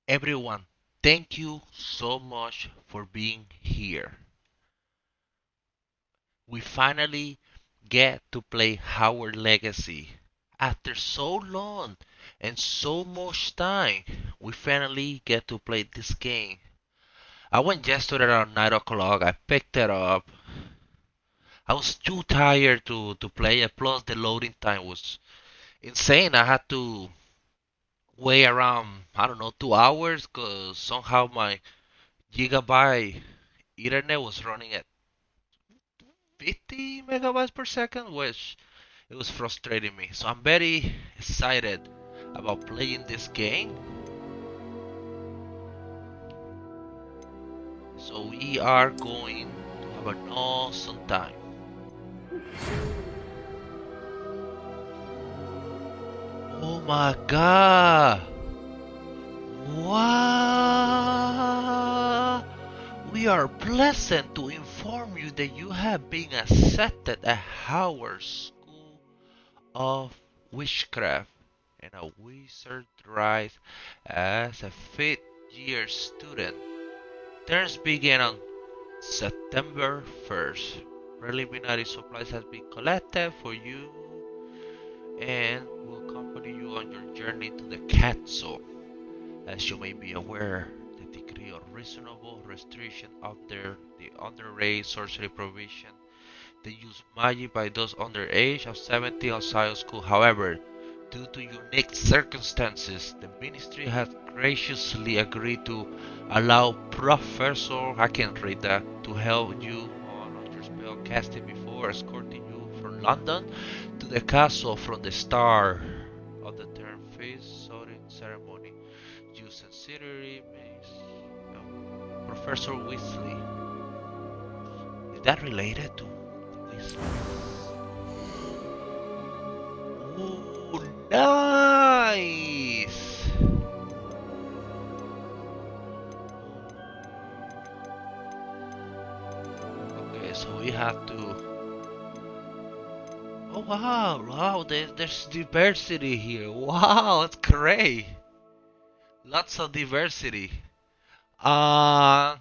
Everyone, thank you so much for being here. We finally get to play Howard Legacy. After so long and so much time, we finally get to play this game. I went yesterday around 9 o'clock. I picked it up. I was too tired to play it. Plus, the loading time was insane. I had to wait around, I don't know, 2 hours because somehow my gigabyte internet was running at 50 megabytes per second, which it was frustrating me. So I'm very excited about playing this game. So we are going to have an awesome time. Oh my god! Wow! We are pleasant to inform you that you have been accepted at Howard School of Witchcraft and a wizard rise as a fifth year student. Terms begin on September 1st. Preliminary supplies have been collected for you and will accompany you on your journey to the castle. As you may be aware, the decree of reasonable restriction under the underage sorcery provision, the use magic by those under the age of 17 outside of school. However, due to unique circumstances, the ministry has graciously agreed to allow Professor, I can't read that, to help you on your spell casting before escorting you from London to the castle from the start of the term feast sorting ceremony. You sincerely, Miss Professor Weasley. Is that related to Weasley? Ooh, nice! Okay, so we have to. Oh wow, wow! There's diversity here. Wow, it's great. Lots of diversity. Uh,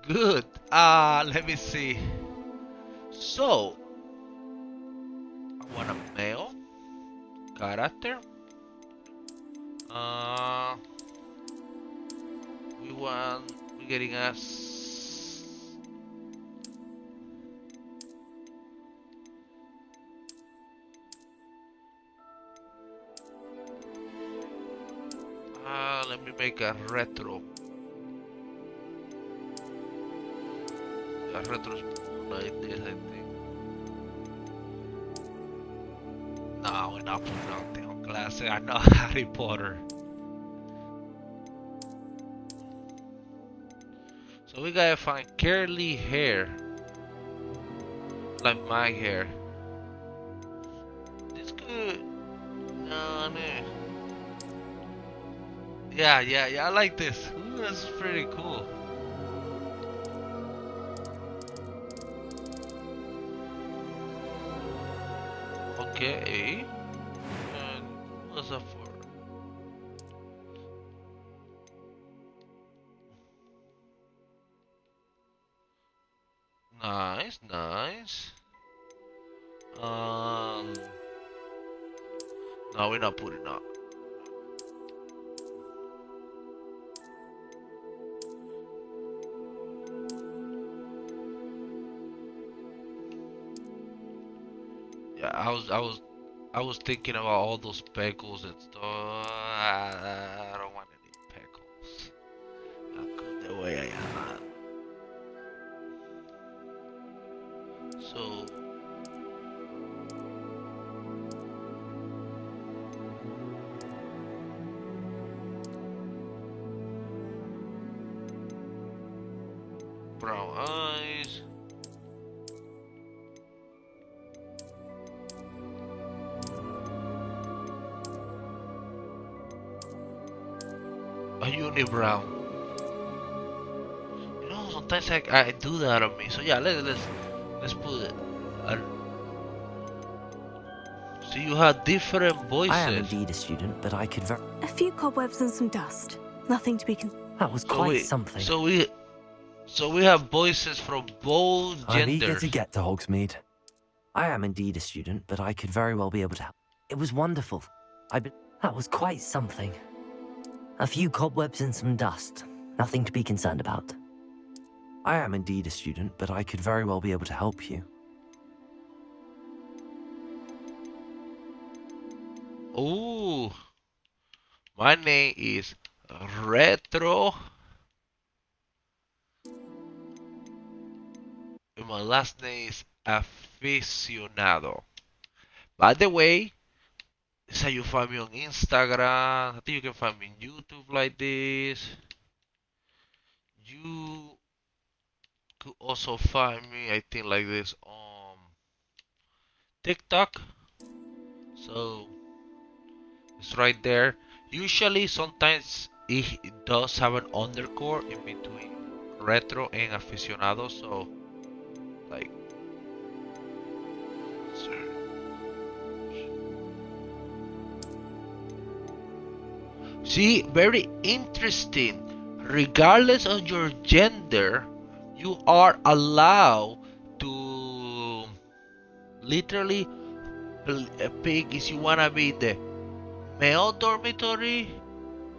Good. Let me see. So, I want a male character. Uh, we're getting us. Let me make a retro. A retro like this, I think. No, we're not putting anything on classic. I know Harry Potter. So we gotta find curly hair, like my hair. This good. No, no. Yeah. I like this. Ooh, this is pretty cool. Okay. And what's up for? Nice, nice. Um, no, we're not putting up. Yeah, I was thinking about all those pickles and stuff. I don't want any pickles. I'm good the way I am. So, brown eyes. A unibrow. You know, sometimes I do that on me. So yeah, let's put it. So you have different I am voices. indeed a student, but I could A few cobwebs and some dust. Nothing to be That was So quite something. we have voices from both I'm eager genders. to get to Hogsmeade. I am indeed a student, but I could very well be able to help. It was wonderful. That was quite something. A few cobwebs and some dust. Nothing to be concerned about. I am indeed a student, but I could very well be able to help you. Ooh, my name is Retro, and my last name is Aficionado. By the way, this is how you find me on Instagram. I think you can find me on YouTube like this. You could also find me, I think, like this on TikTok. So it's right there. Usually, sometimes it does have an underscore in between retro and aficionado. So, like, see, very interesting. Regardless of your gender, you are allowed to literally pick if you wanna be the male dormitory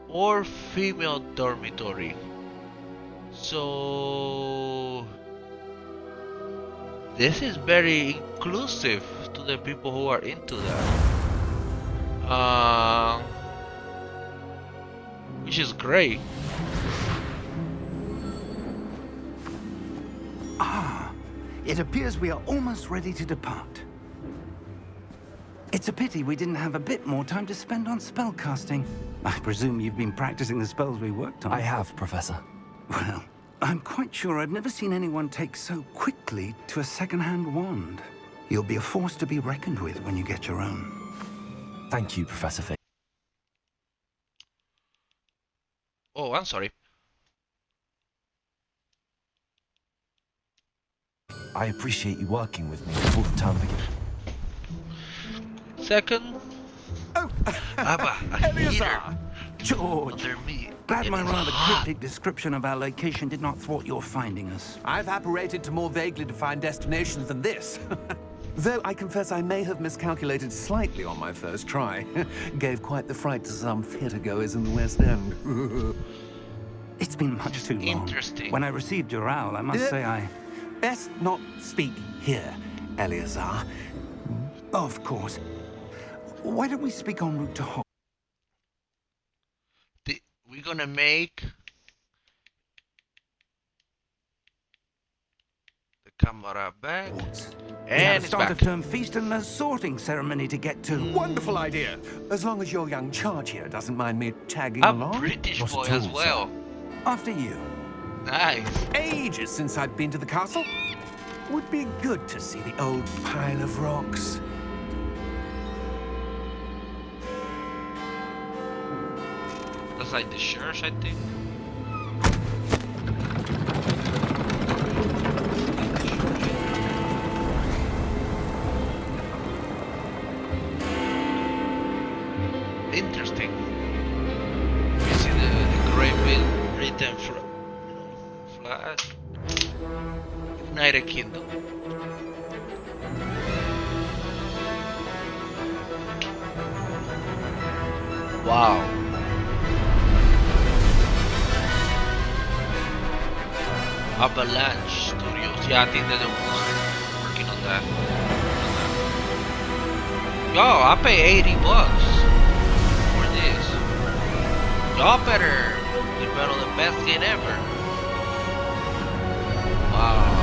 or female dormitory. So this is very inclusive to the people who are into that, which is great. It appears we are almost ready to depart. It's a pity we didn't have a bit more time to spend on spellcasting. I presume you've been practicing the spells we worked on. I have, Professor. Well, I'm quite sure I've never seen anyone take so quickly to a second-hand wand. You'll be a force to be reckoned with when you get your own. Thank you, Professor Fig. Oh, I'm sorry. I appreciate you working with me before the term begins. Second, Oh, I'm a heater George. under me. Glad It my is rather hot. cryptic description of our location did not thwart your finding us. I've apparated to more vaguely defined destinations than this. Though I confess I may have miscalculated slightly on my first try. Gave quite the fright to some theatre-goers in the West End. It's been much too long. Interesting. When I received your owl, I must say I... Best not speak here, Eleazar. Of course. Why don't we speak en route to Hog? We're gonna make the camera back, We have and a it's start back. of term feast and a sorting ceremony to get to. Wonderful idea. As long as your young charge here doesn't mind me tagging A along. British Not boy at as all, well. After you. Nice. Ages since I've been to the castle. Would be good to see the old pile of rocks. That's like the church, I think. Interesting. You see the great written flash. United Kingdom. Wow. Avalanche Studios. Yeah, I think they're the ones working on that. Yo, I pay 80 bucks for this. Y'all better develop the best game ever. Wow.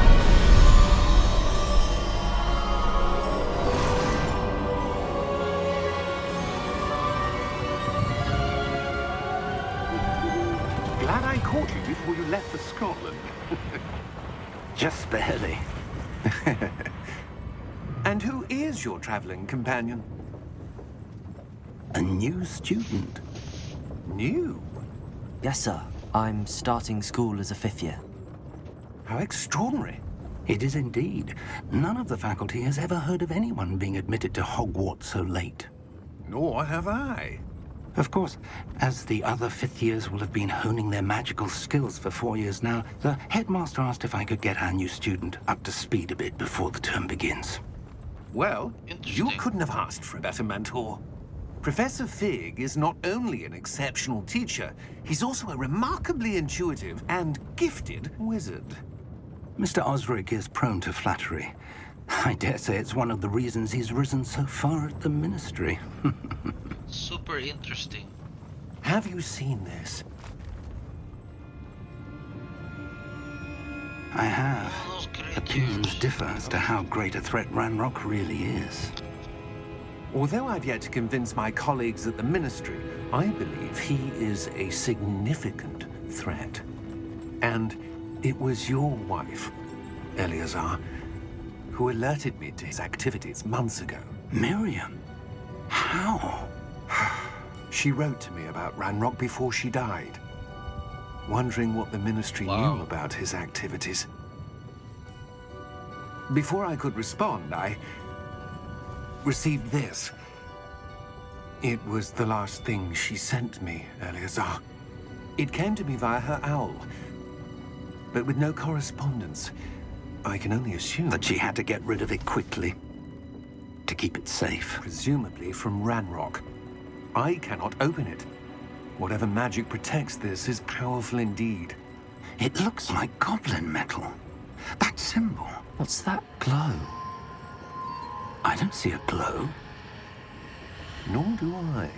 Glad I caught you before you left for Scotland. Just barely. And who is your traveling companion? A new student. New? Yes, sir. I'm starting school as a 5th year. How extraordinary. It is indeed. None of the faculty has ever heard of anyone being admitted to Hogwarts so late. Nor have I. Of course, as the other fifth years will have been honing their magical skills for 4 years now, the headmaster asked if I could get our new student up to speed a bit before the term begins. Well, you Interesting. couldn't have asked for a better mentor. Professor Fig is not only an exceptional teacher, he's also a remarkably intuitive and gifted wizard. Mr. Osric is prone to flattery. I dare say it's one of the reasons he's risen so far at the Ministry. Super interesting. Have you seen this? I have. All those Opinions creatures. differ as to how great a threat Ranrock really is. Although I've yet to convince my colleagues at the Ministry, I believe he is a significant threat. And it was your wife, Eleazar, who alerted me to his activities months ago. Miriam? How? She wrote to me about Ranrock before she died, wondering what the Ministry Wow. knew about his activities. Before I could respond, I received this. It was the last thing she sent me, Eleazar. It came to me via her owl, but with no correspondence. I can only assume That she had to get rid of it quickly. To keep it safe. presumably from Ranrock. I cannot open it. Whatever magic protects this is powerful indeed. It looks like goblin metal. That symbol. What's that glow? I don't see a glow. Nor do I.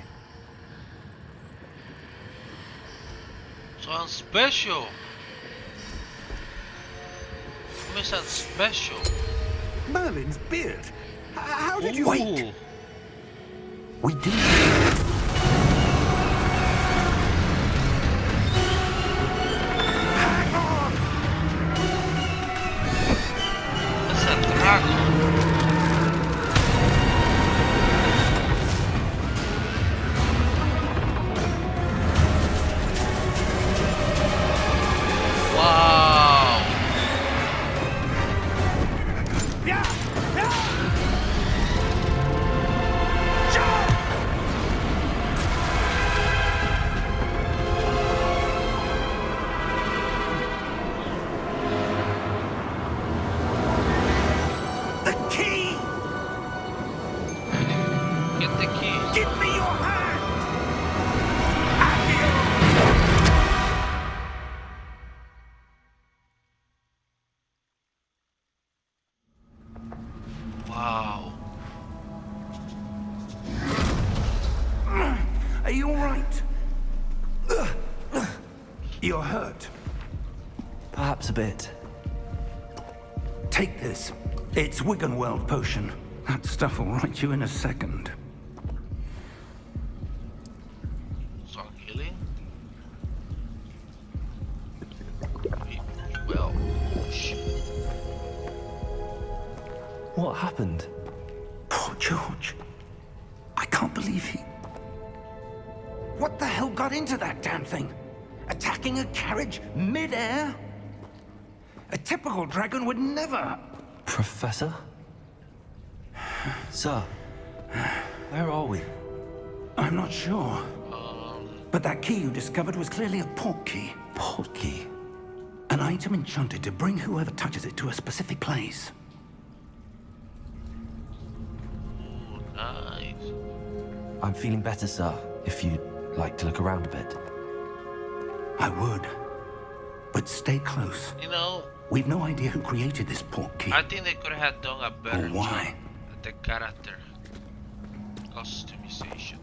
Sounds special. May sound special. Merlin's beard! How did you... Wait. Ooh. We do. That's a dragon. Wow. The key! Get the key. Give me your hand! Wow. Are you all right? You're hurt. Perhaps a bit. Take this. It's Wiggenweld potion. That stuff will right you in a second. Start healing. Well, shit. What happened? Poor George. I can't believe he... What the hell got into that damn thing? Attacking a carriage mid-air? A typical dragon would never... Professor? Sir, where are we? I'm not sure. But that key you discovered was clearly a port key. Port key. An item enchanted to bring whoever touches it to a specific place. Ooh, nice. I'm feeling better, sir, if you'd like to look around a bit. I would. But stay close. You know, We've no idea who created this port key. I think they could have done a better Or why? job at the character customization.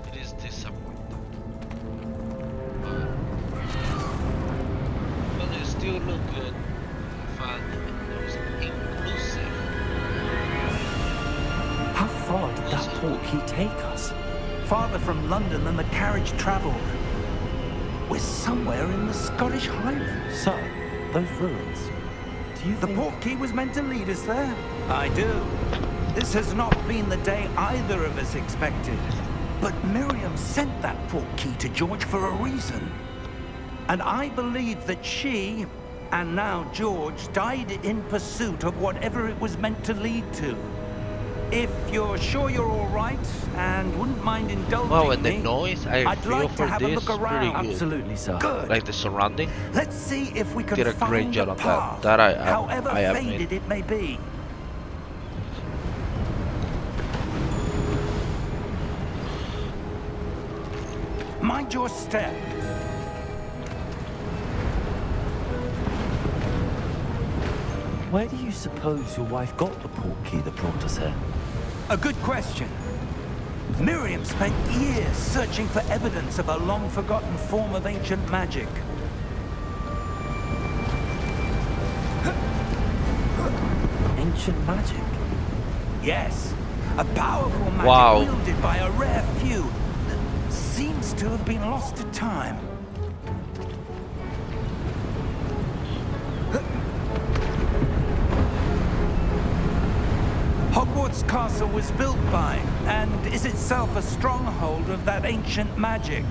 It is disappointing, but they still look good. Fun, it was inclusive. How far did that port key take us? Farther from London than the carriage traveled. We're somewhere in the Scottish Highlands. Sir, those ruins. Do you The think... port key was meant to lead us there. I do. This has not been the day either of us expected. But Miriam sent that portkey to George for a reason. And I believe that she, and now George, died in pursuit of whatever it was meant to lead to. If you're sure you're all right and wouldn't mind indulging Wow, and the me, noise I I'd feel like for to have a this look is pretty around. good. Absolutely, sir. Good. Like the surrounding. Let's see if we can Did a great find job a on that. path, That I however admit. faded it may be. Mind your step. Where do you suppose your wife got the portkey that brought us here? A good question. Miriam spent years searching for evidence of a long-forgotten form of ancient magic. Ancient magic? Yes, a powerful magic Wow. wielded by a rare few that seems to have been lost to time. Hogwarts Castle was built by, and is itself a stronghold of that ancient magic.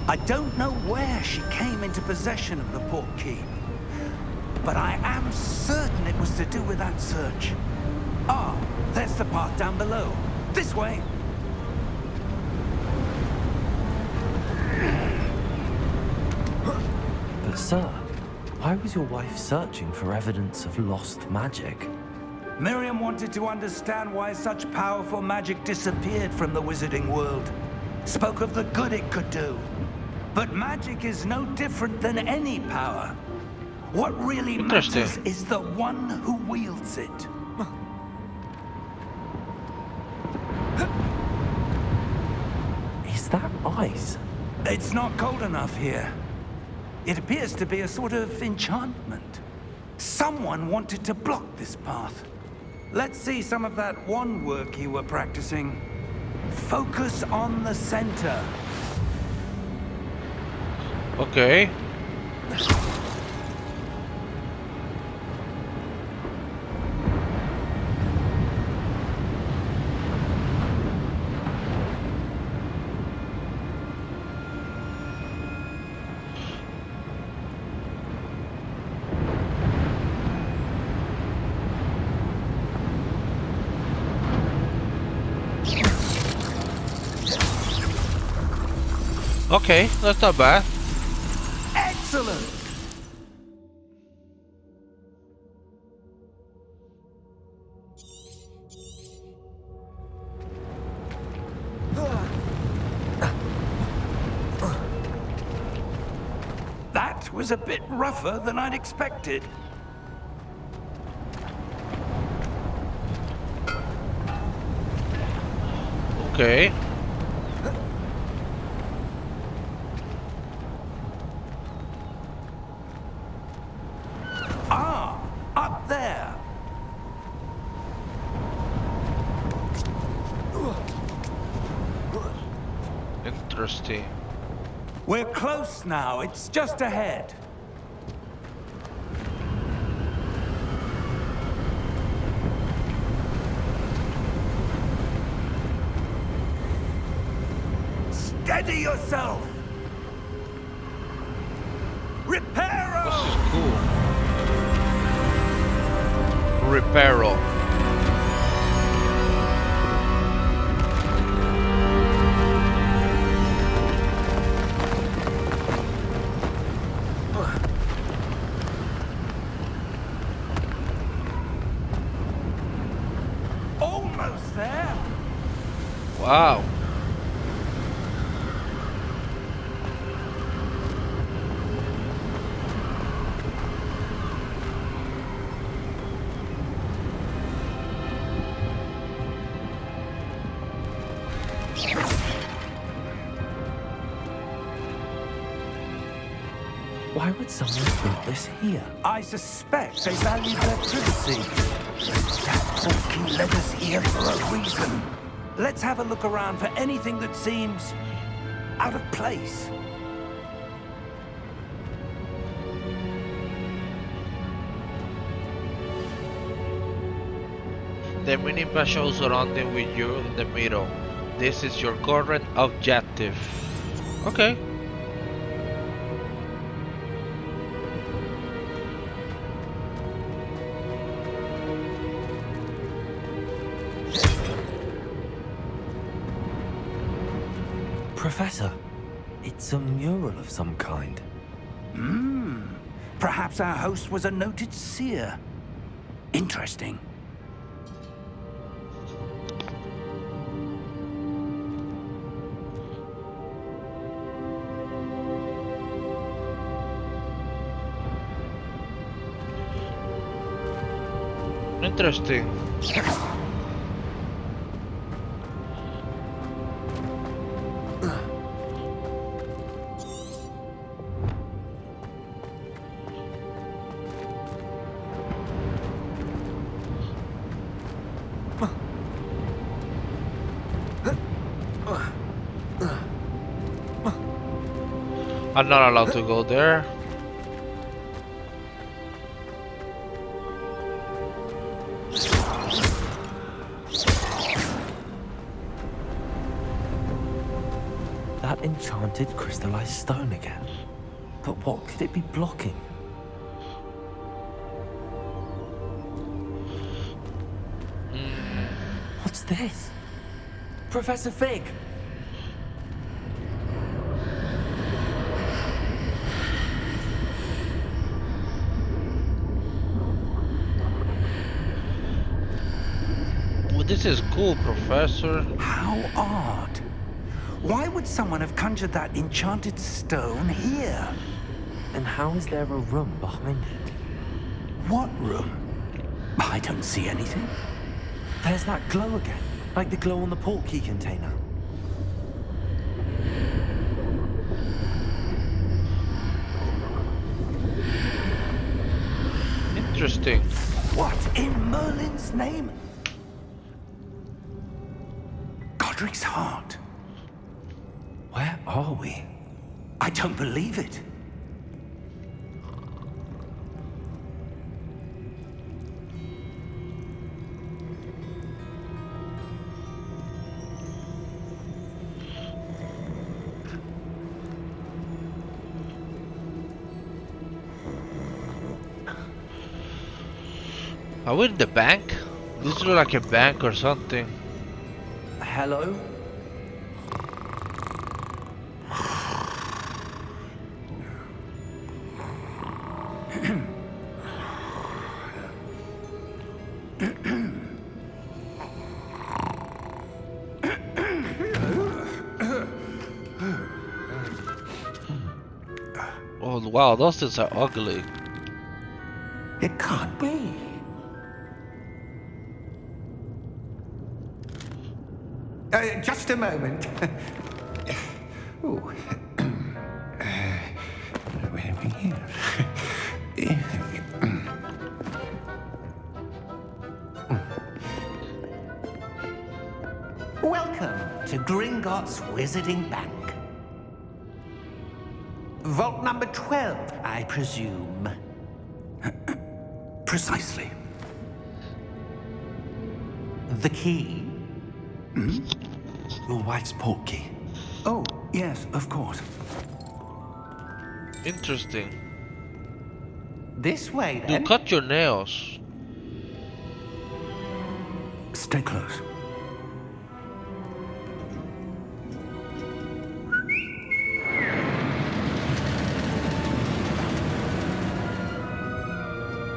I don't know where she came into possession of the portkey, but I am certain it was to do with that search. Ah, there's the path down below. This way. But sir, why was your wife searching for evidence of lost magic? Miriam wanted to understand why such powerful magic disappeared from the wizarding world. Spoke of the good it could do. But magic is no different than any power. What really Interesting. matters is the one who wields it. Is that ice? It's not cold enough here. It appears to be a sort of enchantment. Someone wanted to block this path. Let's see some of that wand work you were practicing. Focus on the center. Okay. Okay, that's not bad. Excellent! That was a bit rougher than I'd expected. Okay. Ah, up there. Interesting. We're close now. It's just ahead. Steady yourself. Reparo! This is cool. Reparo. Almost there. Wow. Why would someone build this here? I suspect they valued their privacy. That portkey led us here for a reason. Let's have a look around for anything that seems out of place. The minimap shows surrounding with you in the middle. This is your current objective. Okay. Professor, it's a mural of some kind. Perhaps our host was a noted seer. Interesting. Interesting. I'm not allowed to go there. That enchanted crystallized stone again. But what could it be blocking? What's this? Professor Fig! Well, this is cool, Professor. How odd. Why would someone have conjured that enchanted stone here? And how is there a room behind it? What room? I don't see anything. There's that glow again, like the glow on the portkey container. Interesting. What in Merlin's name? Godric's heart. Where are we? I don't believe it. Are we in the bank? This looks like a bank or something. Hello? Oh wow, those things are ugly. It can't be. Just a moment. Ooh. Where are we here? Welcome to Gringotts Wizarding Bank. Vault number 12, I presume. Precisely. The key? Your wife's portkey. Oh, yes, of course. Interesting. This way, You then. cut your nails. Stay close.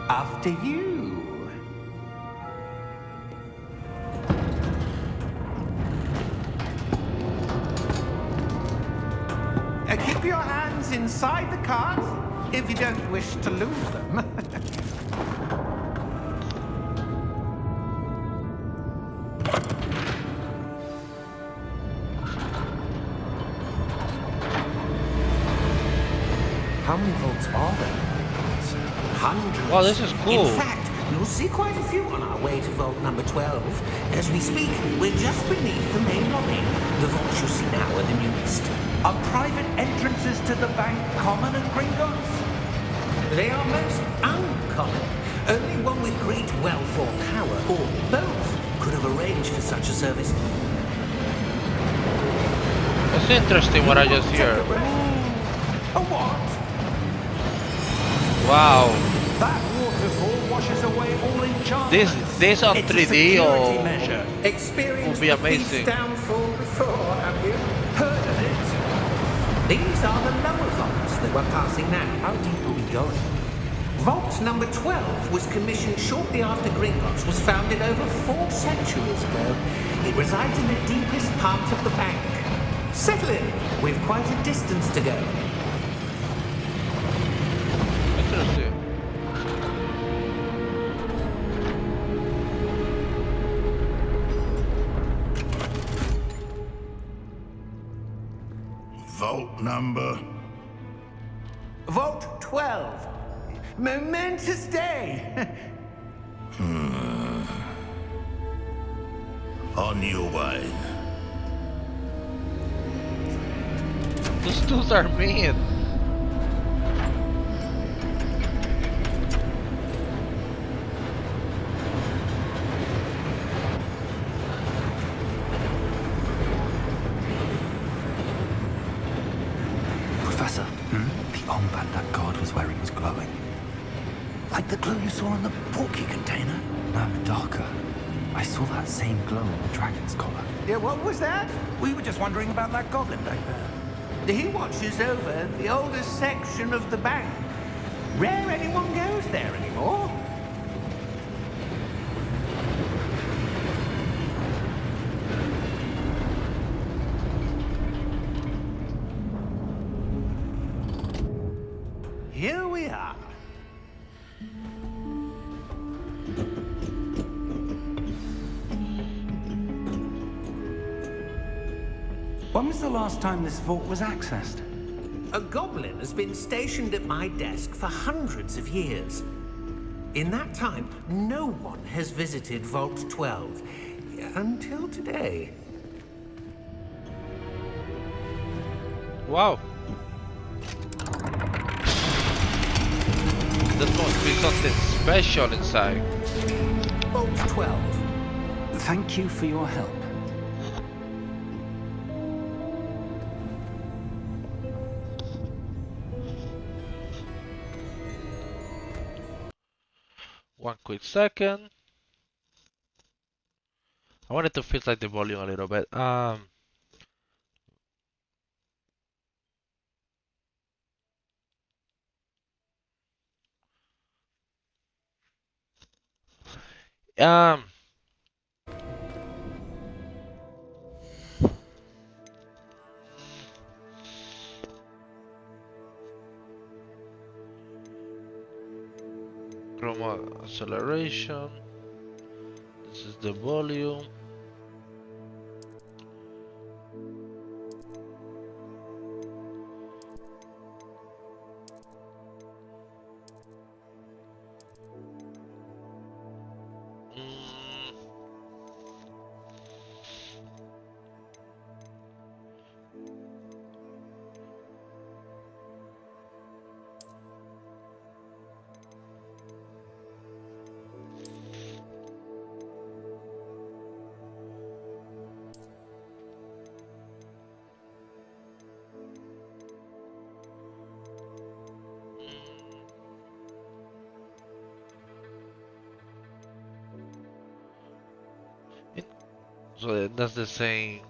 After you. Keep your hands inside the cart if you don't wish to lose them. How many vaults are there? Hundreds. Wow, this is cool. In fact, you'll see quite a few on our way to vault number 12. As we speak, we're just beneath the main lobby. The vaults you see now are the newest. Are private entrances to the bank common at Gringotts? They are most uncommon. Only one with great wealth or power, or both, could have arranged for such a service. It's interesting what I just hear. A what? Wow. That waterfall washes away all enchantment. This on It's a 3D security or measure. Experienced be the amazing. thief's downfall before, have you? Heard of it? These are the lower vaults that we're passing now. How deep are we going? Vault number 12 was commissioned shortly after Gringotts was founded over 4 centuries ago. It resides in the deepest part of the bank. Settle in. We've quite a distance to go. interesting. Vault number. Vault 12. Momentous day. On your way. Those dudes are mean. Professor, the armband that guard was wearing was glowing. Like the glow you saw on the porky container? No, darker. I saw that same glow on the dragon's collar. Yeah, what was that? We were just wondering about that goblin back there. He watches over the oldest section of the bank. Rare anyone goes there anymore. Here we are. When was the last time this vault was accessed? A goblin has been stationed at my desk for hundreds of years. In that time, no one has visited Vault 12 until today. Wow. There must be something special inside. Vault 12. Thank you for your help. One quick second. I wanted to feel like the volume a little bit. Um, Chroma acceleration. This is the volume. So that's the same.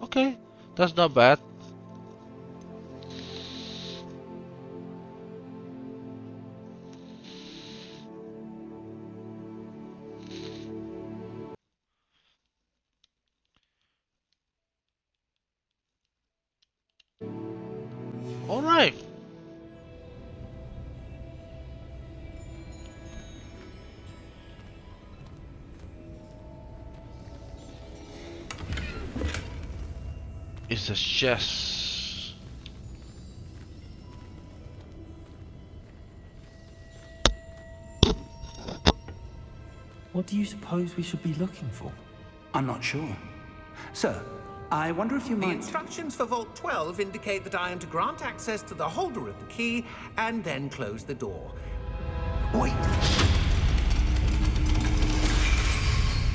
Okay, that's not bad. All right. It's a chest. What do you suppose we should be looking for? I'm not sure. Sir, I wonder if you The might... instructions for Vault 12 indicate that I am to grant access to the holder of the key and then close the door. Wait!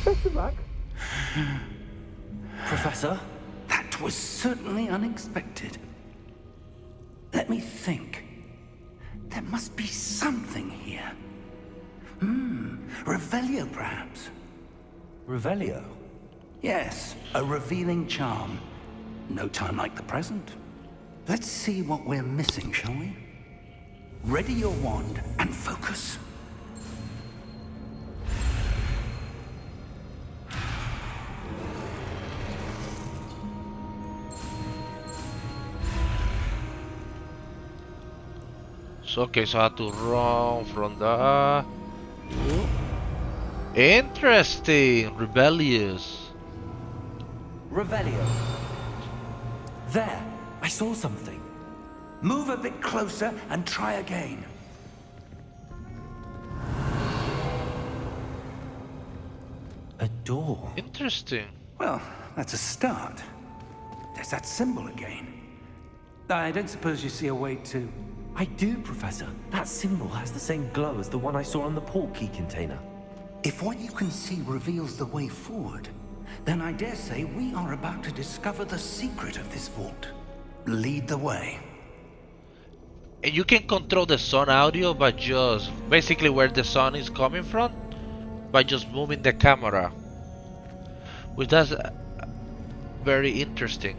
Best of luck. Professor? That was certainly unexpected. Let me think. There must be something here. Revelio, perhaps. Revelio? Yes, a revealing charm. No time like the present. Let's see what we're missing, shall we? Ready your wand and focus. So, okay, so I have to run from the... Interesting! Rebellious. Revelio. There! I saw something. Move a bit closer and try again. A door. Interesting. Well, that's a start. There's that symbol again. I don't suppose you see a way to... I do, Professor. That symbol has the same glow as the one I saw on the port key container. If what you can see reveals the way forward, then I dare say we are about to discover the secret of this vault. Lead the way. And you can control the sound audio by just basically where the sound is coming from by just moving the camera, which is very interesting.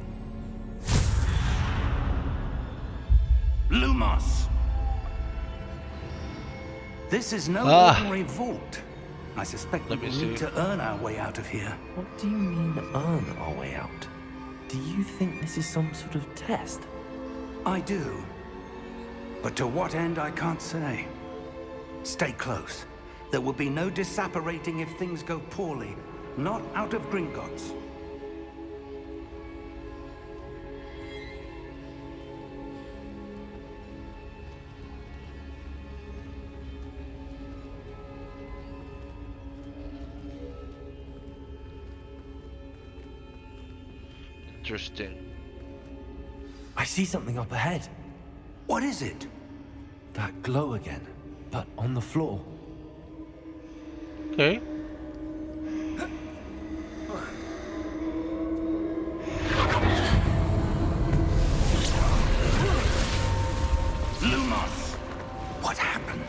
Lumos! This is no ordinary vault. I suspect we will need to earn our way out of here. What do you mean, earn our way out? Do you think this is some sort of test? I do. But to what end, I can't say. Stay close. There will be no disapparating if things go poorly. Not out of Gringotts. Interesting. I see something up ahead. What is it? That glow again, but on the floor. Okay. Lumos! What happened?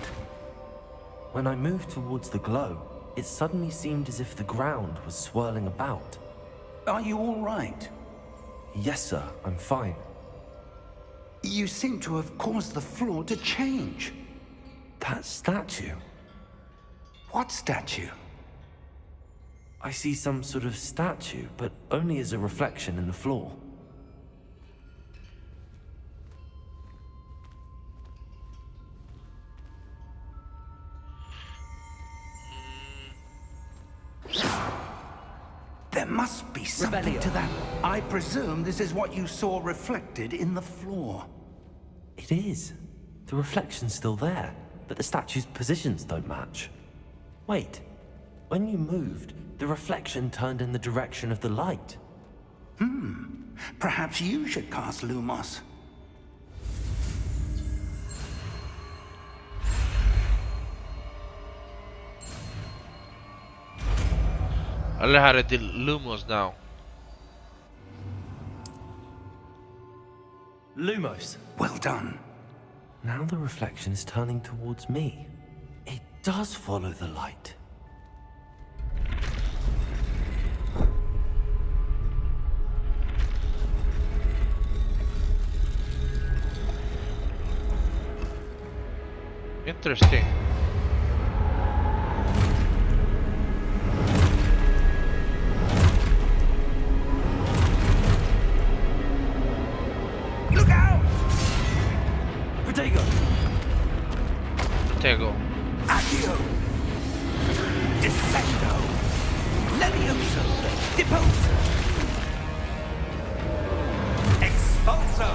When I moved towards the glow, it suddenly seemed as if the ground was swirling about. Are you all right? Yes, sir, I'm fine. You seem to have caused the floor to change. That statue? What statue? I see some sort of statue, but only as a reflection in the floor. There must be something to that. I presume this is what you saw reflected in the floor. It is. The reflection's still there, but the statue's positions don't match. Wait. When you moved, the reflection turned in the direction of the light. Perhaps you should cast Lumos. I learned how to do Lumos now. Lumos. Well done. Now the reflection is turning towards me. It does follow the light. Interesting. Look out! Protego! Protego. Accio! Descendo! Levioso! Deposo! Expulso!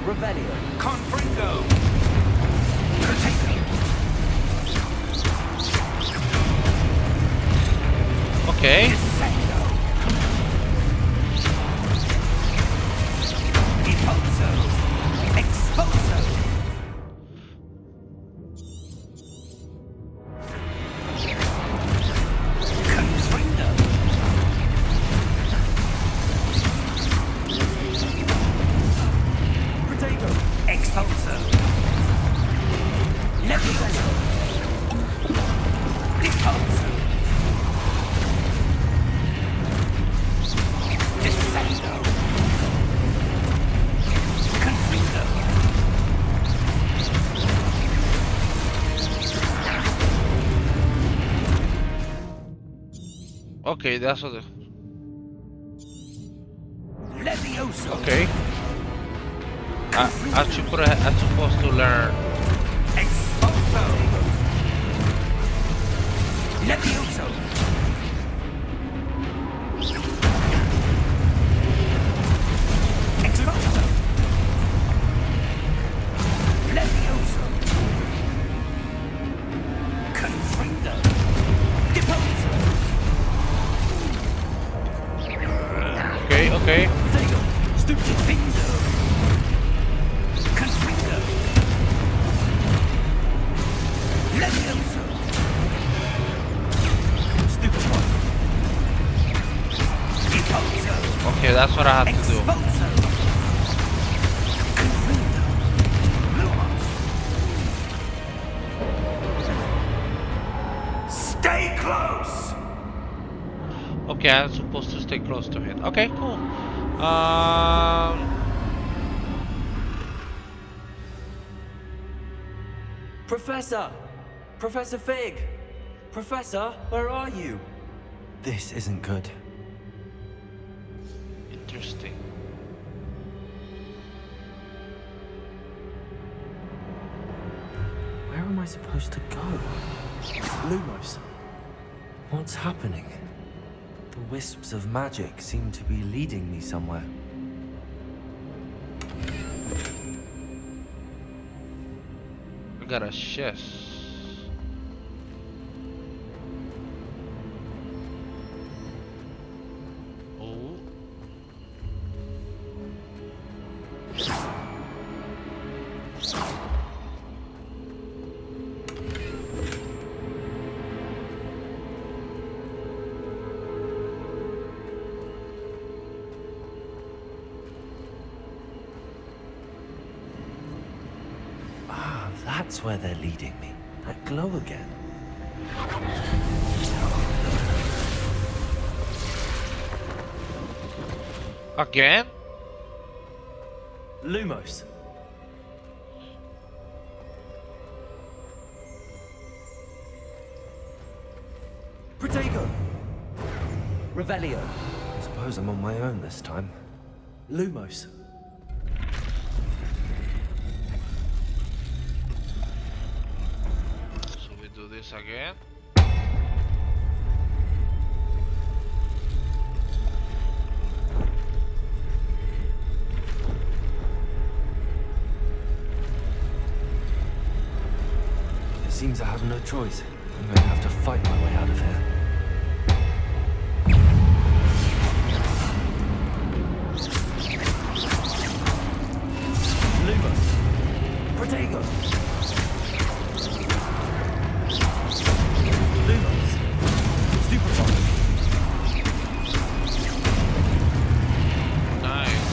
Revelio. Confringo! Protego! Okay. Descendo! Okay, that's what. Levioso. Okay. I'm supposed to learn. Expulso. Levioso. Expulso. Levioso. Confrido. Deposo. Okay, okay. Protego. Stupifindo. Confrido. Levioso. Stupefy. Deposo. Okay, that's what I have to do. Expulso. Confrido. Lumos. Stay close. Okay, I'm supposed to stay close to him. Okay, cool. Professor! Professor Fig! Professor, where are you? This isn't good. Interesting. Where am I supposed to go? Lumos. What's happening? The wisps of magic seem to be leading me somewhere. I got a chest. Oh. That's where they're leading me. That glow again. Again? Lumos. Protego. Revelio. I suppose I'm on my own this time. Lumos. So we do this again. It seems I have no choice. I'm going to have to fight my way out of here. Lumos. Protego. Lumos. Stupefy. Nice.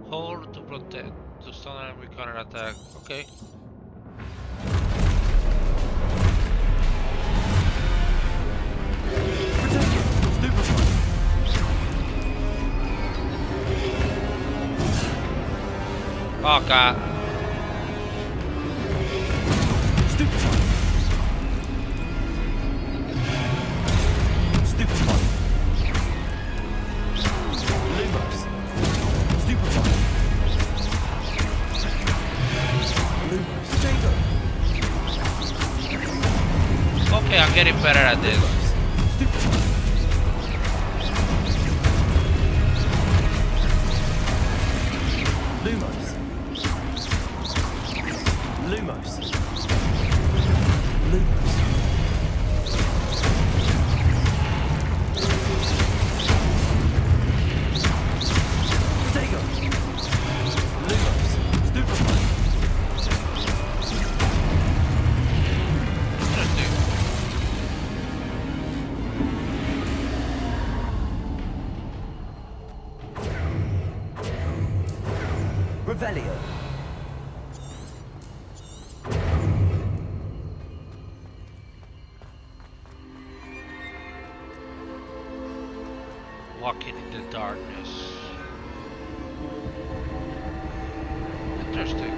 Hold to protect, to stun enemy counter attack. Okay. Protego. Stupefy. Oh god. Stupefy. Stupefy. Lumos. Stupefy. Lumos. Protego. Okay, I'm getting better at this. Stupefy. Lumos. Lumos. Lumos. Protego. Lumos. Stupefy. Interesting. Revelio. Walking in the darkness. Interesting.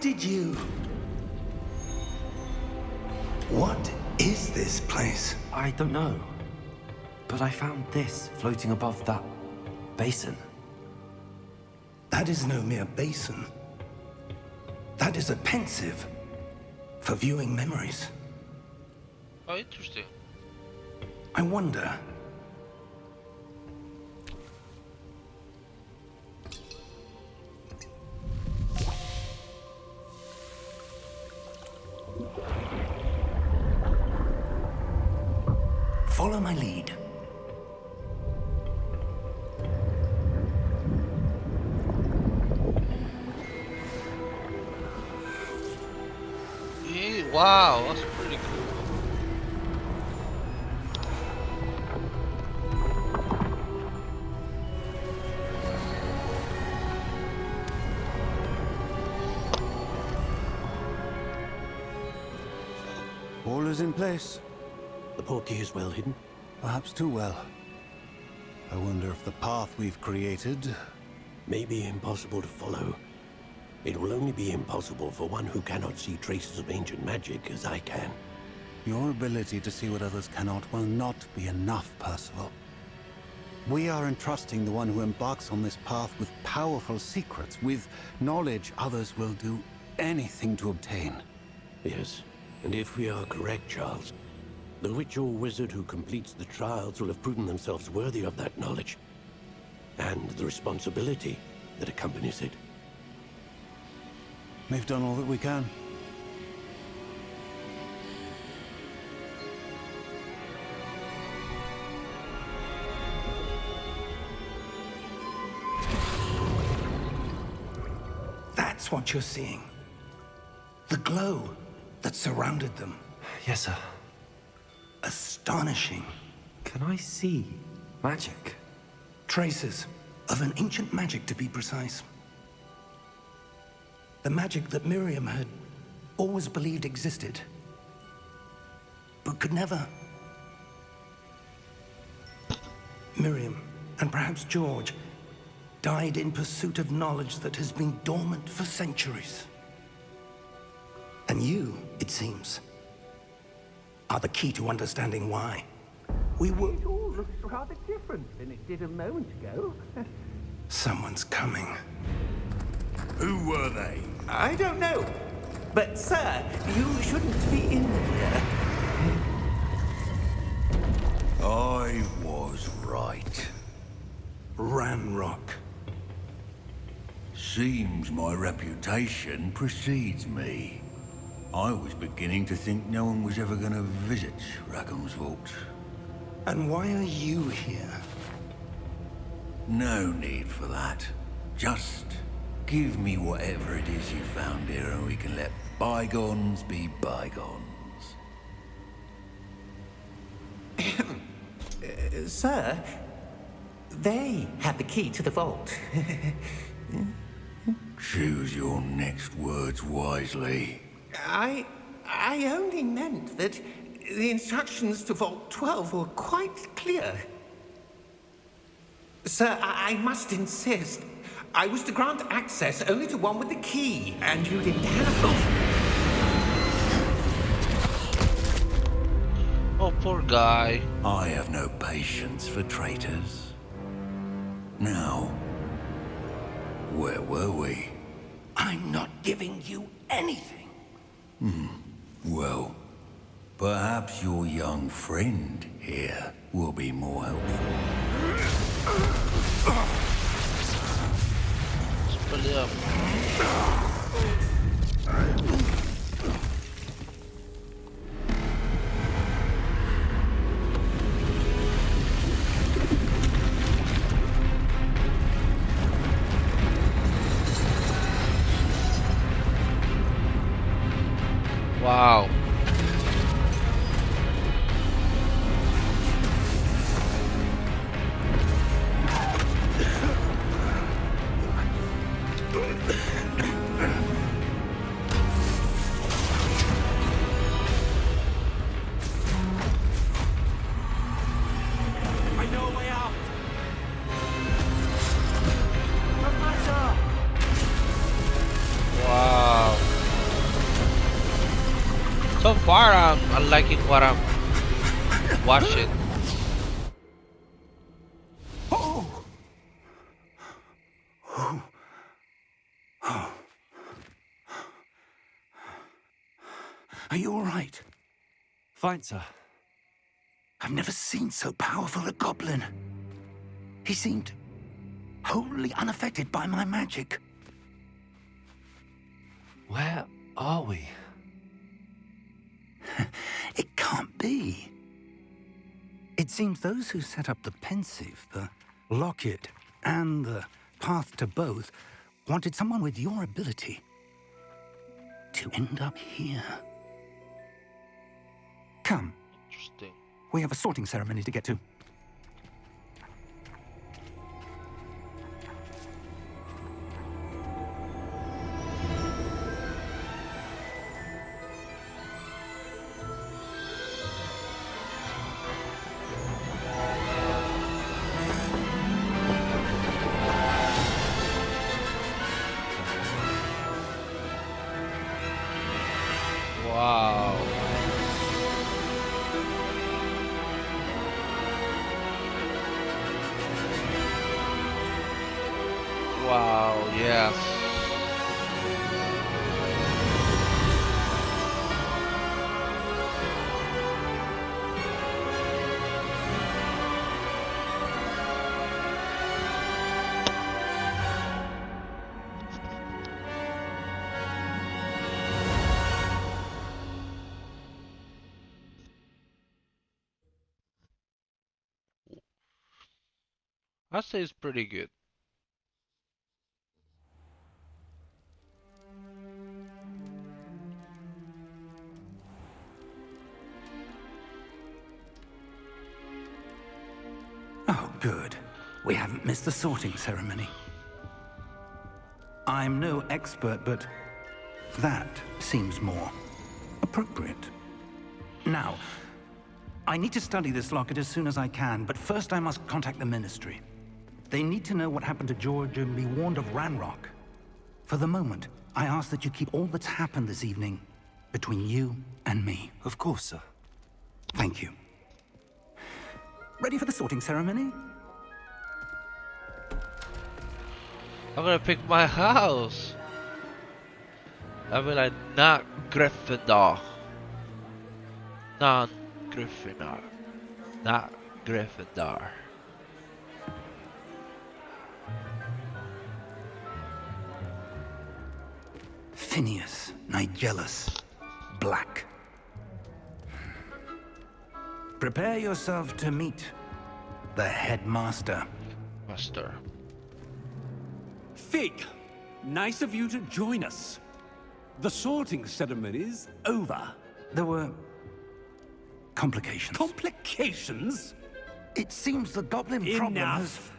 did you... What is this place? I don't know. But I found this floating above that basin. That is no mere basin. That is a pensive for viewing memories. Oh, interesting. I wonder... Follow my lead. Wow, that's pretty cool. All is in place. The portkey is well hidden. Perhaps too well. I wonder if the path we've created... May be impossible to follow. It will only be impossible for one who cannot see traces of ancient magic as I can. Your ability to see what others cannot will not be enough, Percival. We are entrusting the one who embarks on this path with powerful secrets, with knowledge others will do anything to obtain. Yes, and if we are correct, Charles, the witch or wizard who completes the trials will have proven themselves worthy of that knowledge, and the responsibility that accompanies it. We've done all that we can. That's what you're seeing. The glow that surrounded them. Yes, sir. Astonishing. Can I see magic? Traces of an ancient magic, to be precise. The magic that Miriam had always believed existed, but could never. Miriam, and perhaps George, died in pursuit of knowledge that has been dormant for centuries. And you, it seems, are the key to understanding why. We were... It all looks rather different than it did a moment ago. Someone's coming. Who were they? I don't know. But, sir, you shouldn't be in here. I was right. Ranrock. Seems my reputation precedes me. I was beginning to think no one was ever going to visit Rackham's Vault. And why are you here? No need for that. Just give me whatever it is you found here and we can let bygones be bygones. Sir, they have the key to the vault. Choose your next words wisely. I only meant that the instructions to Vault 12 were quite clear. Sir, I must insist. I was to grant access only to one with the key, and you didn't have it. Oh, poor guy. I have no patience for traitors. Now, where were we? I'm not giving you anything. Well, perhaps your young friend here will be more helpful. Split it up. Wow. I know a way out. Wow. So far, I'm liking what I'm watching. Oh. Oh. Oh. Are you all right? Fine, sir. I've never seen so powerful a goblin. He seemed wholly unaffected by my magic. Where are we? It can't be. It seems those who set up the Pensieve, the Locket, and the Path to Both wanted someone with your ability to end up here. Come. Interesting. We have a sorting ceremony to get to. Wow. Wow, yes. I'd say it's pretty good. Oh, good. We haven't missed the sorting ceremony. I'm no expert, but that seems more appropriate. Now, I need to study this locket as soon as I can, but first I must contact the Ministry. They need to know what happened to George and be warned of Ranrock. For the moment, I ask that you keep all that's happened this evening between you and me. Of course, sir. Thank you. Ready for the sorting ceremony? I'm gonna pick my house. I mean, like, not Gryffindor. Non-Gryffindor. Not Gryffindor. Phineas Nigellus Black. Prepare yourself to meet the headmaster. Master. Fig, nice of you to join us. The sorting ceremony's over. There were complications. Complications? It seems the goblin problem has... Enough!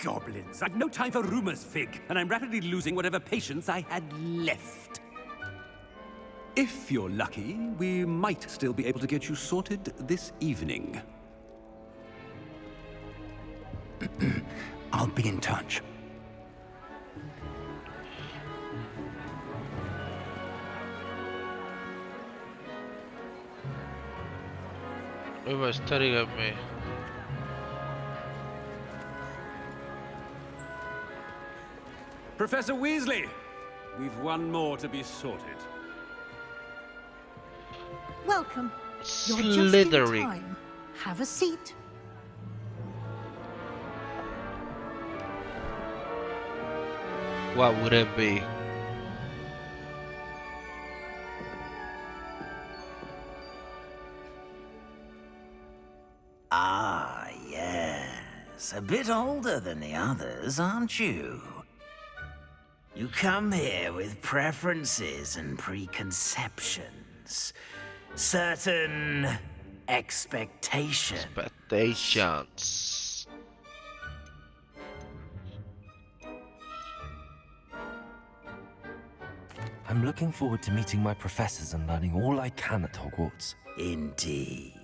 Goblins. I've no time for rumors, Fig, and I'm rapidly losing whatever patience I had left. If you're lucky, we might still be able to get you sorted this evening. I'll be in touch. They were staring at me. Professor Weasley, we've one more to be sorted. Welcome. You're just in Slithering. time. Have a seat. What would it be? Ah, yes. A bit older than the others, aren't you? You come here with preferences and preconceptions. Certain expectations. Expectations. I'm looking forward to meeting my professors and learning all I can at Hogwarts. Indeed.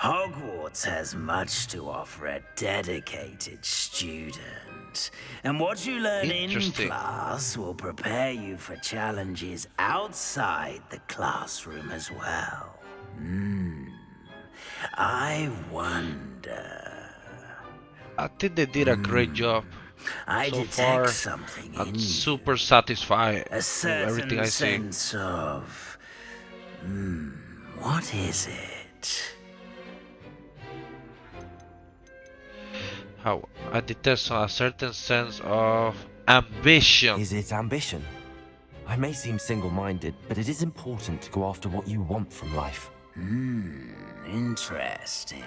Hogwarts has much to offer a dedicated student. And what you learn in class will prepare you for challenges outside the classroom as well. I wonder. I think they did a great job. I so detect far, something I'm in you. super satisfied A with certain everything I see. sense of... what is it? How I detect a certain sense of ambition. Is it ambition? I may seem single-minded, but it is important to go after what you want from life. Interesting.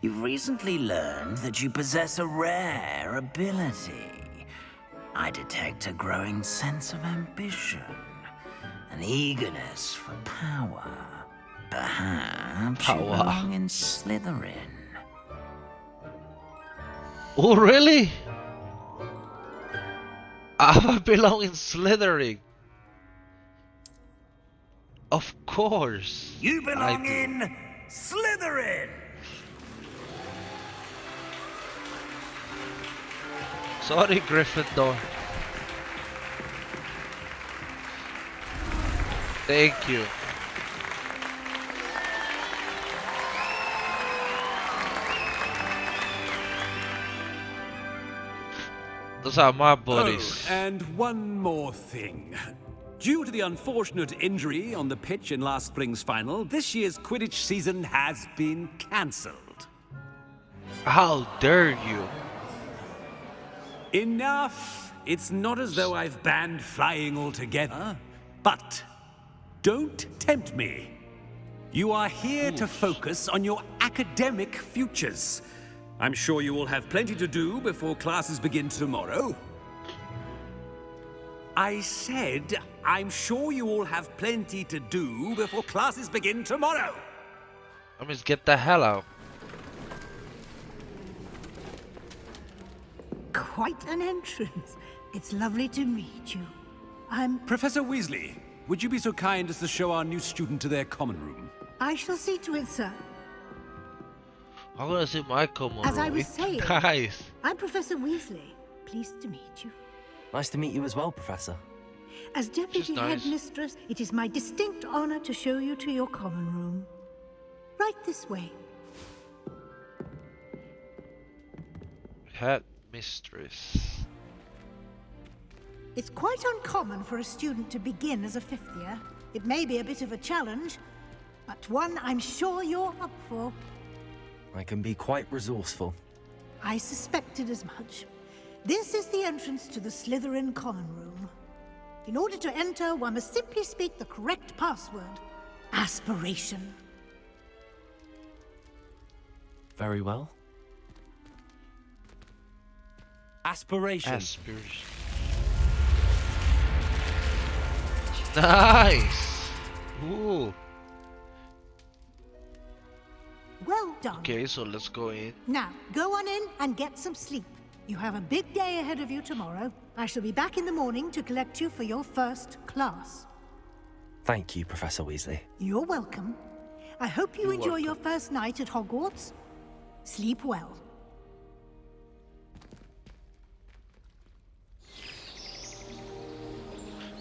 You've recently learned that you possess a rare ability. I detect a growing sense of ambition, an eagerness for power. Perhaps you belong in Slytherin. Oh, really? I belong in Slytherin. Of course. You belong in Slytherin. Sorry, Gryffindor. Thank you. Those are my buddies. Oh, and one more thing. Due to the unfortunate injury on the pitch in last spring's final, this year's Quidditch season has been cancelled. How dare you? Enough! It's not as though I've banned flying altogether. But don't tempt me. You are here to focus on your academic futures. I'm sure you will have plenty to do before classes begin tomorrow. I said, I'm sure you all have plenty to do before classes begin tomorrow. I mean, get the hell out. Quite an entrance. It's lovely to meet you. I'm... Professor Weasley, would you be so kind as to show our new student to their common room? I shall see to it, sir. I'm gonna see my common As room. I was saying, Guys. I'm Professor Weasley. Pleased to meet you. Nice to meet you as well, Professor. As Deputy nice. Headmistress, it is my distinct honor to show you to your common room. Right this way. Headmistress. It's quite uncommon for a student to begin as a fifth year. It may be a bit of a challenge, but one I'm sure you're up for. I can be quite resourceful. I suspected as much. This is the entrance to the Slytherin common room. In order to enter, one must simply speak the correct password. Aspiration. Very well. Aspiration. Aspiration. Nice. Ooh. Well done. Okay, so let's go in. Now, go on in and get some sleep. You have a big day ahead of you tomorrow. I shall be back in the morning to collect you for your first class. Thank you, Professor Weasley. You're welcome. I hope you You're enjoy welcome. your first night at Hogwarts. Sleep well.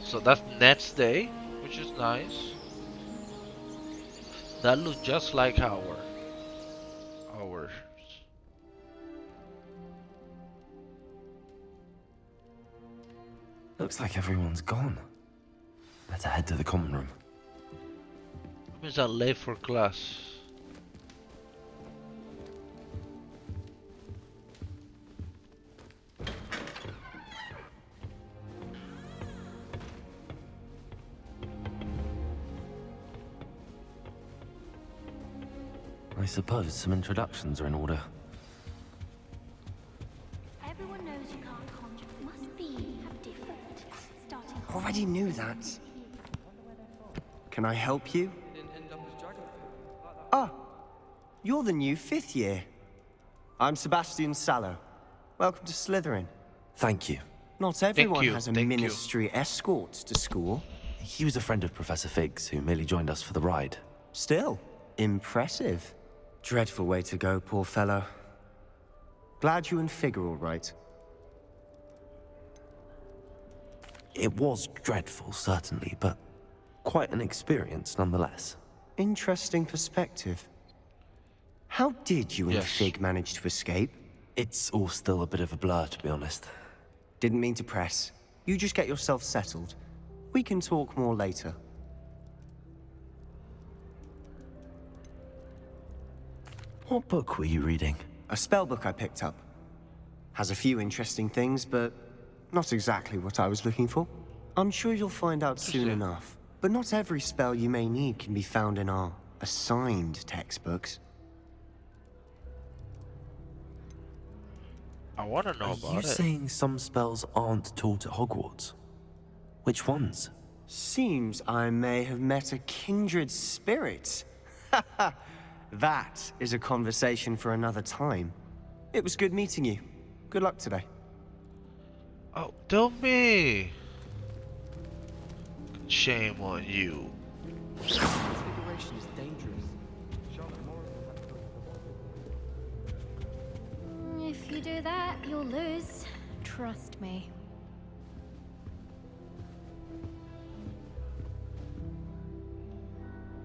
So that's next day, which is nice. That looks just like ours. Looks like everyone's gone. Better head to the common room. That means I'm late for class. I suppose some introductions are in order. Everyone knows you can't conjure. Must be different. Starting. Already knew that. Can I help you? Ah, you're the new fifth year. I'm Sebastian Sallow. Welcome to Slytherin. Thank you. Not everyone you, has a thank you. ministry escort to school. He was a friend of Professor Fig's who merely joined us for the ride. Still, Impressive. Dreadful way to go, poor fellow. Glad you and Fig are all right. It was dreadful, certainly, but quite an experience nonetheless. Interesting perspective. How did you and Fig manage to escape? It's all still a bit of a blur, to be honest. Didn't mean to press. You just get yourself settled. We can talk more later. What book were you reading? A spell book I picked up. Has a few interesting things, but not exactly what I was looking for. I'm sure you'll find out soon enough. But not every spell you may need can be found in our assigned textbooks. I want to know about it. Are you saying some spells aren't taught at Hogwarts? Which ones? Seems I may have met a kindred spirit. That is a conversation for another time. It was good meeting you. Good luck today. Oh, don't be. Shame on you. Transfiguration is dangerous. If you do that, you'll lose. Trust me.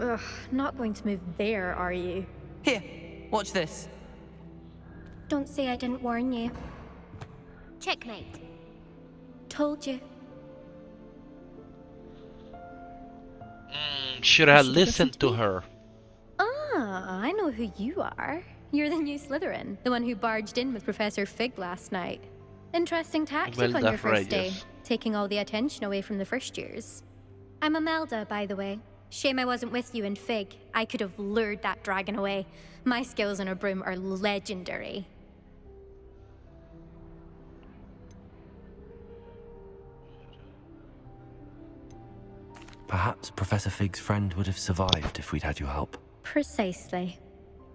Ugh, not going to move there, are you? Here, watch this. Don't say I didn't warn you. Checkmate. Told you. Should have listened to her. Ah, I know who you are. You're the new Slytherin, the one who barged in with Professor Fig last night. Interesting tactic on your first day, taking all the attention away from the first years. I'm Imelda, by the way. Shame I wasn't with you in Fig. I could have lured that dragon away. My skills on a broom are legendary. Perhaps Professor Fig's friend would have survived if we'd had your help. Precisely.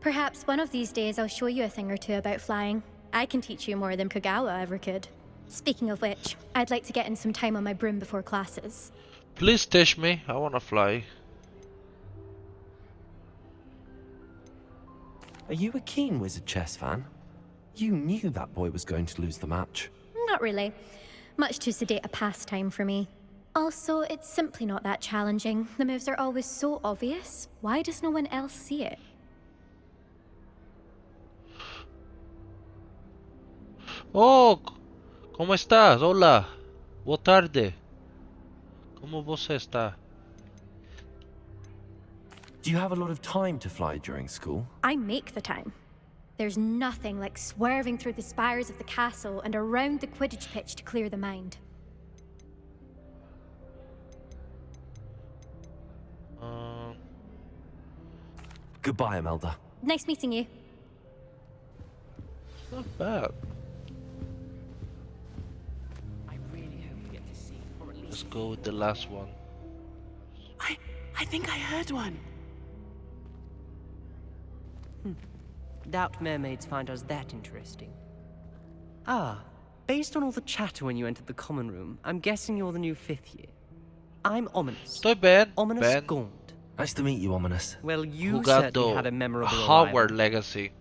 Perhaps one of these days I'll show you a thing or two about flying. I can teach you more than Kogawa ever could. Speaking of which, I'd like to get in some time on my broom before classes. Please teach me. I wanna fly. Are you a keen Wizard Chess fan? You knew that boy was going to lose the match. Not really. Much too sedate a pastime for me. Also, it's simply not that challenging. The moves are always so obvious. Why does no one else see it? Oh, ¿cómo estás? Hola. Boa tarde. ¿Cómo você está? Do you have a lot of time to fly during school? I make the time. There's nothing like swerving through the spires of the castle and around the Quidditch pitch to clear the mind. Goodbye, Imelda. Nice meeting you. Not bad. Let's go with the last one. I think I heard one. Doubt mermaids find us that interesting. Ah, based on all the chatter when you entered the common room, I'm guessing you're the new 5th year. I'm Ominous. Estoy Ben. Ominous Ben. Gaunt. Nice to meet you, Ominous. Well, you certainly had a memorable Hogwarts arrival. legacy.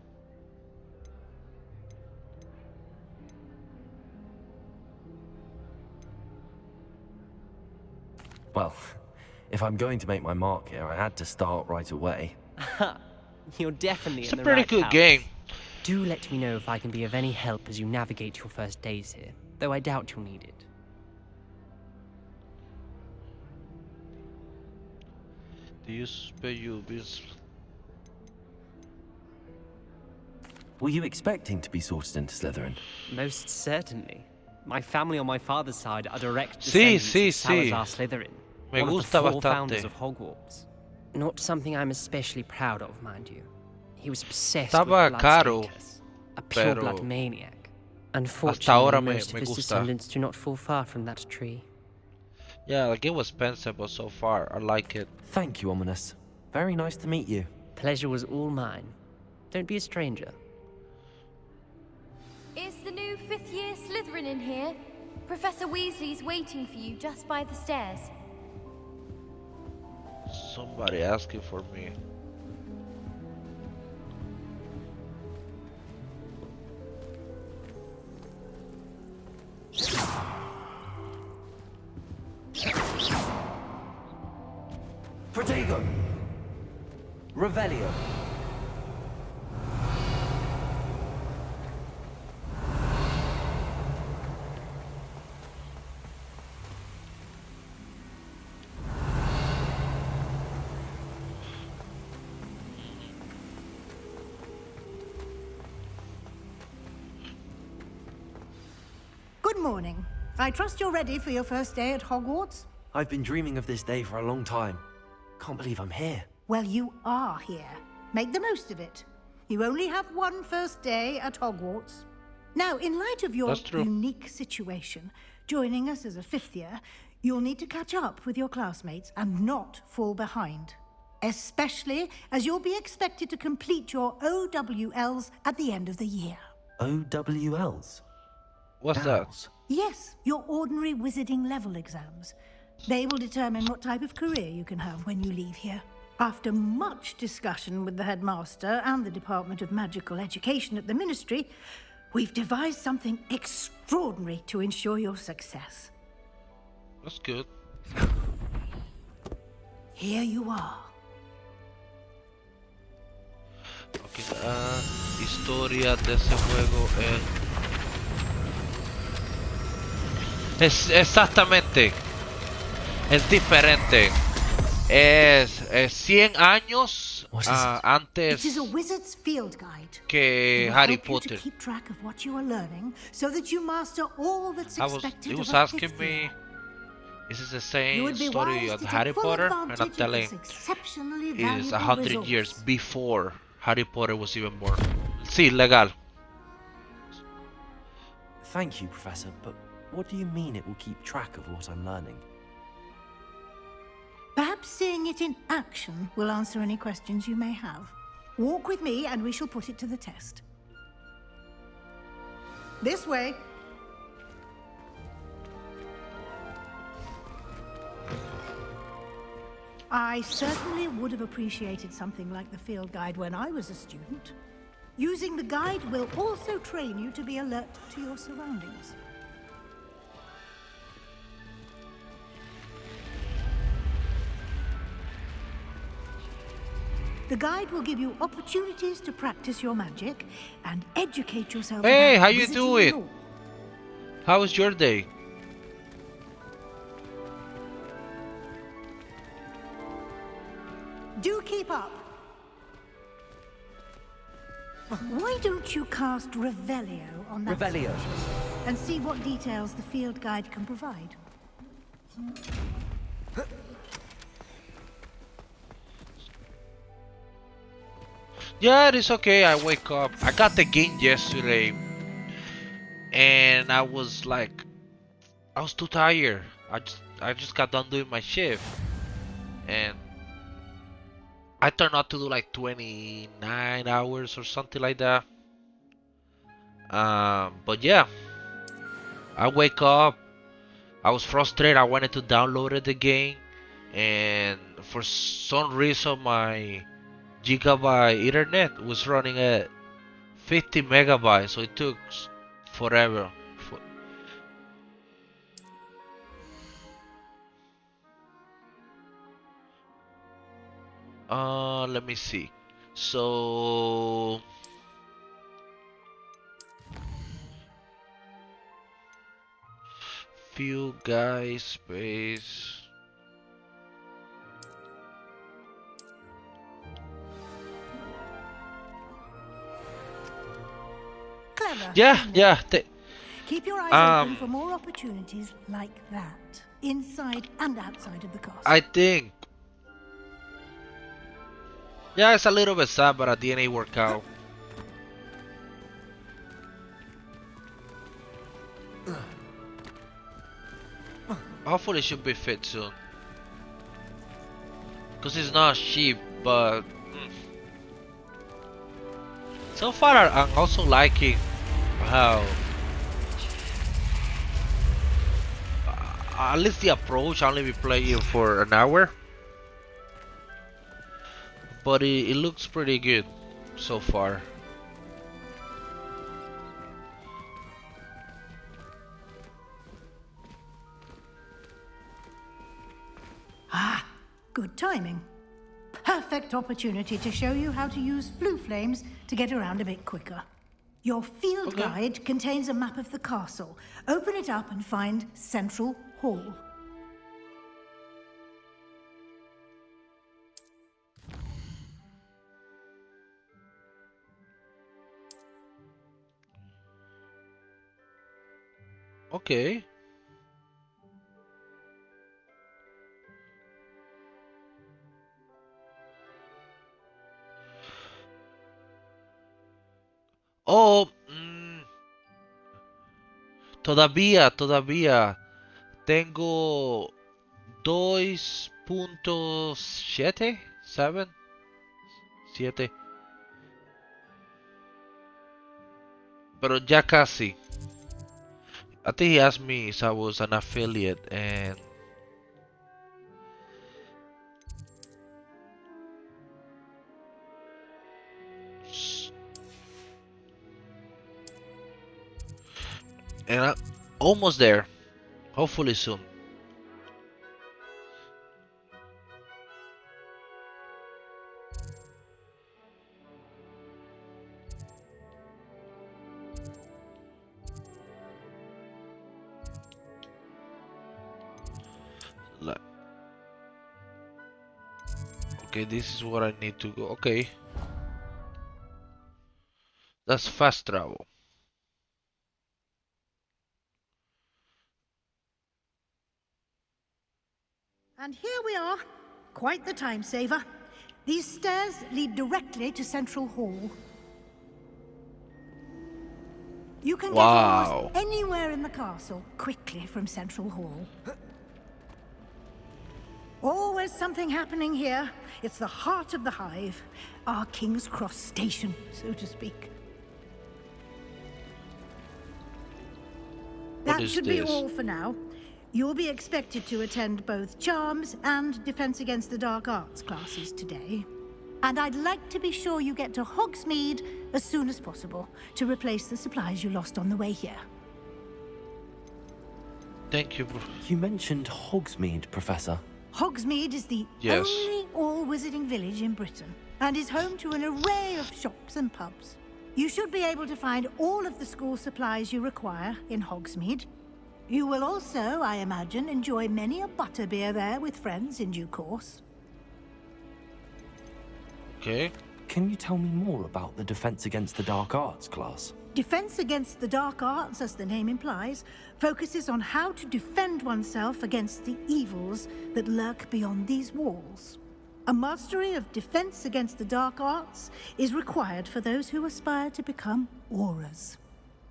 Well, if I'm going to make my mark here, I had to start right away. You're definitely It's in a the pretty right good house. game. Do let me know if I can be of any help as you navigate your first days here, though I doubt you'll need it. Do you spell you bis? Were you expecting to be sorted into Slytherin? Most certainly. My family on my father's side are direct Sí, descendants sí, of sí. Salazar Slytherin, Me one gusta of the 4 bastante. founders of Hogwarts. Not something I'm especially proud of, mind you. He was obsessed Estaba with caro, bloodstainers, a pureblood pero maniac. hasta Unfortunately, ahora most me of his gusta. descendants do not fall far from that tree. Yeah, the game was expensive, but so far I like it. Thank you, Ominous. Very nice to meet you. Pleasure was all mine. Don't be a stranger. Is the new 5th year Slytherin in here? Professor Weasley's waiting for you just by the stairs. Somebody asking for me. Revelio. Good morning. I trust you're ready for your first day at Hogwarts? I've been dreaming of this day for a long time. Can't believe I'm here. Well, you are here. Make the most of it. You only have one first day at Hogwarts. Now, in light of your unique situation, joining us as a fifth year, you'll need to catch up with your classmates and not fall behind. Especially as you'll be expected to complete your OWLs at the end of the year. OWLs? What's that? Yes, your ordinary wizarding level exams. They will determine what type of career you can have when you leave here. After much discussion with the headmaster and the Department of Magical Education at the Ministry, we've devised something extraordinary to ensure your success. That's good. Here you are. Okay, historia de ese juego es exactamente, es diferente. Es 100 años antes It is a wizard's field guide. que It will Harry help you Potter. to keep track of what you are learning so that you master all that's expected He of was a asking fifth me, year. is this the You same would be story wise of to Harry take full Potter? And I'm advantage of telling this exceptionally it's valuable 100 resource. years before Harry Potter was even born. Sí, legal. Thank you, Professor, but what do you mean it will keep track of what I'm learning? Perhaps seeing it in action will answer any questions you may have. Walk with me and we shall put it to the test. This way. I certainly would have appreciated something like the field guide when I was a student. Using the guide will also train you to be alert to your surroundings. The guide will give you opportunities to practice your magic and educate yourself. Hey, about how you wizarding doing? lore. How was your day? Do keep up. Why don't you cast Revelio on that Revelio. switch and see what details the field guide can provide? Yeah, it's okay. I wake up. I got the game yesterday, and I was like, I was too tired. I just got done doing my shift, and I turned out to do like 29 hours or something like that. But yeah, I wake up. I was frustrated. I wanted to download the game, and for some reason my gigabyte internet was running at 50 megabytes, so it took forever. Let me see. So few guys space. Clever. Yeah. Keep your eyes open for more opportunities like that, inside and outside of the castle. I think. Yeah, it's a little bit sad, but at the end it worked out. Hopefully it should be fit soon. Because it's not cheap, but so far I'm also liking how at least the approach. I only be playing for an hour, but it looks pretty good so far. Ah, good timing. perfect opportunity to show you how to use flue flames to get around a bit quicker. Your field guide contains a map of the castle. Open it up and find Central Hall. Okay. Oh, todavía tengo 2.7, 7, pero ya casi. I think he asked me if I was an affiliate, and I'm almost there. Hopefully soon. Okay, this is what I need to go. Okay. That's fast travel. And here we are. Quite the time saver. These stairs lead directly to Central Hall. You can get almost anywhere in the castle quickly from Central Hall. Always something happening here. It's the heart of the hive. Our King's Cross station, so to speak. That should be all for now. You'll be expected to attend both Charms and Defense Against the Dark Arts classes today. And I'd like to be sure you get to Hogsmeade as soon as possible to replace the supplies you lost on the way here. Thank you. You mentioned Hogsmeade, Professor. Hogsmeade is the only all-wizarding village in Britain and is home to an array of shops and pubs. You should be able to find all of the school supplies you require in Hogsmeade. You will also, I imagine, enjoy many a butterbeer there with friends in due course. Okay. Can you tell me more about the Defense Against the Dark Arts class? Defense Against the Dark Arts, as the name implies, focuses on how to defend oneself against the evils that lurk beyond these walls. A mastery of Defense Against the Dark Arts is required for those who aspire to become Aurors.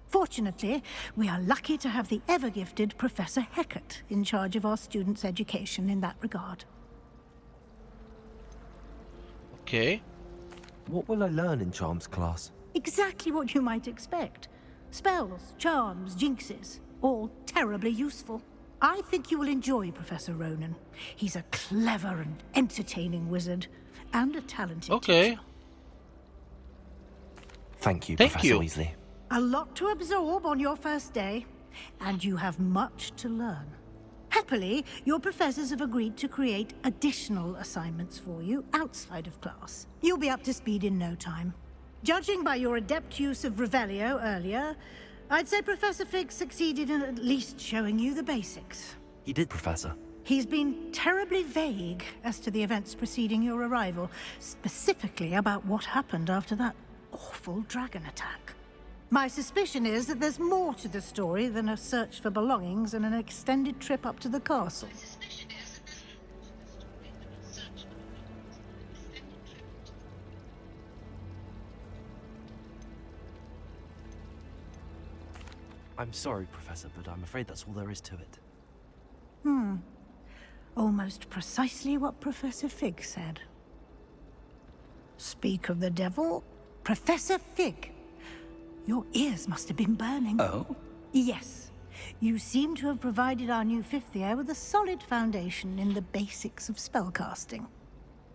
Fortunately, we are lucky to have the ever-gifted Professor Hecat in charge of our students' education in that regard. Okay. What will I learn in Charms class? Exactly what you might expect. Spells, charms, jinxes, all terribly useful. I think you will enjoy Professor Ronen. He's a clever and entertaining wizard, and a talented teacher. Thank you, Professor Weasley. A lot to absorb on your first day, and you have much to learn. Happily, your professors have agreed to create additional assignments for you outside of class. You'll be up to speed in no time. Judging by your adept use of Revelio earlier, I'd say Professor Fig succeeded in at least showing you the basics. He did, Professor. He's been terribly vague as to the events preceding your arrival, specifically about what happened after that awful dragon attack. My suspicion is that there's more to the story than a search for belongings and an extended trip up to the castle. I'm sorry, Professor, but I'm afraid that's all there is to it. Almost precisely what Professor Fig said. Speak of the devil, Professor Fig. Your ears must have been burning. Oh? Yes. You seem to have provided our new fifth year with a solid foundation in the basics of spellcasting.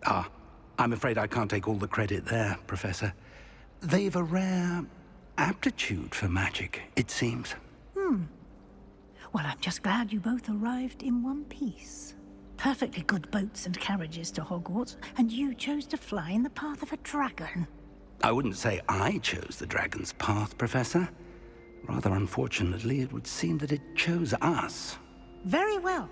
Ah, I'm afraid I can't take all the credit there, Professor. They've a rare aptitude for magic, it seems. Well, I'm just glad you both arrived in one piece. perfectly good boats and carriages to Hogwarts, and you chose to fly in the path of a dragon. I wouldn't say I chose the dragon's path, Professor. Rather unfortunately, it would seem that it chose us. Very well.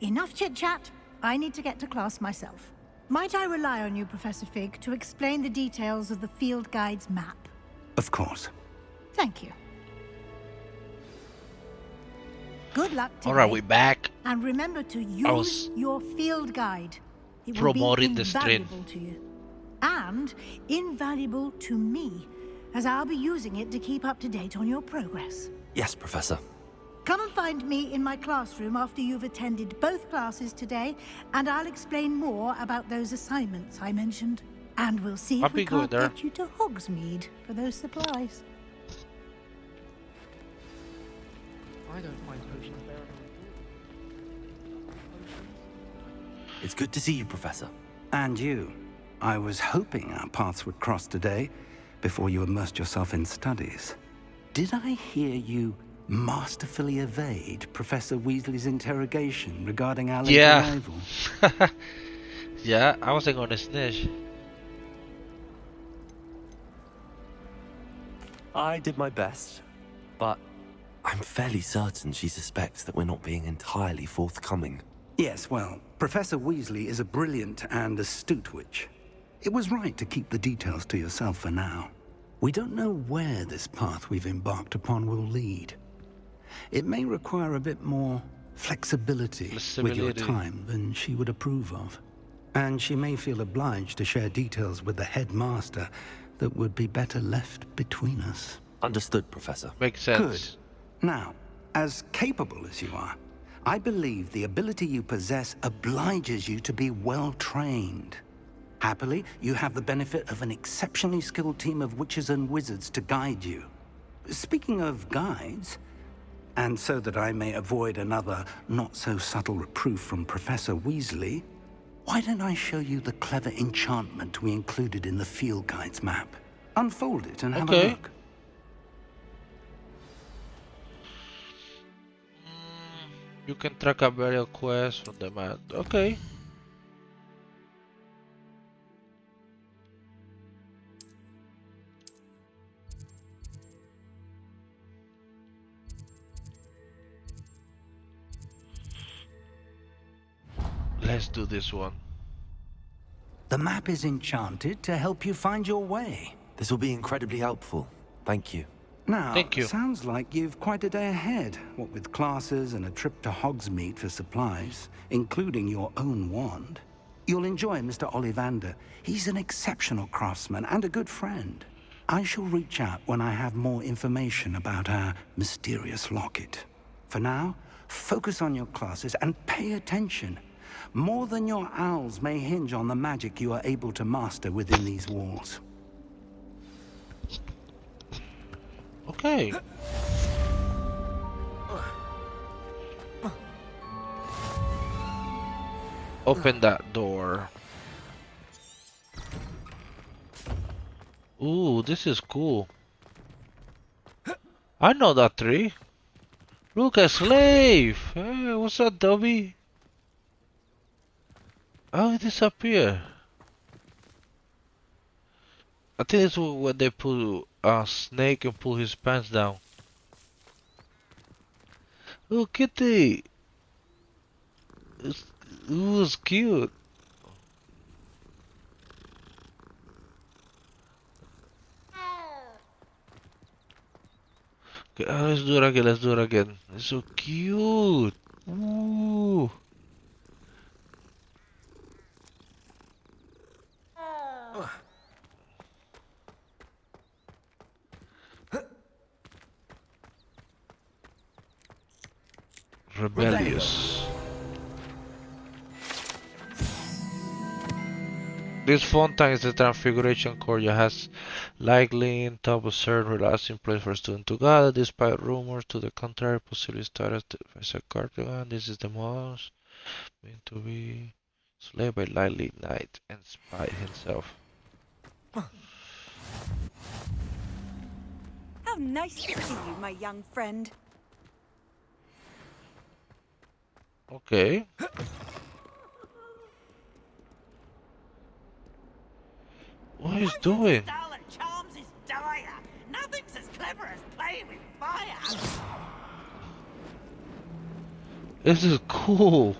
Enough chit-chat. I need to get to class myself. Might I rely on you, Professor Fig, to explain the details of the field guide's map? Of course. Thank you. Good luck today. Alright, we're back. And remember to use your field guide. It will be invaluable to you. And invaluable to me, as I'll be using it to keep up to date on your progress. Yes, Professor. Come and find me in my classroom after you've attended both classes today, and I'll explain more about those assignments I mentioned. And we'll see if we can't get you to Hogsmeade for those supplies. I don't find potions there. It's good to see you, Professor. And you. I was hoping our paths would cross today, before you immersed yourself in studies. Did I hear you masterfully evade Professor Weasley's interrogation regarding our late arrival? Yeah, I wasn't gonna snitch. I did my best, but I'm fairly certain she suspects that we're not being entirely forthcoming. Yes, well, Professor Weasley is a brilliant and astute witch. It was right to keep the details to yourself for now. We don't know where this path we've embarked upon will lead. It may require a bit more flexibility with your time than she would approve of. And she may feel obliged to share details with the headmaster that would be better left between us. Understood, Professor. Makes sense. Good. Now, as capable as you are, I believe the ability you possess obliges you to be well trained. Happily, you have the benefit of an exceptionally skilled team of witches and wizards to guide you. Speaking of guides, and so that I may avoid another not-so-subtle reproof from Professor Weasley, why don't I show you the clever enchantment we included in the field guide's map? Unfold it and have a look. You can track a burial quest from the map. Okay. Let's do this one. The map is enchanted to help you find your way. This will be incredibly helpful. Thank you. Now, sounds like you've quite a day ahead, what with classes and a trip to Hogsmeade for supplies, including your own wand. You'll enjoy Mr. Ollivander. He's an exceptional craftsman and a good friend. I shall reach out when I have more information about our mysterious locket. For now, focus on your classes and pay attention. More than your owls may hinge on the magic you are able to master within these walls. Okay. Open that door. Ooh, this is cool. I know that tree. Look, a slave. Hey, what's that, Dobby? Oh, it disappeared. I think it's when they pull a snake and pull his pants down. Oh, kitty! It was cute. Okay, let's do it again. Let's do it again. It's so cute. Ooh. Rebellious. This fontaine is the Transfiguration Courtyard has likely in top absurd relaxing place for students to gather, despite rumors to the contrary. Possibly started as a cardigan. This is the most meant to be slayed by Lightly Knight and Spite himself. How nice to see you, my young friend. Okay. What is doing? Stolen charms is dire. Nothing's as clever as playing with fire. This is cool.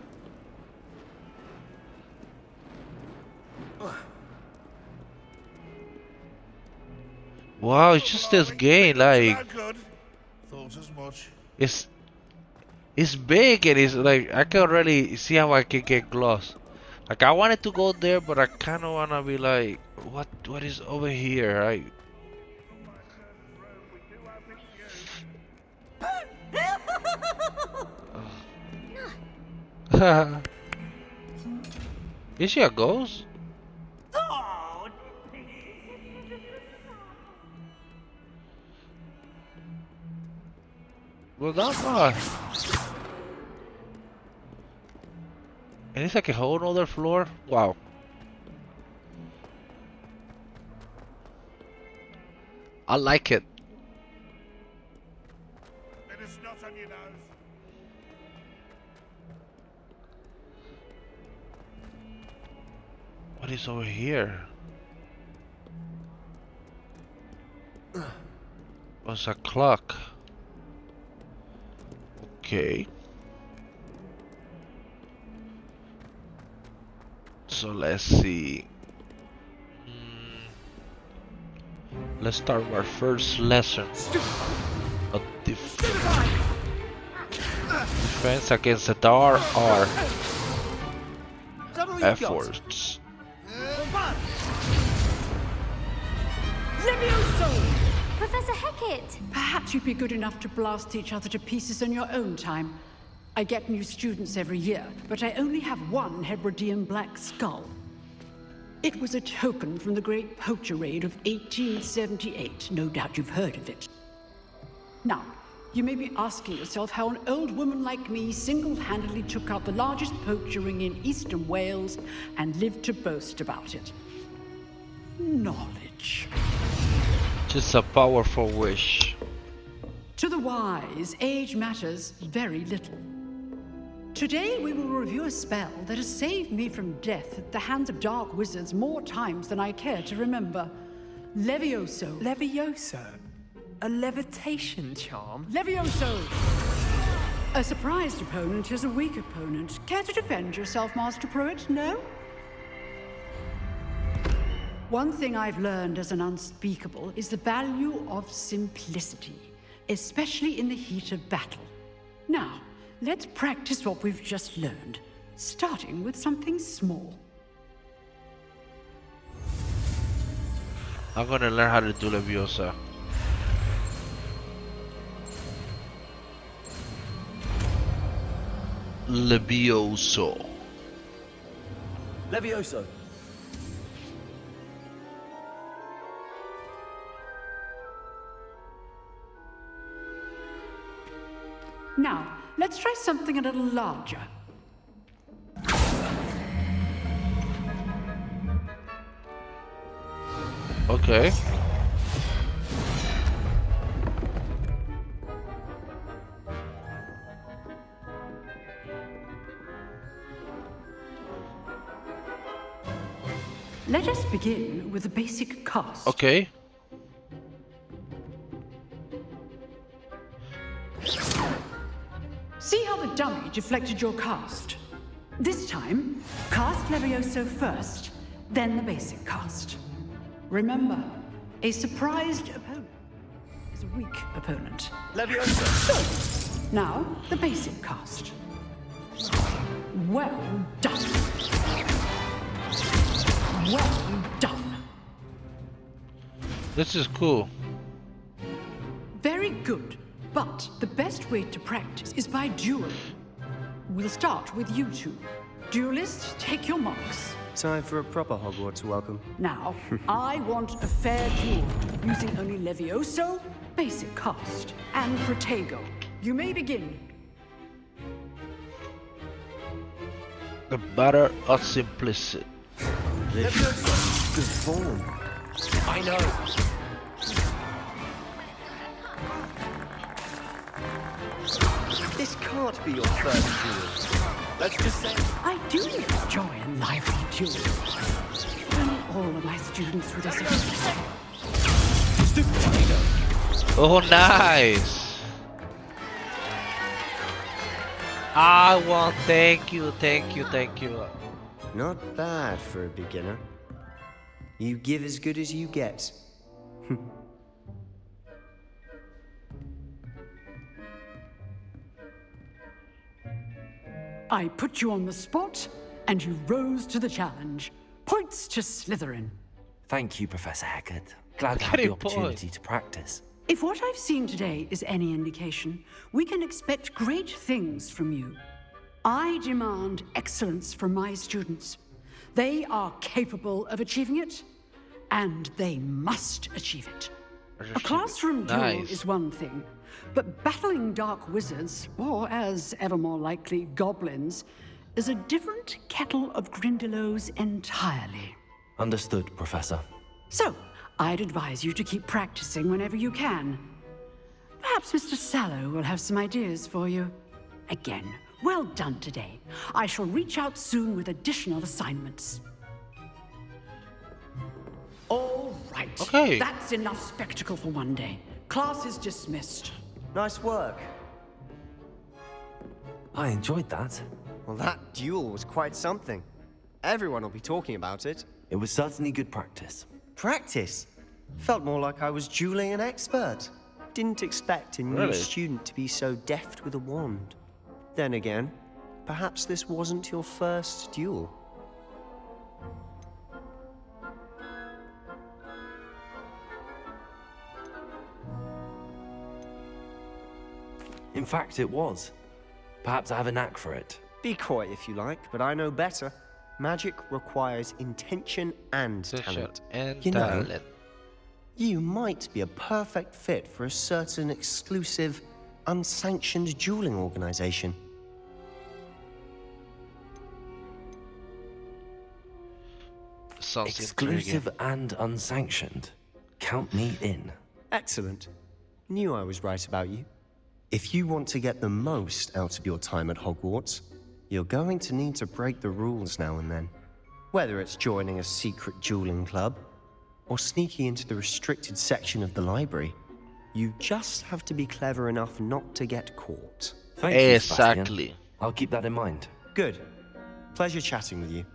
Wow, it's just this game, like Thought as much. it's big and it's like I can really see how I can get lost. Like I wanted to go there, but I kind of wanna be like, what is over here? Right? Is she a ghost? Well, not much. And it's like a whole other floor? Wow. I like it. Bit of snot on your nose. What is over here? What's a clock? Okay. So let's see. Let's start our first lesson of defense against the dark R efforts. Levioso! Professor Hecat! Perhaps you'd be good enough to blast each other to pieces in your own time. I get new students every year, but I only have one Hebridean black skull. It was a token from the Great Poacher Raid of 1878. No doubt you've heard of it. Now, you may be asking yourself how an old woman like me single-handedly took out the largest poacher ring in eastern Wales and lived to boast about it. Knowledge. Just a powerful wish. To the wise, age matters very little. Today we will review a spell that has saved me from death at the hands of dark wizards more times than I care to remember. Levioso. Levioso? A levitation charm? Levioso! A surprised opponent is a weak opponent. Care to defend yourself, Master Pruitt? No? One thing I've learned as an unspeakable is the value of simplicity, especially in the heat of battle. Now, let's practice what we've just learned, starting with something small. I'm gonna learn how to do Leviosa. Levioso. Levioso. Now, let's try something a little larger. Okay. Let us begin with a basic cast. Okay. See how the dummy deflected your cast? This time, cast Levioso first, then the basic cast. Remember, a surprised opponent is a weak opponent. Levioso! Now, the basic cast. Well done. Well done. This is cool. Very good. But the best way to practice is by dueling. We'll start with you two. Duelists, take your marks. Time for a proper Hogwarts welcome. Now, I want a fair duel, using only Levioso, basic cast, and Protego. You may begin. The matter of simplicity. Levioso. Good form. I know. This can't be your first duel. Let's just say I do enjoy a lively duel. When all of my students were disappointed. Oh, nice. I want, thank you. Not bad for a beginner. You give as good as you get. I put you on the spot, and you rose to the challenge. Points to Slytherin. Thank you, Professor Hecat. Glad to have the opportunity to practice. If what I've seen today is any indication, we can expect great things from you. I demand excellence from my students. They are capable of achieving it, and they must achieve it. A classroom duel is one thing, but battling dark wizards, or as ever more likely, goblins, is a different kettle of Grindylows entirely. Understood, Professor. So, I'd advise you to keep practicing whenever you can. Perhaps Mr. Sallow will have some ideas for you. Again, well done today. I shall reach out soon with additional assignments. All right. Okay. That's enough spectacle for one day. Class is dismissed. Nice work. I enjoyed that. Well, that duel was quite something. Everyone will be talking about it. It was certainly good practice. Practice? Felt more like I was dueling an expert. Didn't expect a new student to be so deft with a wand. Then again, perhaps this wasn't your first duel. In fact, it was. Perhaps I have a knack for it. Be coy if you like, but I know better. Magic requires intention and talent. You know, you might be a perfect fit for a certain exclusive, unsanctioned dueling organization. Exclusive and unsanctioned. Count me in. Excellent. Knew I was right about you. If you want to get the most out of your time at Hogwarts, you're going to need to break the rules now and then. Whether it's joining a secret dueling club, or sneaking into the restricted section of the library, you just have to be clever enough not to get caught. Thank you, Sebastian. I'll keep that in mind. Good. Pleasure chatting with you.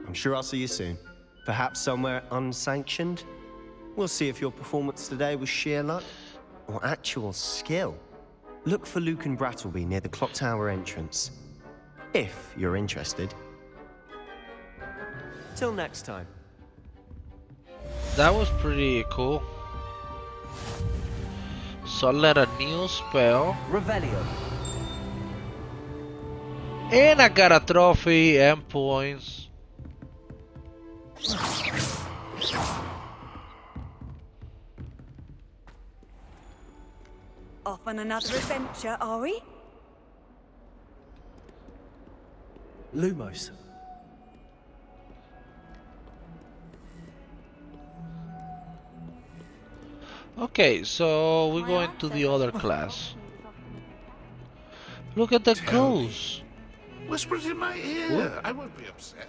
I'm sure I'll see you soon. Perhaps somewhere unsanctioned? We'll see if your performance today was sheer luck, or actual skill. Look for Luke and Brattleby near the Clock Tower entrance. If you're interested. Till next time. That was pretty cool. So I let a new spell. Revelio. And I got a trophy and points. Off on another adventure, are we? Lumos. Okay, so we're going to the other class. Look at the ghost. Whisper it in my ear. I won't be upset.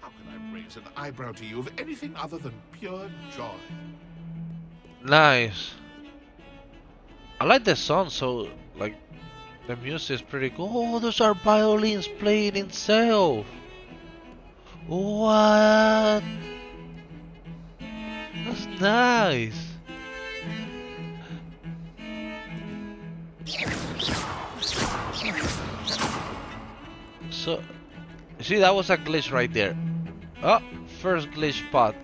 How can I raise an eyebrow to you of anything other than pure joy? Nice. I like the song, so like the music is pretty cool. Oh, those are violins playing itself. What? That's nice. So, see, that was a glitch right there. Oh, first glitch spot.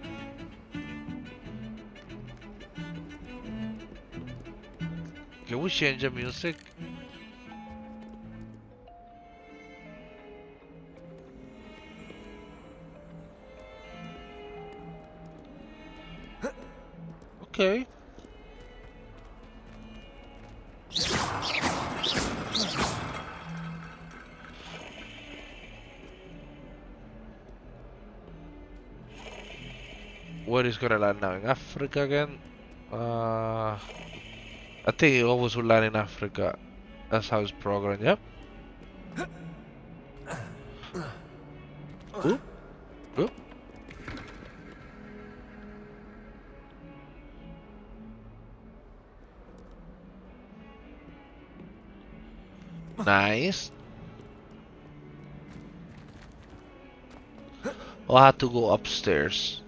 Can we change the music? Okay. Where is gonna land now? In Africa again? I think it always will land in Africa. That's how it's programmed, yep. Oop. Oop. Nice. Oh, I have to go upstairs.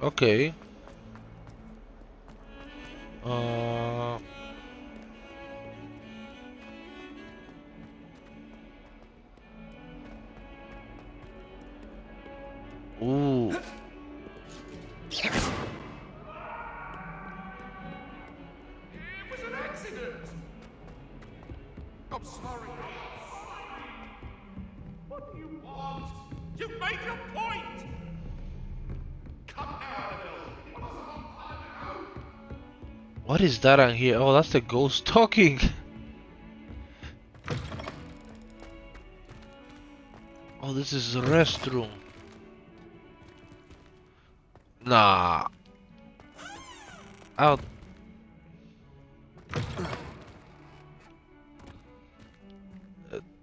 Okay. Ooh. I'm sorry. What do you want? You've made your point! Come now, What is that on here? Oh, that's the ghost talking. Oh, this is the restroom. Nah. Out.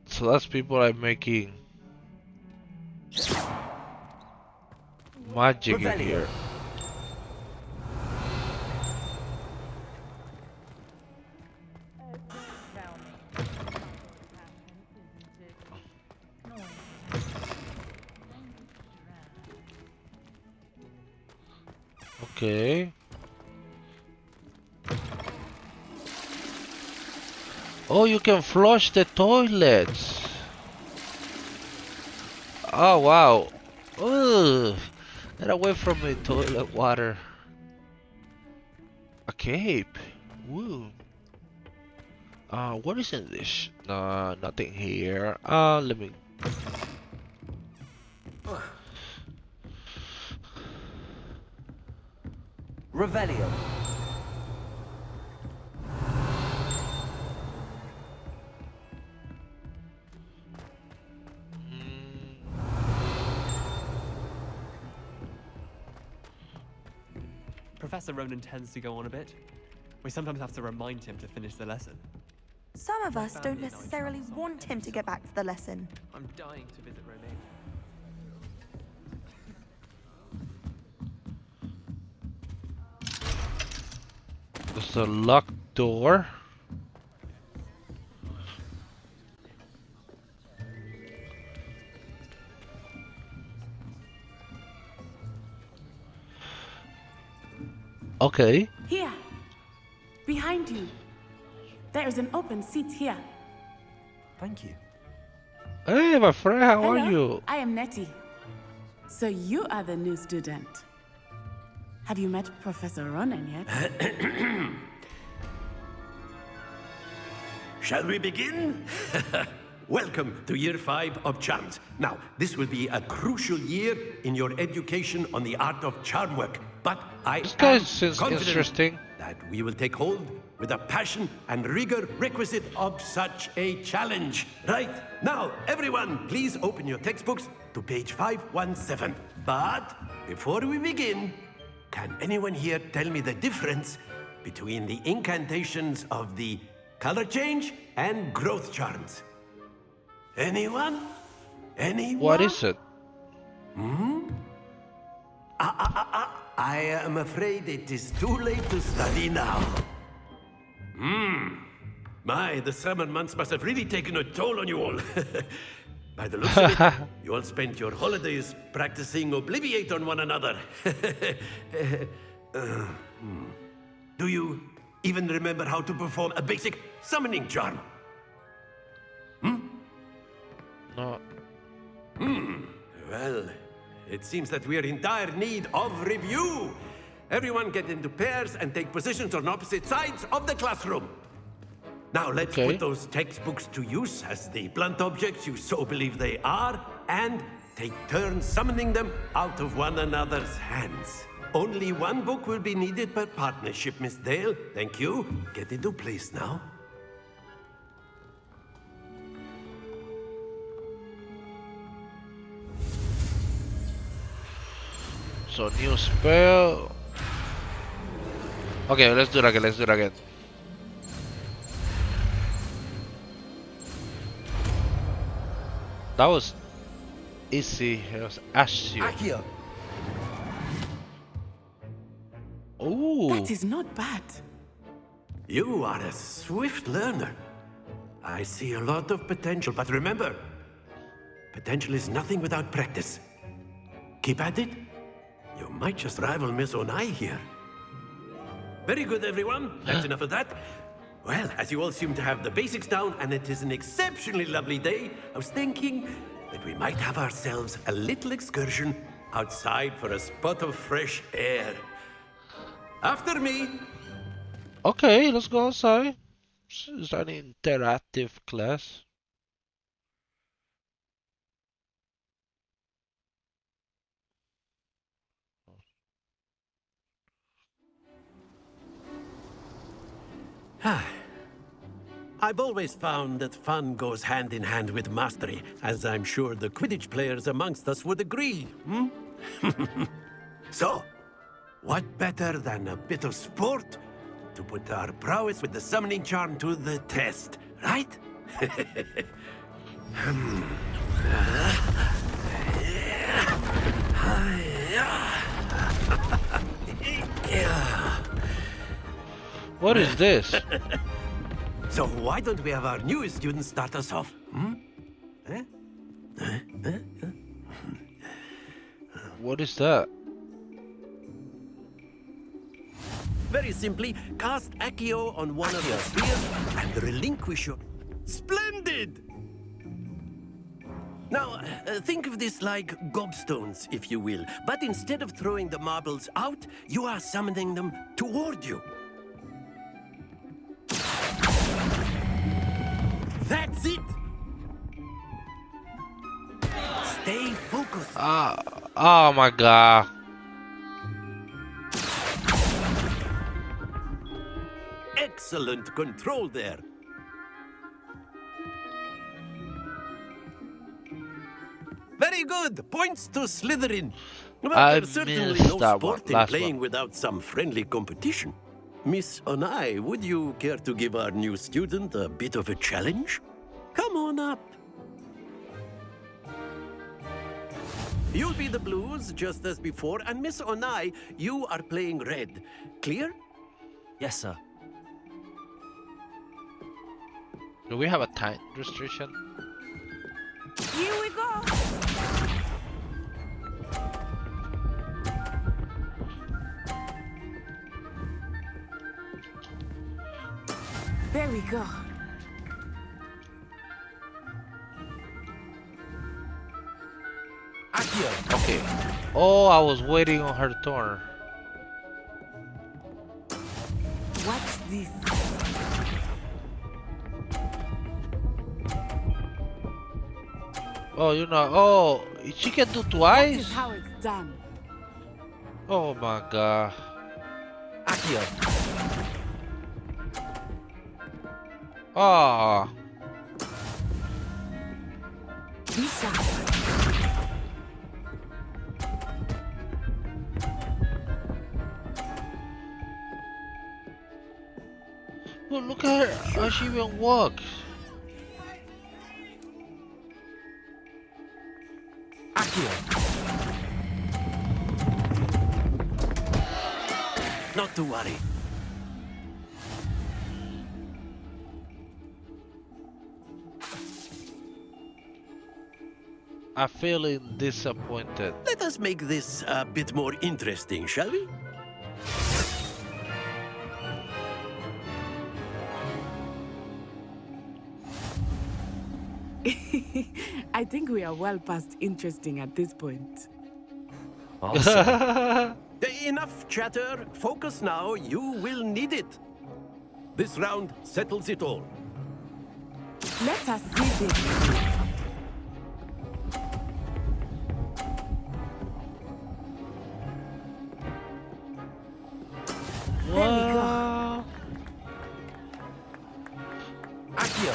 So that's people are making magic in here. Okay. Oh, you can flush the toilets. Oh, wow. Ugh. Get away from me, toilet water. A cape. Woo. What is in this? Nothing here. Let me... Revelio. Professor Ronan tends to go on a bit. We sometimes have to remind him to finish the lesson. Some of us don't necessarily want him to get back to the lesson. I'm dying to visit Romania. There's a locked door. Okay. Here. Behind you. There is an open seat here. Thank you. Hey, my friend, how Hello, are you? I am Nettie. So you are the new student. Have you met Professor Ronan yet? Shall we begin? Welcome to Year 5 of Charms. Now, this will be a crucial year in your education on the art of charm work. But I am confident that we will take hold with the passion and rigor requisite of such a challenge. Right, now, everyone, please open your textbooks to page 517. But before we begin, can anyone here tell me the difference between the incantations of the color change and growth charms? Anyone? Anyone? What is it? I am afraid it is too late to study now. My, the summer months must have really taken a toll on you all. By the looks of it, you all spent your holidays practicing Obliviate on one another. Do you even remember how to perform a basic summoning charm? No. Well, it seems that we are in dire need of review. Everyone get into pairs and take positions on opposite sides of the classroom. Now let's put those textbooks to use as the blunt objects you so believe they are, and take turns summoning them out of one another's hands. Only one book will be needed per partnership, Miss Dale. Thank you. Get into place now. So new spell. Okay, let's do it again. That was easy. It was Accio. Oh. That is not bad. You are a swift learner. I see a lot of potential, but remember, potential is nothing without practice. Keep at it. You might just rival Miss Onai here. Very good, everyone. That's enough of that. Well, as you all seem to have the basics down, and it is an exceptionally lovely day, I was thinking that we might have ourselves a little excursion outside for a spot of fresh air. After me. Okay, let's go outside. It's an interactive class. I've always found that fun goes hand in hand with mastery, as I'm sure the Quidditch players amongst us would agree, hmm? So, what better than a bit of sport to put our prowess with the summoning charm to the test, right? What is this? So why don't we have our newest student start us off? What is that? Very simply, cast Accio on one of your spheres and relinquish your... Splendid! Now, think of this like gobstones, if you will. But instead of throwing the marbles out, you are summoning them toward you. That's it! Stay focused. Oh my god. Excellent control there. Very good. Points to Slytherin. Well, there's certainly no sport in playing without some friendly competition. Miss Onai, would you care to give our new student a bit of a challenge? Come on up. You'll be the blues, just as before, and Miss Onai, you are playing red. Clear? Yes, sir. Do we have a time restriction? Here we go. There we go. Okay. Oh, I was waiting on her turn. What's this? Oh, you know. Oh, she can do twice? This is how it's done. Oh my god. Accio. Oh. Lisa. Well, look at her. How she even walks. Not to worry. I'm feeling disappointed. Let us make this a bit more interesting, shall we? I think we are well past interesting at this point. Enough chatter. Focus now. You will need it. This round settles it all. Let us see this. There we go. Accio.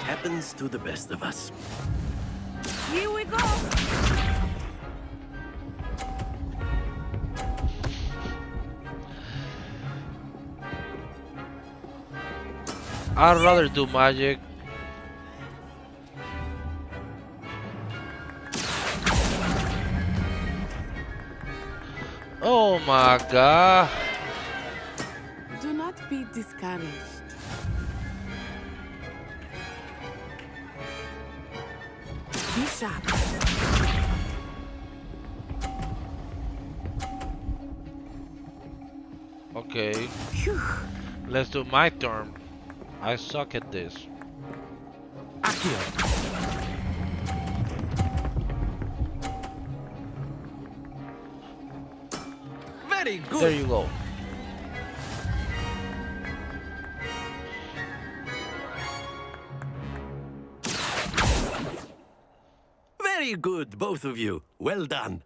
Happens to the best of us. Here we go. I'd rather do magic. Oh my god. Do not be discouraged. Be sharp. Okay. Let's do my turn. I suck at this. Very good. There you go. Very good, both of you. Well done.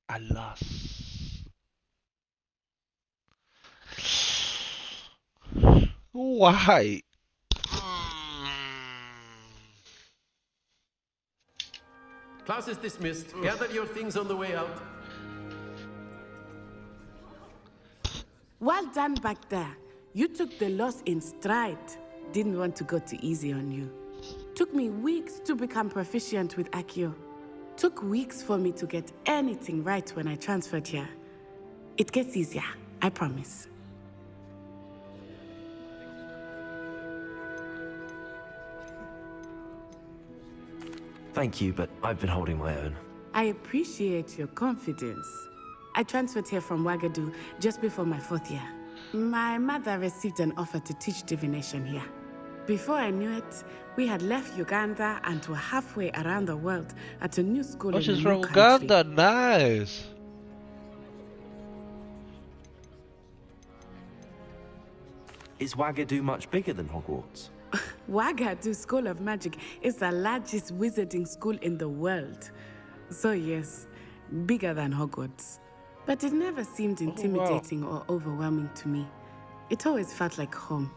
I lost. Why? Class is dismissed. Gather your things on the way out. Well done back there. You took the loss in stride. Didn't want to go too easy on you. Took me weeks to become proficient with Accio. Took weeks for me to get anything right when I transferred here. It gets easier, I promise. Thank you, but I've been holding my own. I appreciate your confidence. I transferred here from Wagadu just before my 4th year. My mother received an offer to teach divination here. Before I knew it, we had left Uganda and were halfway around the world at a new school in a she's new from country. Uganda, nice. Is Wagadu much bigger than Hogwarts? Wagadu School of Magic is the largest wizarding school in the world. So yes, bigger than Hogwarts. But it never seemed intimidating or overwhelming to me. It always felt like home.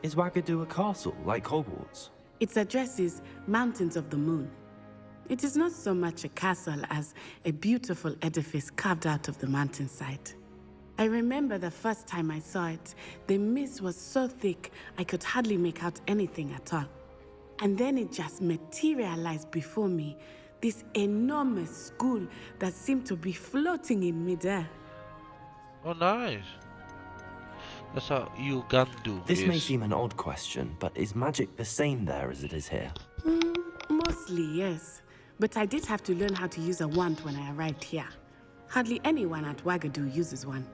Is Wagadu a castle, like Hogwarts? Its address is Mountains of the Moon. It is not so much a castle as a beautiful edifice carved out of the mountainside. I remember the first time I saw it, the mist was so thick I could hardly make out anything at all. And then it just materialized before me, this enormous school that seemed to be floating in midair. Oh, nice. That's how Ugandu This is. may seem an odd question, but is magic the same there as it is here? Mostly, yes. But I did have to learn how to use a wand when I arrived here. Hardly anyone at Wagadu uses one.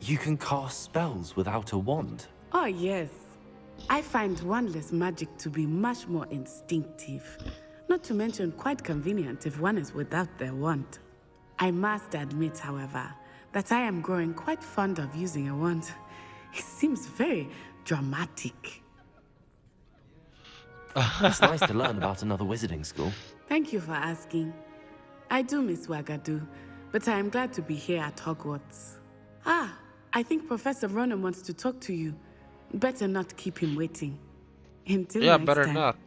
You can cast spells without a wand? Oh, yes. I find wandless magic to be much more instinctive. Not to mention quite convenient if one is without their wand. I must admit, however, that I am growing quite fond of using a wand. It seems very dramatic. It's nice to learn about another wizarding school. Thank you for asking. I do miss Wagadu, but I am glad to be here at Hogwarts. Ah, I think Professor Ronen wants to talk to you. Better not keep him waiting. Until next better time. not.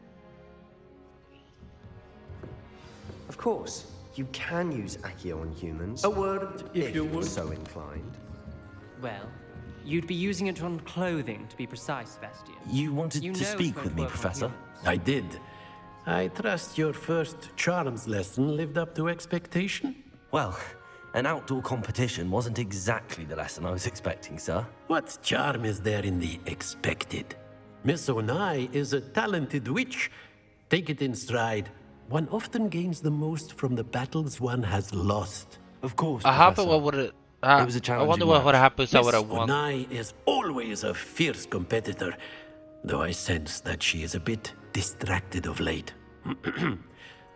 Of course, you can use Accio on humans. A word, if you would. So inclined. Well, you'd be using it on clothing, to be precise, Sebastian. You wanted You to know it's speak going with to me, work on Professor? humans. I did. I trust your first charms lesson lived up to expectation? Well, an outdoor competition wasn't exactly the lesson I was expecting, sir. What charm is there in the expected? Miss Onai is a talented witch. Take it in stride. One often gains the most from the battles one has lost. Of course, I Professor. what would it? It was a I challenging wonder what match. happens. I Miss would have won. Onai is always a fierce competitor, though I sense that she is a bit distracted of late.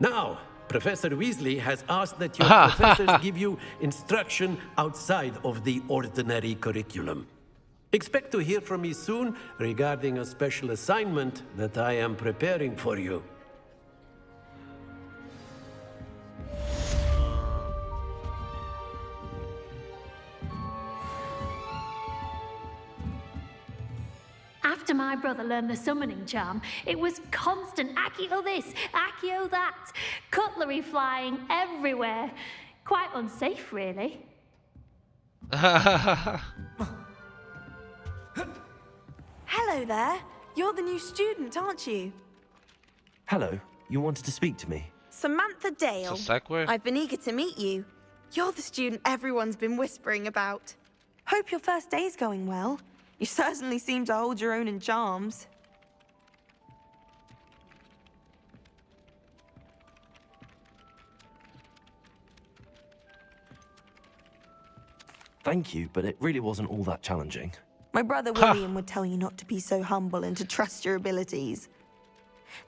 Now, Professor Weasley has asked that your professors give you instruction outside of the ordinary curriculum. Expect to hear from me soon regarding a special assignment that I am preparing for you. After my brother learned the summoning charm, it was constant Accio this, Accio that, cutlery flying everywhere. Quite unsafe, really. Hello there. You're the new student, aren't you? Hello. You wanted to speak to me? Samantha Dale. It's a segue. I've been eager to meet you. You're the student everyone's been whispering about. Hope your first day's going well. You certainly seem to hold your own in charms. Thank you, but it really wasn't all that challenging. My brother William would tell you not to be so humble and to trust your abilities.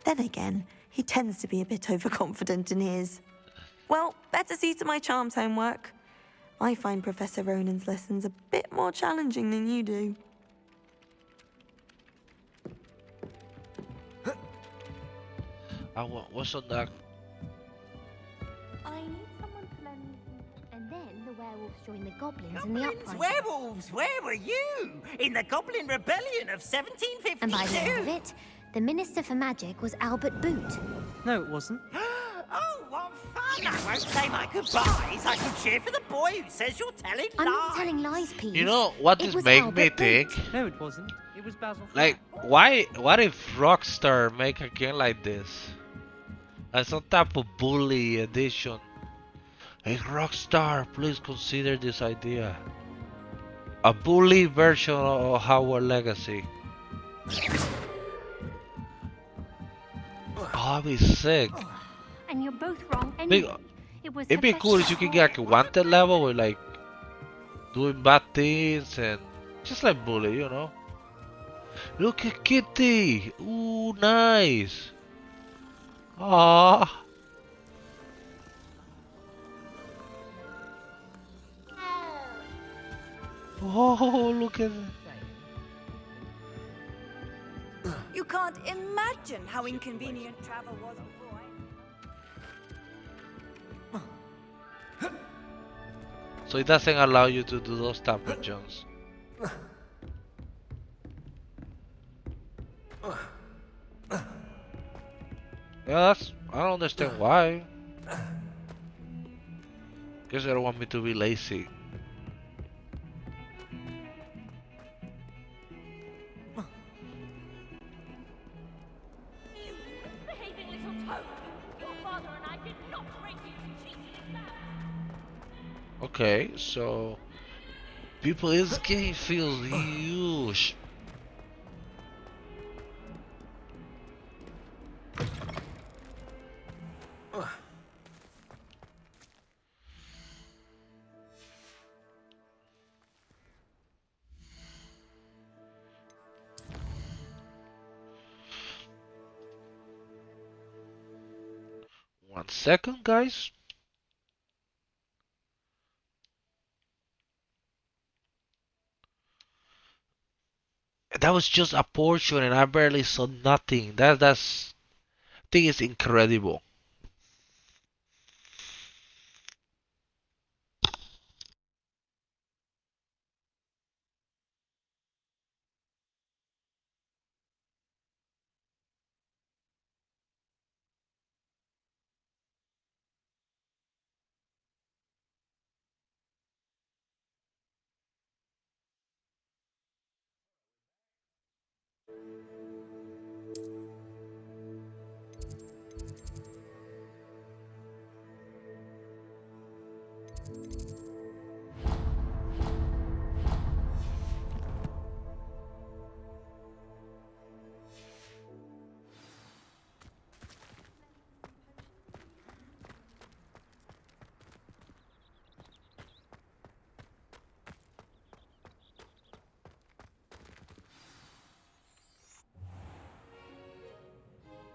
Then again, he tends to be a bit overconfident in his. Well, better see to my charms homework. I find Professor Ronan's lessons a bit more challenging than you do. What's on that? I need someone to lend me some. And then the werewolves joined the goblins in the uprising. Werewolves, where were you? In the Goblin Rebellion of 1752. And by the end of it, the Minister for Magic was Albert Boot. No, it wasn't. Oh, what fun! I won't say my goodbyes. I can cheer for the boy who says you're telling lies. I'm not telling lies, Pete. You know what this make me think? No, it wasn't. It was Basil. Like, why? What if Rockstar make a game like this? Like some type of bully edition. Hey, Rockstar, please consider this idea. A bully version of Hogwarts Legacy. Oh, that'd be sick. And you're both wrong. Anyway, It'd be cool if you could get like a wanted level with like doing bad things and just like bully, you know. Look at Kitty. Ooh, nice. Ah. Oh, look at that. You can't imagine how inconvenient travel was before. So it doesn't allow you to do those type of jumps. Yeah, I don't understand why. Guess they don't want me to be lazy. Okay, so people in this game feels huge. One second, guys. That was just a portion and I barely saw nothing. That's I think it's incredible.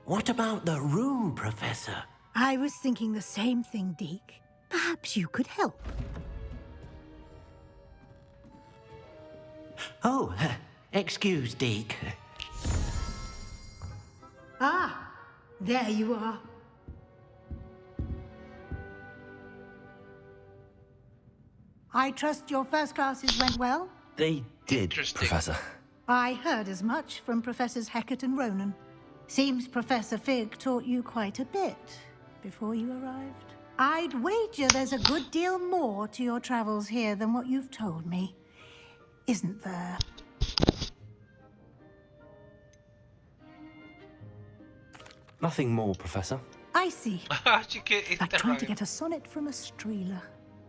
What about the room, Professor? I was thinking the same thing, Deke. Perhaps you could help. Oh, excuse, Deke. Ah, there you are. I trust your first classes went well? They did, Professor. I heard as much from Professors Hecat and Ronan. Seems Professor Fig taught you quite a bit before you arrived. I'd wager there's a good deal more to your travels here than what you've told me. Isn't there? Nothing more, Professor. I see. Like trying to get a sonnet from a streeler.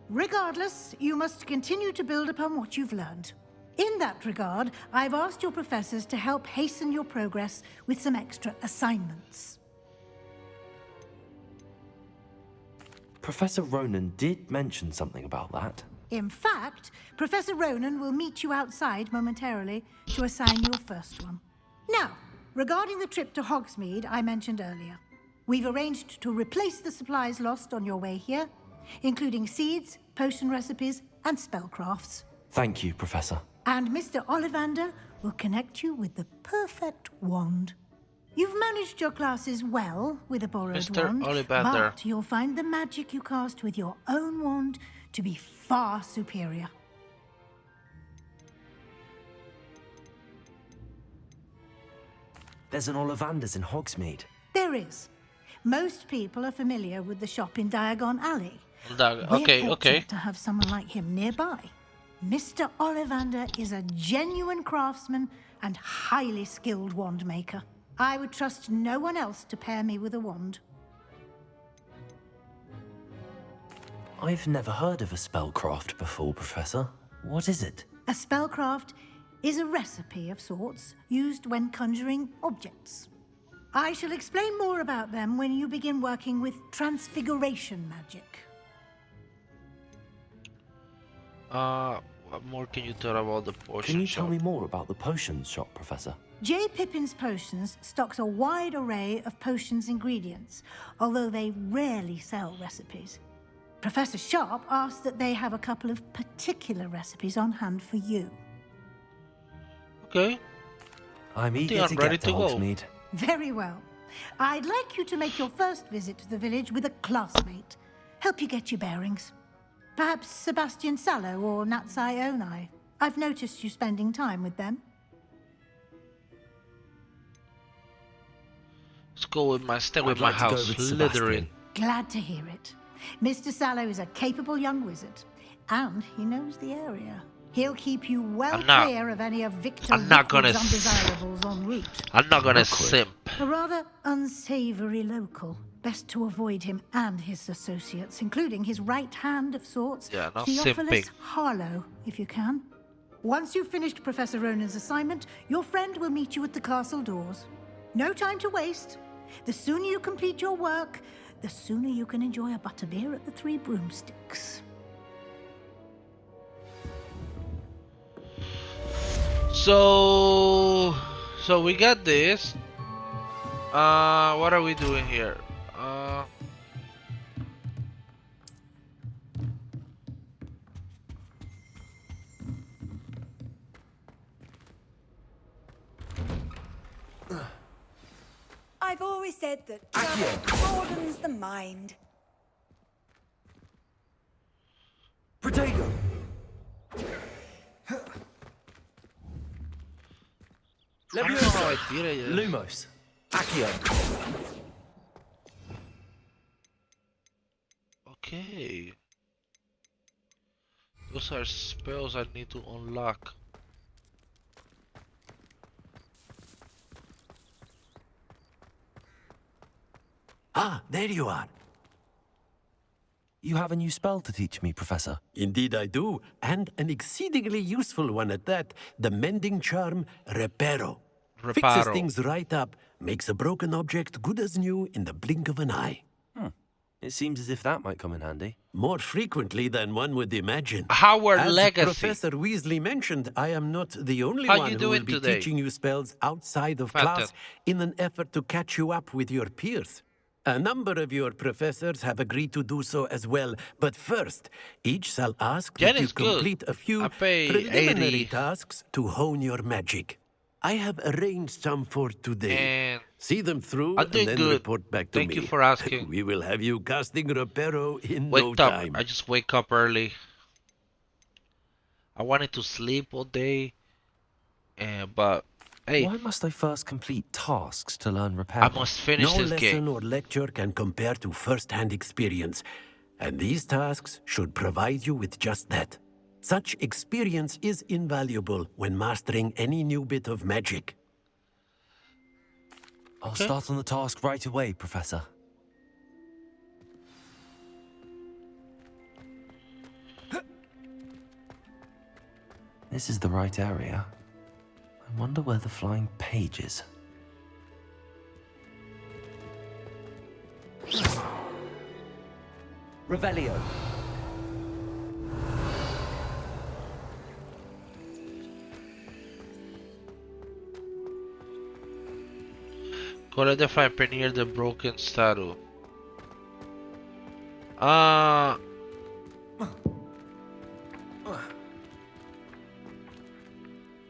Regardless, you must continue to build upon what you've learned. In that regard, I've asked your professors to help hasten your progress with some extra assignments. Professor Ronen did mention something about that. In fact, Professor Ronen will meet you outside momentarily to assign your first one. Now, regarding the trip to Hogsmeade I mentioned earlier, we've arranged to replace the supplies lost on your way here, including seeds, potion recipes, and spellcrafts. Thank you, Professor. And Mr. Ollivander will connect you with the perfect wand. You've managed your classes well with a borrowed Mr. wand, Ollivander. but you'll find the magic you cast with your own wand to be far superior. There's an Ollivander's in Hogsmeade. There is. Most people are familiar with the shop in Diagon Alley. Okay, We're okay. fortunate to have someone like him nearby. Mr. Ollivander is a genuine craftsman and highly skilled wand maker. I would trust no one else to pair me with a wand. I've never heard of a spellcraft before, Professor. What is it? A spellcraft is a recipe of sorts used when conjuring objects. I shall explain more about them when you begin working with transfiguration magic. What more can you tell about the potion Can you shop? tell me more about the potions shop, Professor? J. Pippin's Potions stocks a wide array of potions ingredients, although they rarely sell recipes. Professor Sharp asked that they have a couple of particular recipes on hand for you. Okay. I'm eager to ready get to to go. Hogsmeade. Very well. I'd like you to make your first visit to the village with a classmate. Help you get your bearings. Perhaps Sebastian Sallow or Natsai Onai. I've noticed you spending time with them. Let's go with my stay with I'd my like to go house, with Slytherin. Sebastian. Glad to hear it. Mr. Sallow is a capable young wizard, and he knows the area. He'll keep you well clear of any of Victor Lockwood's undesirables en route. I'm not gonna simp. A rather unsavory local. Best to avoid him and his associates, including his right hand of sorts, Yeah, not Theophilus simping. Harlow, if you can. Once you've finished Professor Ronen's assignment, your friend will meet you at the castle doors. No time to waste. The sooner you complete your work, the sooner you can enjoy a butterbeer at the Three Broomsticks. So we got this. What are we doing here? I've always said that travel broadens the mind. Protego! Leviosa! Lumos! Accio! Okay. Those are spells I need to unlock. Ah, there you are. You have a new spell to teach me, Professor. Indeed I do, and an exceedingly useful one at that. The mending charm, Reparo. Fixes Reparo. things right up, makes a broken object good as new in the blink of an eye. It seems as if that might come in handy. More frequently than one would imagine. Howard As Legacy. Professor Weasley mentioned, I am not the only How one you who will doing be today? teaching you spells outside of Phantom. class in an effort to catch you up with your peers. A number of your professors have agreed to do so as well, but first, each shall ask Jen that you is good. complete a few I pay preliminary 80. tasks to hone your magic. I have arranged some for today. And See them through I'm and doing then good. report back to me. Thank you for asking. We will have you casting Reparo in Wake no up. time. I just wake up early. I wanted to sleep all day. But hey, Why must I first complete tasks to learn repair? I must finish No this lesson game. or lecture can compare to first-hand experience. And these tasks should provide you with just that. Such experience is invaluable when mastering any new bit of magic. I'll start on the task right away, Professor. This is the right area. I wonder where the flying page is. Revelio. Collect the flying page near the broken statue.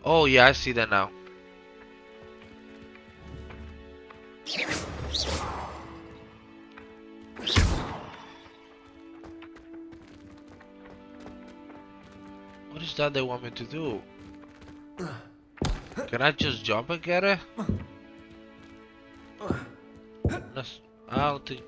Oh yeah, I see that now. What is that they want me to do? Can I just jump and get it? I don't think.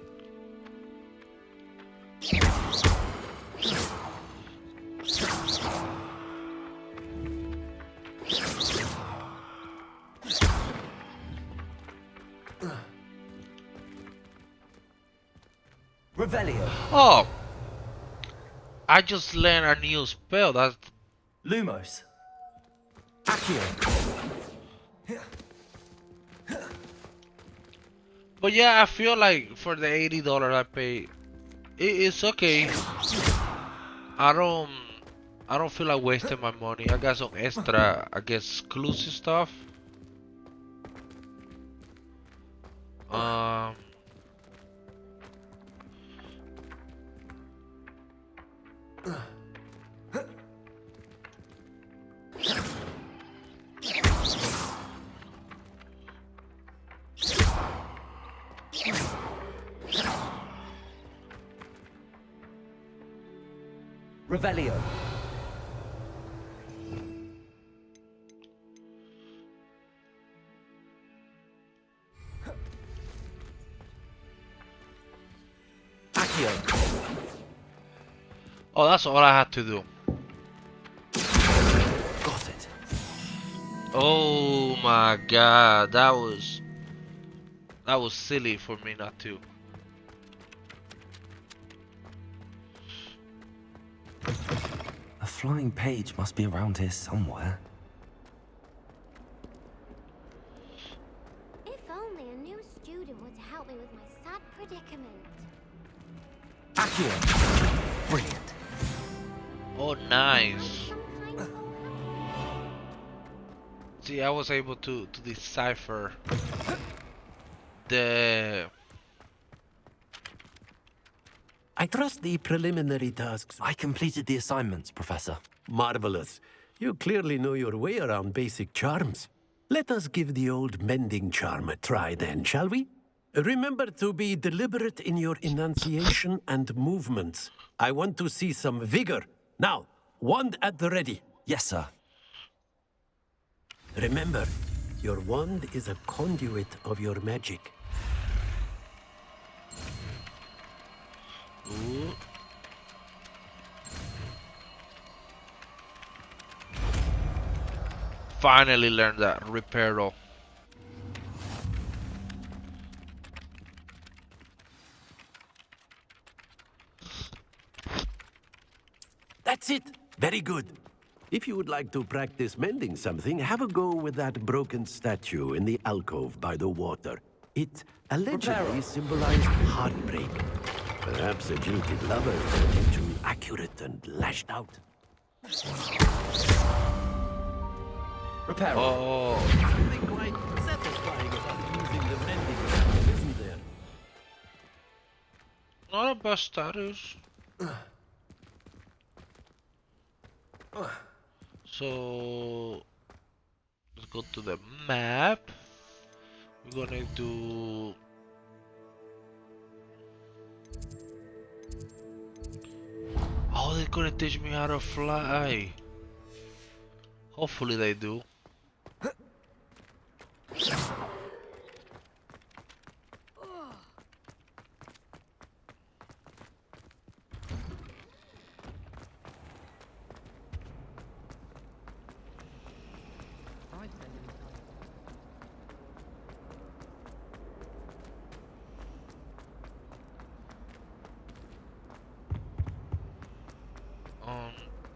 Revelio. Oh! I just learned a new spell. That's Lumos. But yeah, I feel like for the $80 I paid, it's okay. I don't feel like wasting my money. I got some extra, I guess, exclusive stuff. Revelio. Accio. Oh, that's all I had to do. Got it. Oh my god, that was silly for me not to. A flying page must be around here somewhere. If only a new student were to help me with my sad predicament. Accio. Brilliant. Oh, nice. See, I was able to decipher the... I trust the preliminary tasks. I completed the assignments, Professor. Marvelous. You clearly know your way around basic charms. Let us give the old mending charm a try then, shall we? Remember to be deliberate in your enunciation and movements. I want to see some vigor. Now, wand at the ready. Yes, sir. Remember, your wand is a conduit of your magic. Ooh. Finally learned that reparo. That's it. Very good. If you would like to practice mending something, have a go with that broken statue in the alcove by the water. It allegedly symbolized heartbreak. Perhaps a jilted lover felt him too accurate and lashed out. Repair. Oh. Something quite satisfying about using the mending charm, isn't there? Not a bad status. So let's go to the map. We're gonna do oh, they're gonna teach me how to fly. Hopefully they do.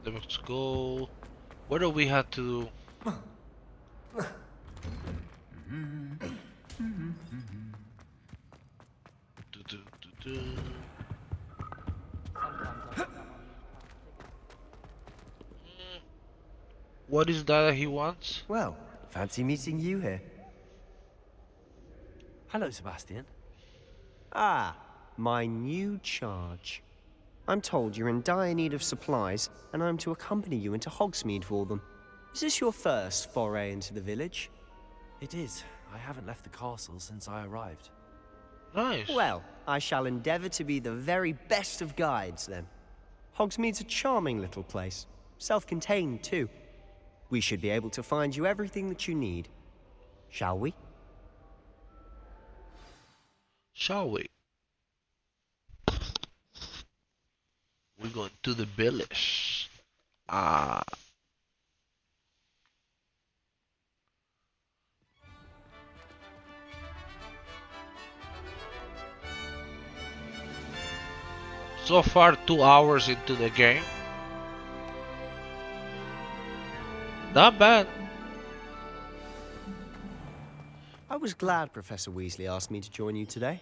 Let's go. What do we have to do? What is that he wants? Well, fancy meeting you here. Hello, Sebastian. Ah, my new charge. I'm told you're in dire need of supplies, and I'm to accompany you into Hogsmeade for them. Is this your first foray into the village? It is. I haven't left the castle since I arrived. Nice. Well, I shall endeavour to be the very best of guides, then. Hogsmeade's a charming little place. Self-contained, too. We should be able to find you everything that you need. Shall we? Shall we? We're going to the village. So far, 2 hours into the game. Not bad. I was glad Professor Weasley asked me to join you today.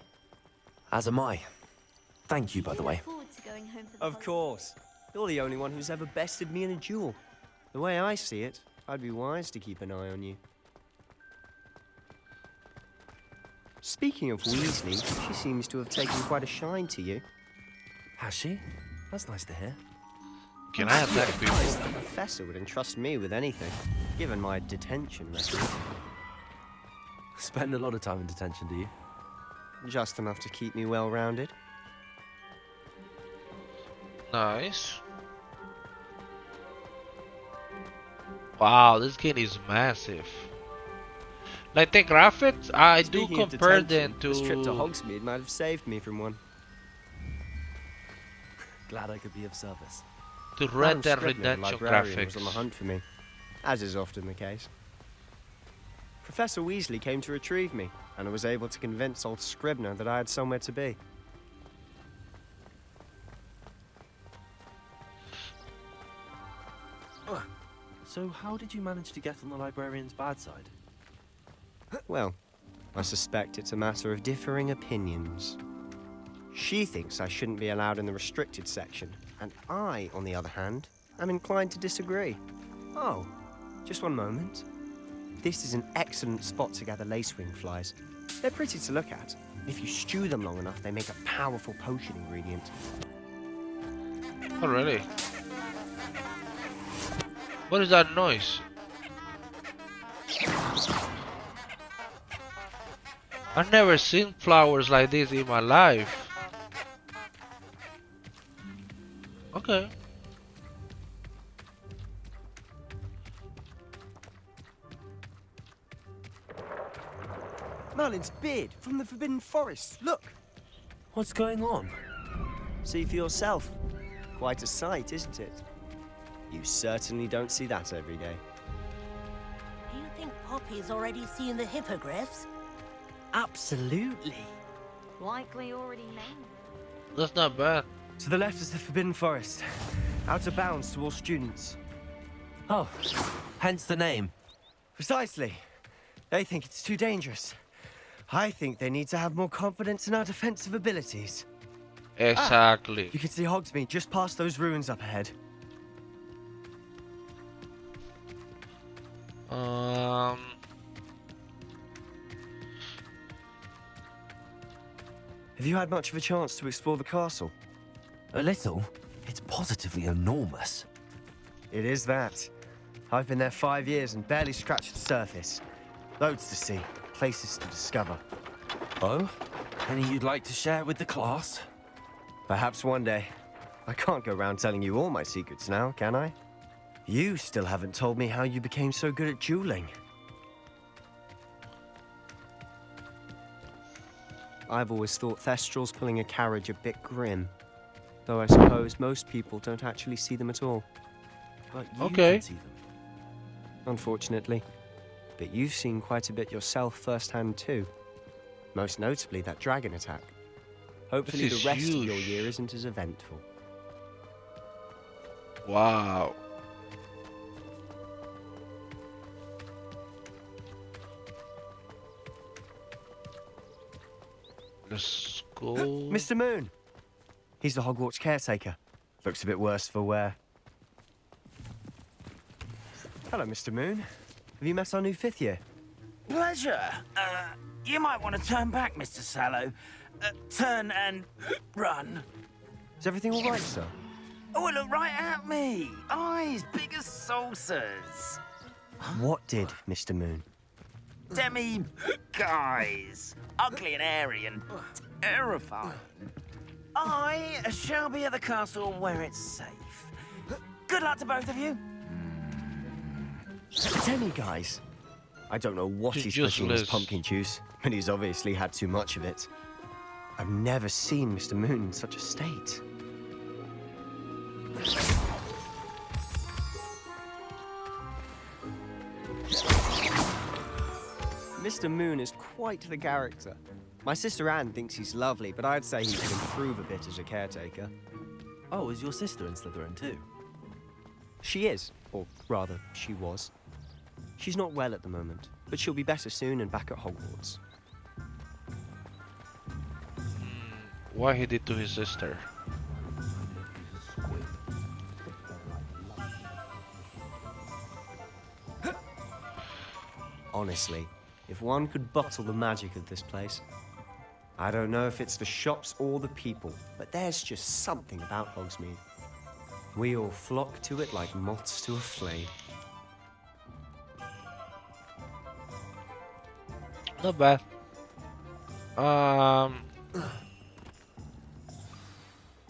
As am I. Thank you, by the way. Of course. You're the only one who's ever bested me in a duel. The way I see it, I'd be wise to keep an eye on you. Speaking of Weasley, she seems to have taken quite a shine to you. Has she? That's nice to hear. Can I attack people? The professor would entrust me with anything, given my detention record. Spend a lot of time in detention, do you? Just enough to keep me well-rounded. Nice. Wow, this game is massive. Like the graphics, I do compare them to... This trip to Hogsmeade might have saved me from one. Glad I could be of service. To Red Dead Redemption graphics. Was on the hunt for me, as is often the case. Professor Weasley came to retrieve me, and I was able to convince old Scribner that I had somewhere to be. So how did you manage to get on the librarian's bad side? Well, I suspect it's a matter of differing opinions. She thinks I shouldn't be allowed in the restricted section, and I, on the other hand, am inclined to disagree. Oh, just one moment. This is an excellent spot to gather lacewing flies. They're pretty to look at. If you stew them long enough, they make a powerful potion ingredient. Oh, really? What is that noise? I've never seen flowers like this in my life. Okay. Merlin's beard from the Forbidden Forest. Look! What's going on? See for yourself. Quite a sight, isn't it? You certainly don't see that every day. Do you think Poppy's already seen the hippogriffs? Absolutely. Likely already named. That's not bad. To the left is the Forbidden Forest. Out of bounds to all students. Oh, hence the name. Precisely. They think it's too dangerous. I think they need to have more confidence in our defensive abilities. Exactly. You can see Hogsmeade just past those ruins up ahead. Have you had much of a chance to explore the castle? A little. It's positively enormous. It is that. I've been there 5 years and barely scratched the surface. Loads to see, places to discover. Oh? Any you'd like to share with the class? Perhaps one day. I can't go around telling you all my secrets now, can I? You still haven't told me how you became so good at dueling. I've always thought Thestrals pulling a carriage a bit grim. Though I suppose most people don't actually see them at all. But you can see them. Unfortunately. But you've seen quite a bit yourself firsthand too. Most notably that dragon attack. Hopefully the rest of your year isn't as eventful. Wow. Let's go. Mr. Moon. He's the Hogwarts caretaker. Looks a bit worse for wear. Hello, Mr. Moon. Have you met our new 5th year? Pleasure. You might want to turn back, Mr. Sallow. Turn and run. Is everything all right, sir? Oh, look right at me. Eyes big as saucers. What did, Mr. Moon? Demi-guys. Ugly and airy and terrifying. I shall be at the castle where it's safe. Good luck to both of you. Demi-guys? I don't know what he's putting in his pumpkin juice, but he's obviously had too much of it. I've never seen Mr. Moon in such a state. Mr. Moon is quite the character. My sister Anne thinks he's lovely, but I'd say he could improve a bit as a caretaker. Oh, is your sister in Slytherin too? She is, or rather, she was. She's not well at the moment, but she'll be better soon and back at Hogwarts. What he did to his sister? Honestly, if one could bottle the magic of this place. I don't know if it's the shops or the people, but there's just something about Hogsmeade. We all flock to it like moths to a flame. Not bad.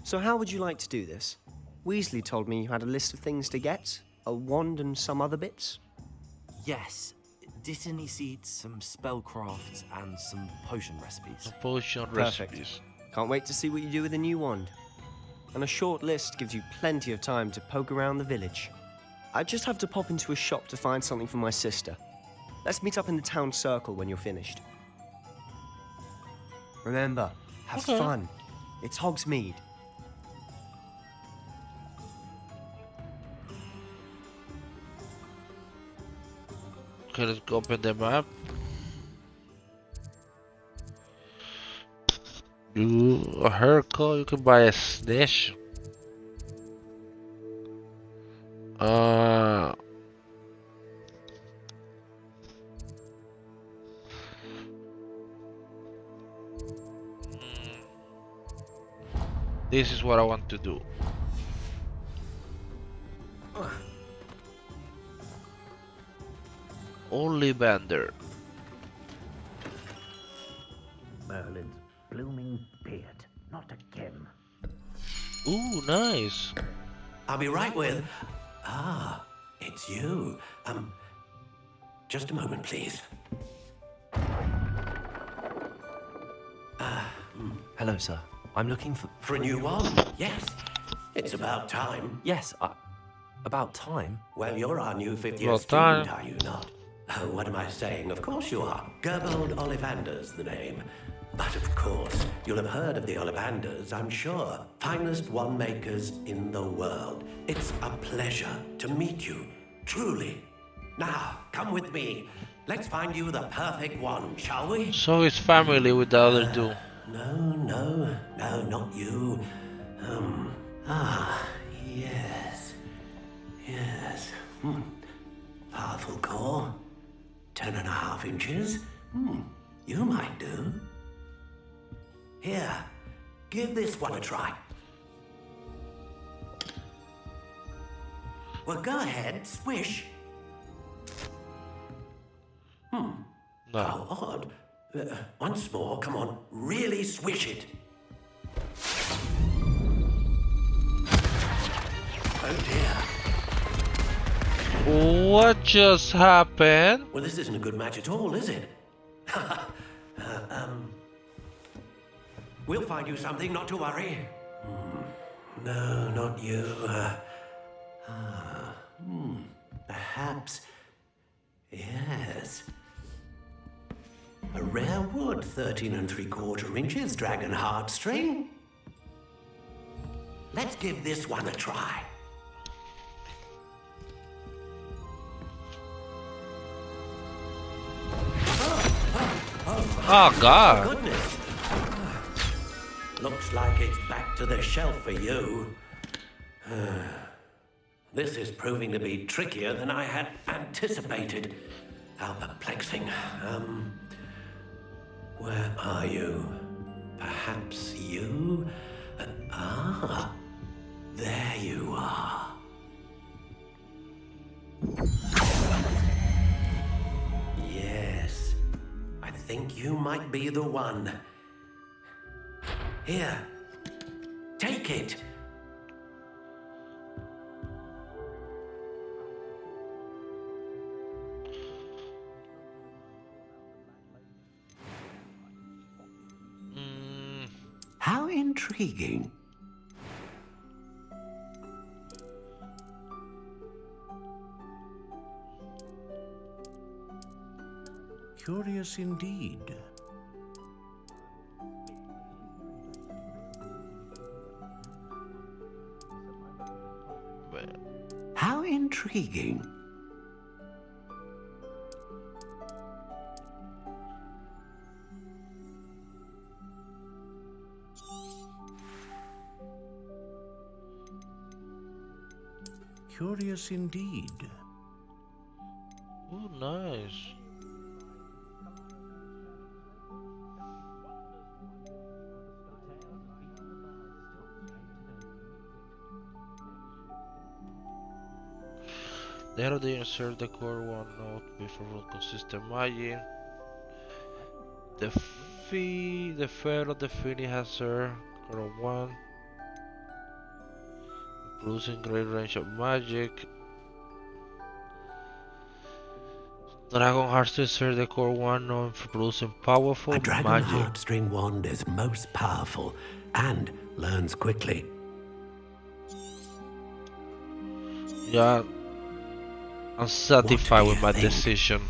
So how would you like to do this? Weasley told me you had a list of things to get, a wand and some other bits. Yes. Dittany seeds, some spellcrafts, and some potion recipes. Potion Perfect. recipes. Can't wait to see what you do with the new wand. And a short list gives you plenty of time to poke around the village. I just have to pop into a shop to find something for my sister. Let's meet up in the town circle when you're finished. Remember, have fun. It's Hogsmeade. Okay, let's go open the map. A haircut, you can buy a snitch. This is what I want to do. Ollivander. Merlin's blooming beard, not a gem. Ooh, nice. I'll be right with... Ah, it's you. Just a moment, please. Hello, sir. I'm looking for... For a new one? Yes. It's about time. Yes, about time? Well, you're our new 5th year About student, time. are you not? Oh, what am I saying? Of course you are. Gerbold Ollivander's the name. But of course, you'll have heard of the Ollivanders, I'm sure. Finest wand makers in the world. It's a pleasure to meet you, truly. Now, come with me. Let's find you the perfect wand, shall we? So his family with the other two. No, not you. Yes. Powerful core. 10.5 inches. You might do. Here, give this one a try. Well, go ahead, swish. No. How odd. Once more, come on, really swish it. Oh dear. What just happened? Well, this isn't a good match at all, is it? We'll find you something, not to worry. No, not you. Perhaps. Yes. A rare wood, 13 3/4 inches, dragon heartstring. Let's give this one a try. Oh God. Oh, goodness. Looks like it's back to the shelf for you. This is proving to be trickier than I had anticipated. How perplexing. Where are you? Perhaps you? There you are. Yes, I think you might be the one. Here, take it. How intriguing. Curious indeed. How intriguing. Curious indeed. Oh, nice. There they insert the core one note before consistent margin. The fair of the Fini has her core 1. Producing great range of magic. Dragon Heartstring insert the core 1 known for producing powerful A Dragon magic. Heartstring wand is most powerful and learns quickly. Yeah, I'm satisfied with my decision.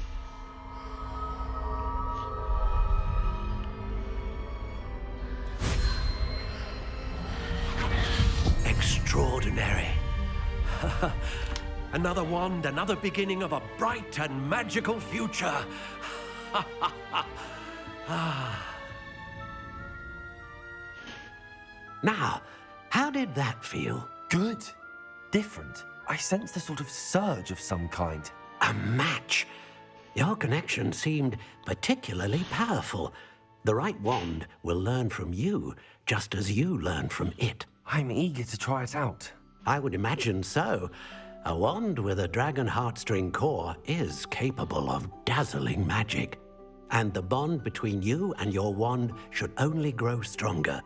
Extraordinary. Another wand, another beginning of a bright and magical future. Now, how did that feel? Good. Different. I sensed a sort of surge of some kind. A match. Your connection seemed particularly powerful. The right wand will learn from you, just as you learn from it. I'm eager to try it out. I would imagine so. A wand with a Dragon Heartstring core is capable of dazzling magic. And the bond between you and your wand should only grow stronger.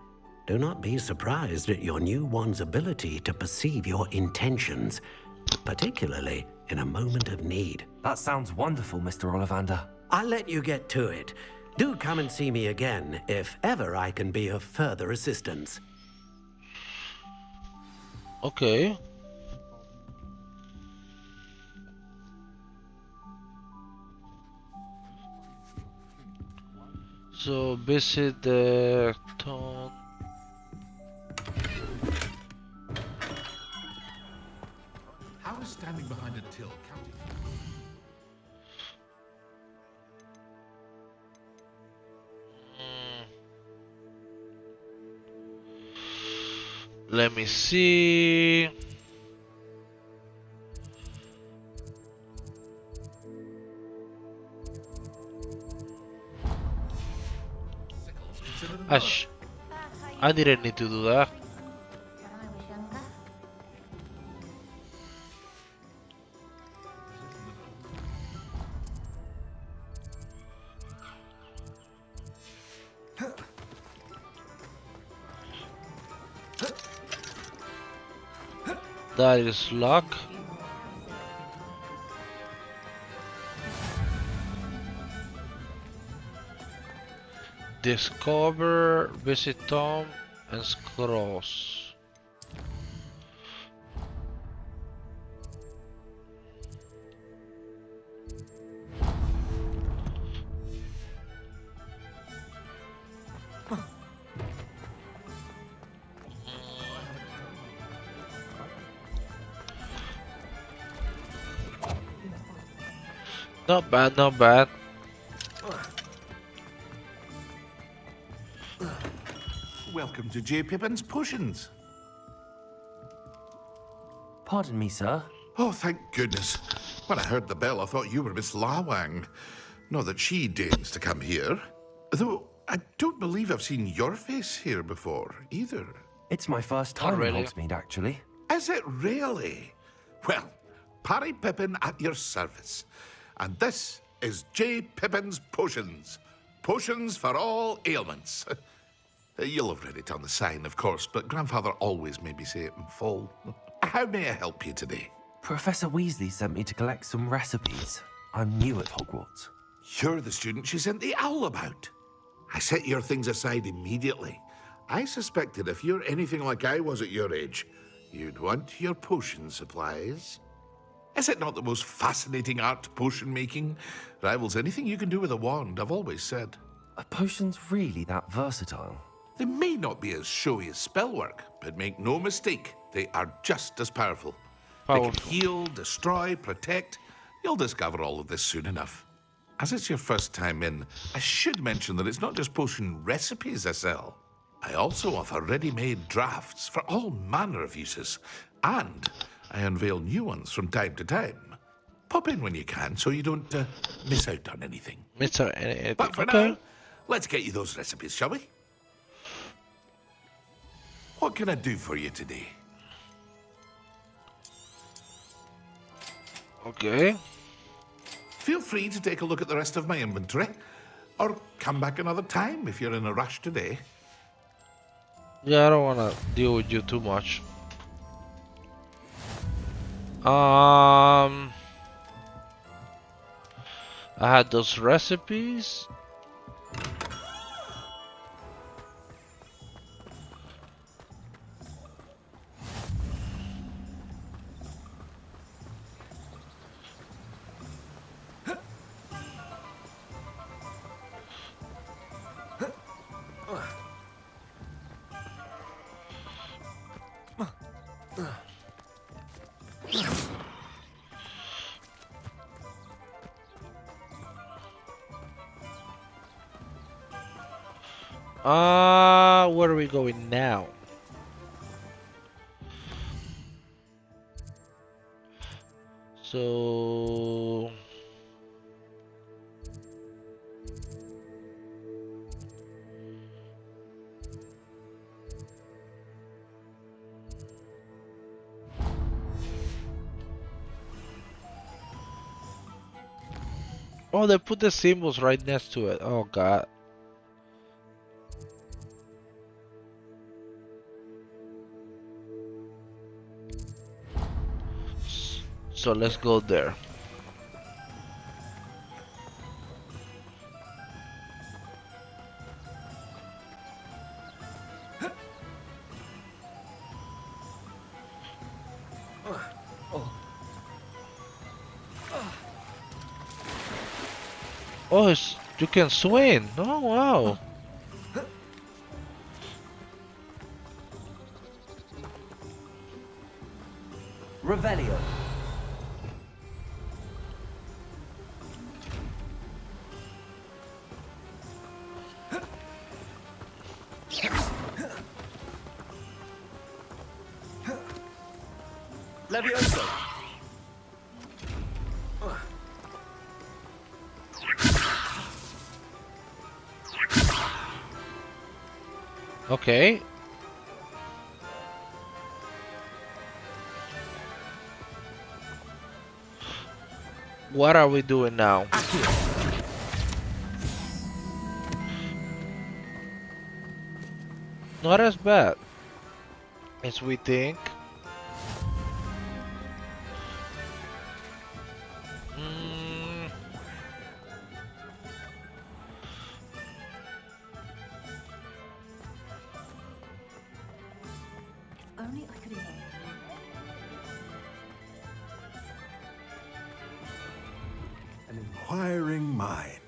Do not be surprised at your new wand's ability to perceive your intentions, particularly in a moment of need. That sounds wonderful, Mr. Ollivander. I'll let you get to it. Do come and see me again if ever I can be of further assistance. Okay. So visit the town. How is standing behind a till counting? Let me see. Ash, I didn't need to do that. That is luck. Discover, visit Tom, and Scrolls. Not bad, not bad. Welcome to J. Pippin's Potions. Pardon me, sir. Oh, thank goodness. When I heard the bell, I thought you were Miss Lawang. Not that she deigns to come here. Though, I don't believe I've seen your face here before, either. It's my first time really. in Hogsmeade, actually. Is it really? Well, Parry Pippin at your service. And this is J. Pippin's Potions. Potions for all ailments. You'll have read it on the sign, of course, but Grandfather always made me say it in full. How may I help you today? Professor Weasley sent me to collect some recipes. I'm new at Hogwarts. You're the student she sent the owl about. I set your things aside immediately. I suspected if you're anything like I was at your age, you'd want your potion supplies. Is it not the most fascinating art, potion making? Rivals anything you can do with a wand, I've always said. Are potions really that versatile? They may not be as showy as spellwork, but make no mistake, they are just as powerful. They can heal, destroy, protect. You'll discover all of this soon enough. As it's your first time in, I should mention that it's not just potion recipes I sell. I also offer ready-made drafts for all manner of uses, and I unveil new ones from time to time. Pop in when you can so you don't miss out on anything. But for now, let's get you those recipes, shall we? What can I do for you today? Okay. Feel free to take a look at the rest of my inventory, or come back another time if you're in a rush today. Yeah, I don't want to deal with you too much. I had those recipes. Where are we going now? So oh, they put the symbols right next to it. Oh God. So let's go there. Oh, you can swing. Oh, wow. Revelio. Levioso. Okay. What are we doing now? Not as bad as we think. Only I could hear. An inquiring mind.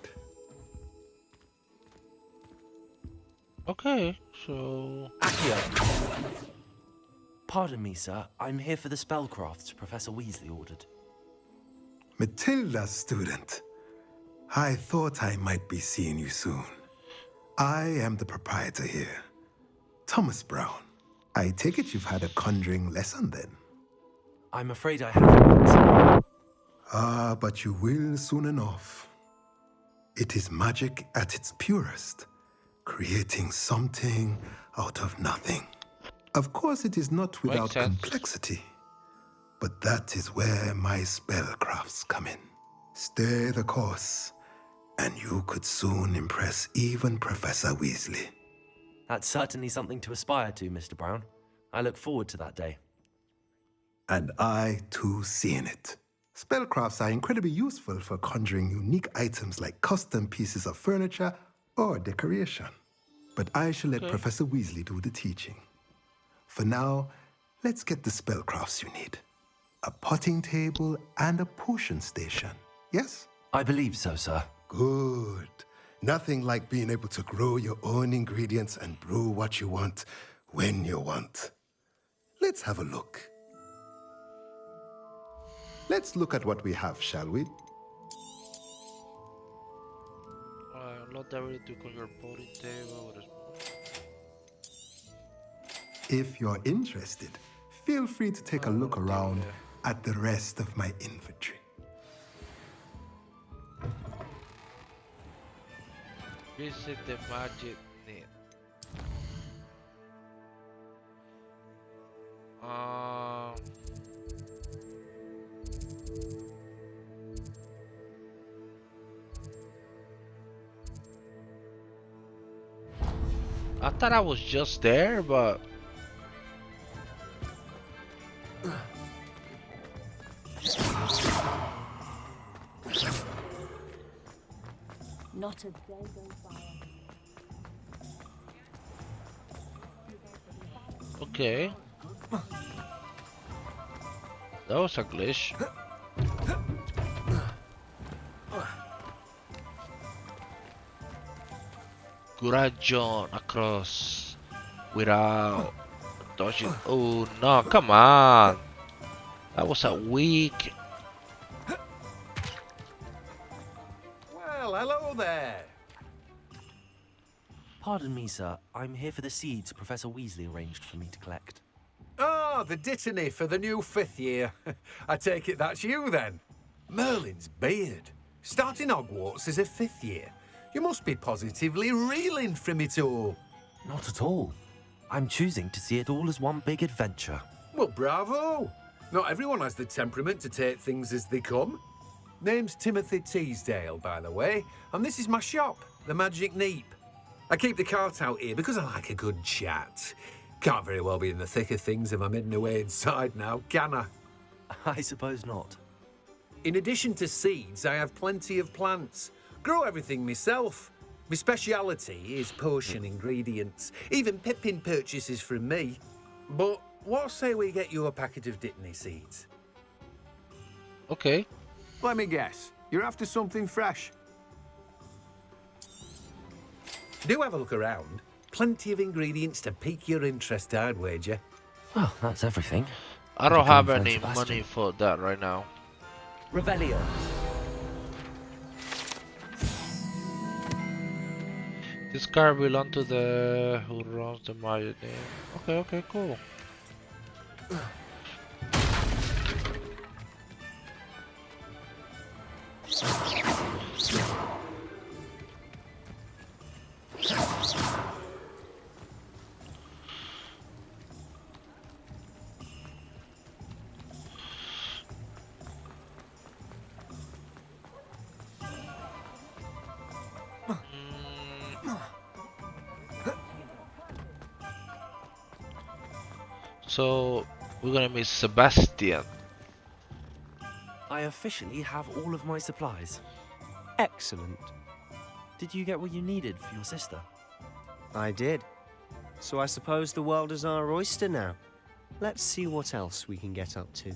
Okay, so Accio. Pardon me, sir. I'm here for the spellcrafts Professor Weasley ordered. Matilda, student. I thought I might be seeing you soon. I am the proprietor here. Thomas Brown, I take it you've had a conjuring lesson then? I'm afraid I haven't. Ah, but you will soon enough. It is magic at its purest, creating something out of nothing. Of course, it is not without complexity, but that is where my spellcrafts come in. Stay the course, and you could soon impress even Professor Weasley. That's certainly something to aspire to, Mr. Brown. I look forward to that day. And I, too, see in it. Spellcrafts are incredibly useful for conjuring unique items like custom pieces of furniture or decoration. But I shall let Professor Weasley do the teaching. For now, let's get the spellcrafts you need. A potting table and a potion station, yes? I believe so, sir. Good. Nothing like being able to grow your own ingredients and brew what you want when you want. Let's have a look. Let's look at what we have, shall we? Not able to call your potting table. If you're interested, feel free to take a look around at the rest of my inventory. Visit the magic net. I thought I was just there, but not a day goes by. okay. That was a glitch. Gurajon across without dodging. Oh no, come on. That was a weak. Well, hello there. Pardon me, sir. I'm here for the seeds Professor Weasley arranged for me to collect. Ah, the Dittany for the new 5th year. I take it that's you then. Merlin's beard. Starting Hogwarts as a 5th year. You must be positively reeling from it all. Not at all. I'm choosing to see it all as one big adventure. Well, bravo. Not everyone has the temperament to take things as they come. Name's Timothy Teasdale, by the way, and this is my shop, the Magic Neep. I keep the cart out here because I like a good chat. Can't very well be in the thick of things if I'm hidden away inside now, can I? I suppose not. In addition to seeds, I have plenty of plants. Grow everything myself. My speciality is potion ingredients. Even Pippin purchases from me. But what say we get you a packet of Dittany seeds? Okay. Let me guess. You're after something fresh. Do have a look around. Plenty of ingredients to pique your interest, I'd wager. Well, that's everything. I don't have any money for that right now. Revelio. This car belongs to the who runs the magic name. Okay, cool. So we're gonna meet Sebastian. I officially have all of my supplies. Excellent. Did you get what you needed for your sister? I did. So I suppose the world is our oyster now. Let's see what else we can get up to.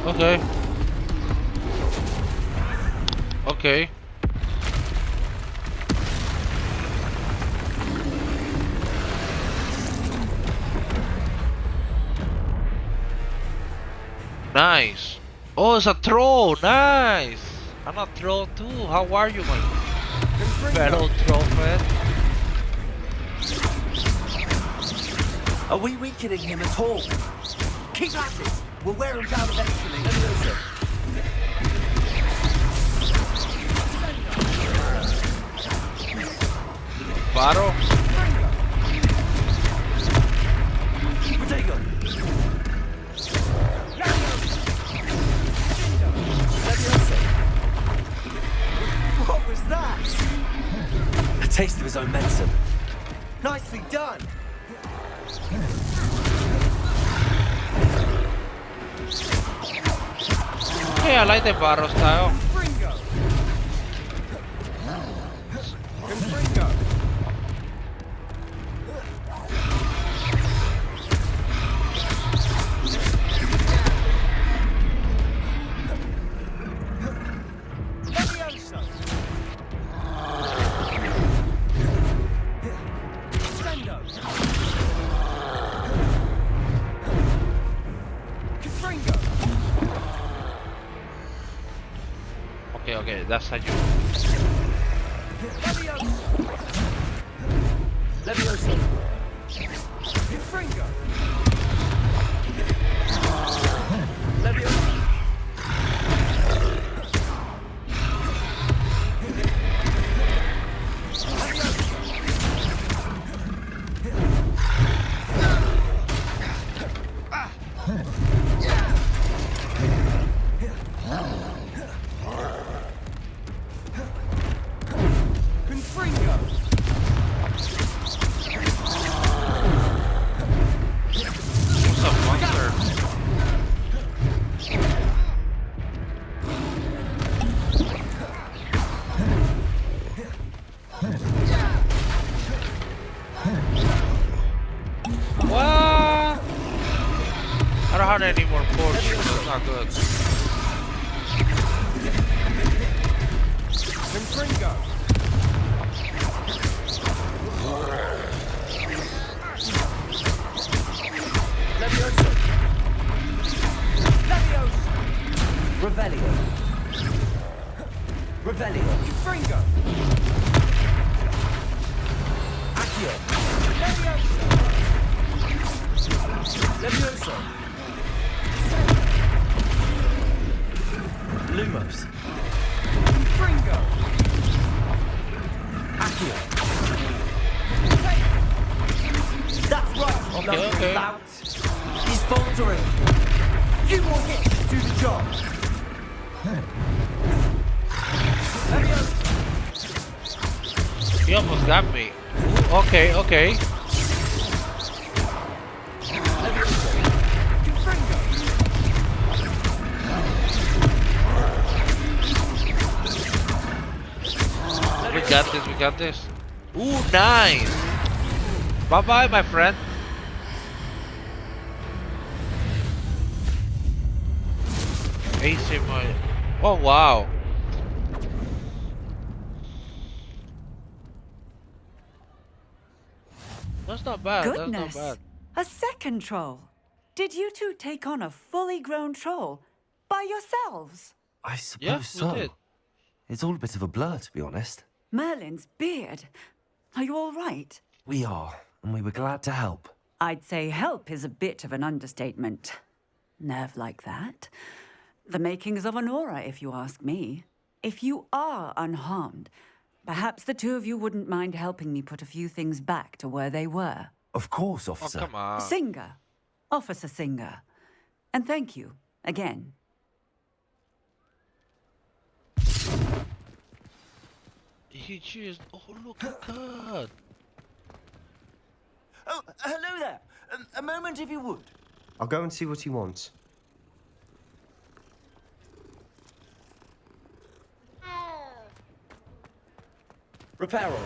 Okay. Okay. Nice. Oh, it's a troll. Nice. I'm a troll too. How are you, my fellow troll friend? Are we weakening him at all? Keep at it. We'll wear him down eventually. Battle. What was that? A taste of his own medicine. Nicely done. Okay, I like the battle style. Okay, that's how you. Leviosa. Confringo. Leviosa. Any more potions, that's not good. Confringo. Leviosa. Leviosa. Revelio. Revelio. Confringo. Accio. Leviosa. Leviosa. Lumos. Fringo. Accio. That's right. Okay. Bout. He's faltering. Few more hits to do the job. He almost got me. Ooh, okay. We got this. Ooh, nice. Bye-bye, my friend. AC my... Oh, wow. That's not bad. Goodness. That's not bad. A second troll. Did you two take on a fully grown troll by yourselves? I suppose so. We did. It's all a bit of a blur, to be honest. Merlin's beard. Are you all right? We are, and we were glad to help. I'd say help is a bit of an understatement. Nerve like that. The makings of an aura, if you ask me. If you are unharmed, perhaps the two of you wouldn't mind helping me put a few things back to where they were. Of course, officer. Oh, come on. Singer. Officer Singer. And thank you, again. He just... Oh, look at that. Oh, hello there. A moment, if you would. I'll go and see what he wants. Reparo.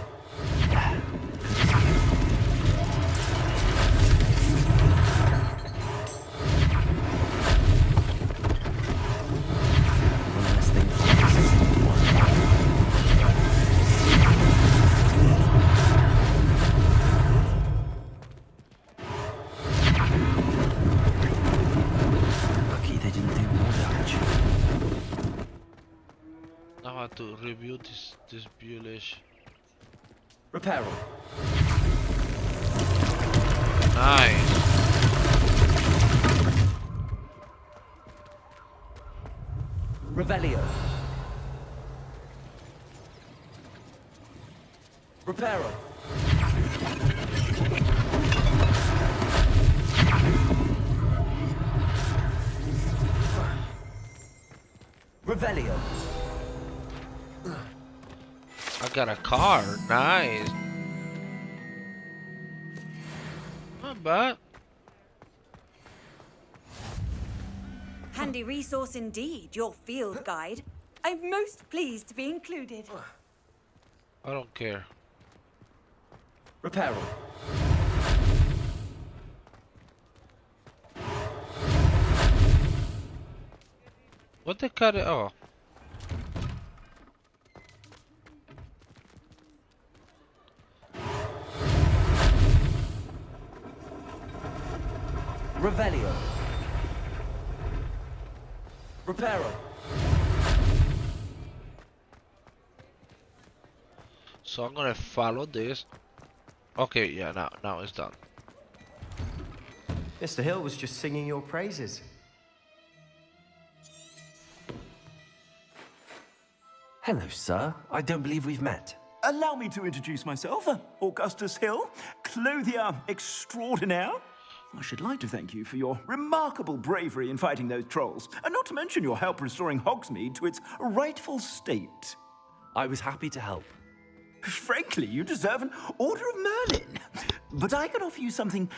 to review this village. Reparo. Nice. Revelio. Reparo. Revelio. I got a car. Nice. Not bad. Handy resource indeed, your field guide. I'm most pleased to be included. I don't care. Reparo. What they cut it? Oh. Revelio. Reparo. So I'm gonna follow this. Okay, yeah, now it's done. Mr. Hill was just singing your praises. Hello, sir. I don't believe we've met. Allow me to introduce myself, Augustus Hill, clothier extraordinaire. I should like to thank you for your remarkable bravery in fighting those trolls, and not to mention your help restoring Hogsmeade to its rightful state. I was happy to help. Frankly, you deserve an Order of Merlin. But I can offer you something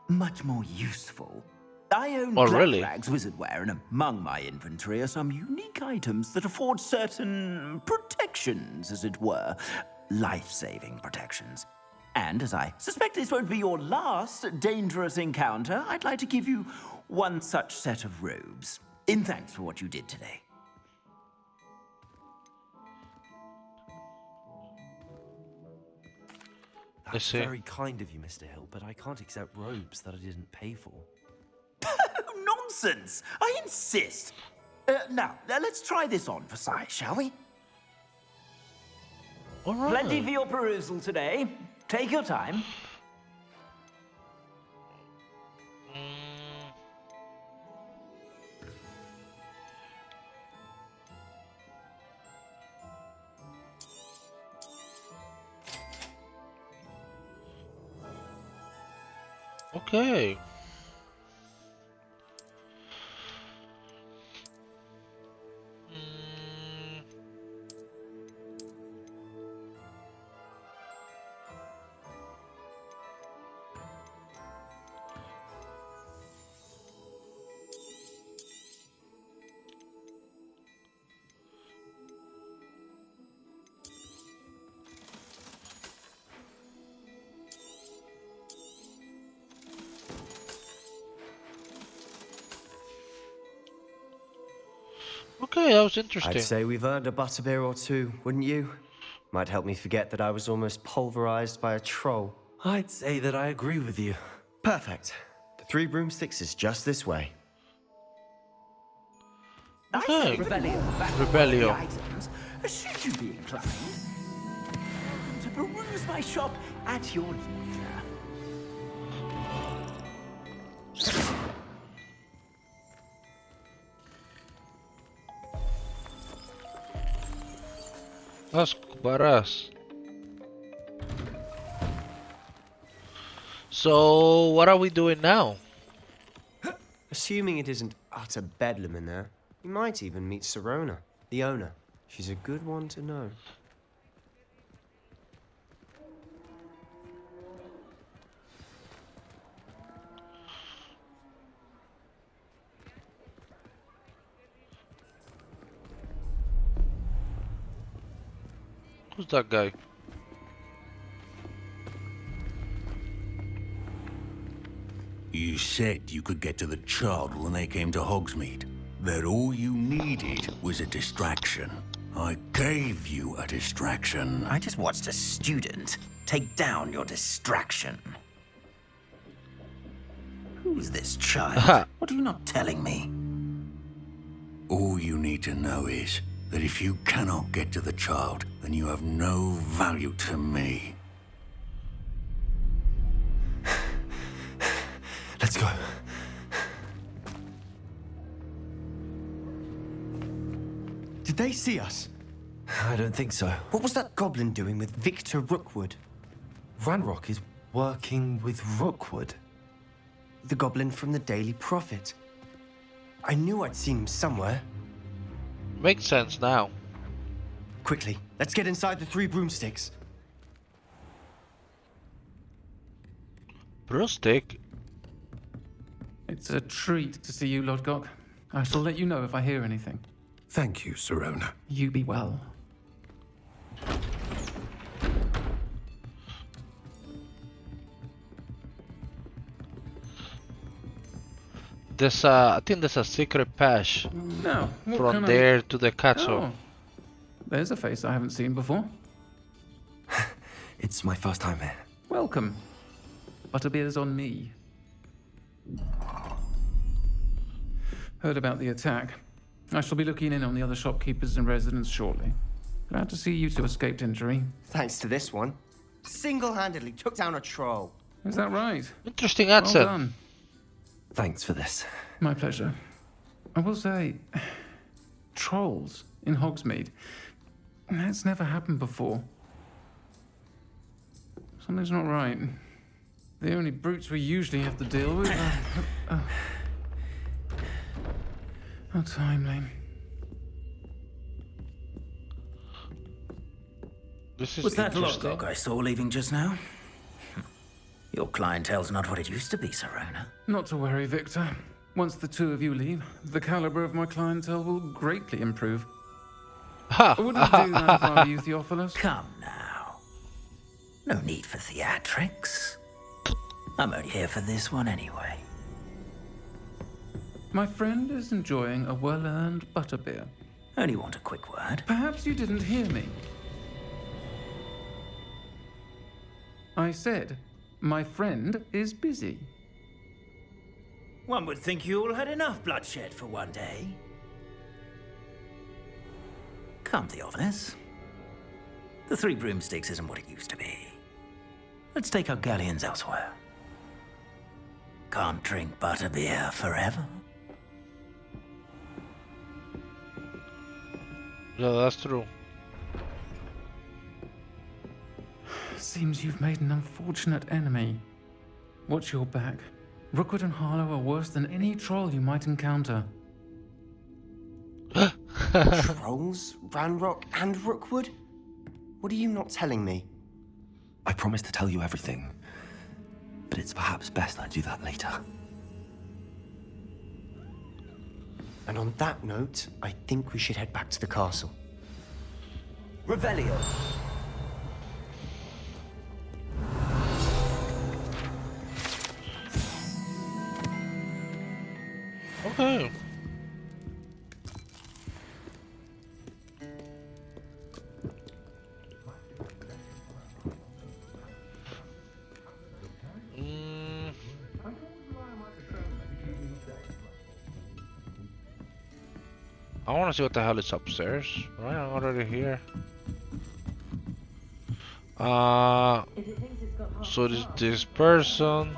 much more useful. I own really? Black Rags Wizardwear, and among my inventory are some unique items that afford certain protections, as it were. Life-saving protections. And as I suspect this won't be your last dangerous encounter, I'd like to give you one such set of robes, in thanks for what you did today. That's very kind of you, Mr. Hill, but I can't accept robes that I didn't pay for. Nonsense! I insist! Now, let's try this on for size, shall we? All right. Plenty for your perusal today. Take your time. Okay. Okay, that was interesting. I'd say we've earned a butterbeer or two, wouldn't you? Might help me forget that I was almost pulverized by a troll. I'd say that I agree with you. Perfect. The 3 broomsticks is just this way. Okay. Rebellion. Items, should you be inclined to peruse my shop at your leisure. That's badass. So, what are we doing now? Assuming it isn't utter bedlam in there, you might even meet Sirona, the owner. She's a good one to know. Who's that guy? You said you could get to the child when they came to Hogsmeade. That all you needed was a distraction. I gave you a distraction. I just watched a student take down your distraction. Who's this child? What are you not telling me? All you need to know is that if you cannot get to the child, then you have no value to me. Let's go. Did they see us? I don't think so. What was that goblin doing with Victor Rookwood? Ranrock is working with Rookwood. The goblin from the Daily Prophet. I knew I'd seen him somewhere. Makes sense now. Quickly, let's get inside the 3 broomsticks. Broomstick? It's a treat to see you, Lodgok. I shall let you know if I hear anything. Thank you, Sirona. You be well. There's I think there's a secret path No, what from can there to the castle. Oh, there's a face I haven't seen before. It's my first time here. Welcome. Butterbeer's on me. Heard about the attack. I shall be looking in on the other shopkeepers and residents shortly. Glad to see you two escaped injury. Thanks to this one. Single-handedly took down a troll. Is that right? Interesting answer. Well done. Thanks for this. My pleasure. I will say, trolls in Hogsmeade. That's never happened before. Something's not right. The only brutes we usually have to deal with are... How timely. This is Was that interesting. Lodgok I saw leaving just now? Your clientele's not what it used to be, Sirona. Not to worry, Victor. Once the 2 of you leave, the caliber of my clientele will greatly improve. I wouldn't do that if I were you, Theophilus. Come now. No need for theatrics. I'm only here for this one anyway. My friend is enjoying a well-earned butterbeer. Only want a quick word. Perhaps you didn't hear me. I said, my friend is busy. One would think you all had enough bloodshed for one day. Come, Theophilus. The 3 broomsticks isn't what it used to be. Let's take our galleons elsewhere. Can't drink butterbeer forever. Yeah, that's true. Seems you've made an unfortunate enemy. Watch your back. Rookwood and Harlow are worse than any troll you might encounter. Trolls? Ranrock and Rookwood? What are you not telling me? I promised to tell you everything, but it's perhaps best I do that later. And on that note, I think we should head back to the castle. Revelio. Okay. I want to see what the hell is upstairs. Right, I'm already here. So this person.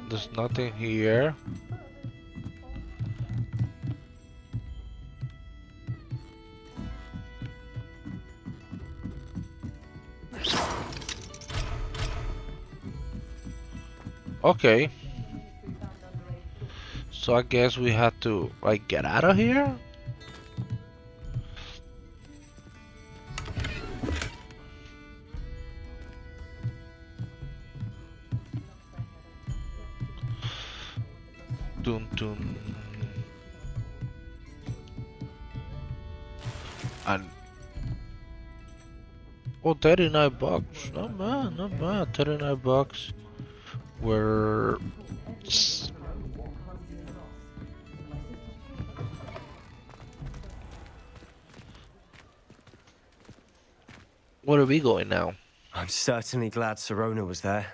There's nothing here. Okay. So I guess we have to like get out of here. Dun dun. And oh, 39 bucks. Not bad, not bad. 39 bucks. We're where are we going now? I'm certainly glad Sirona was there.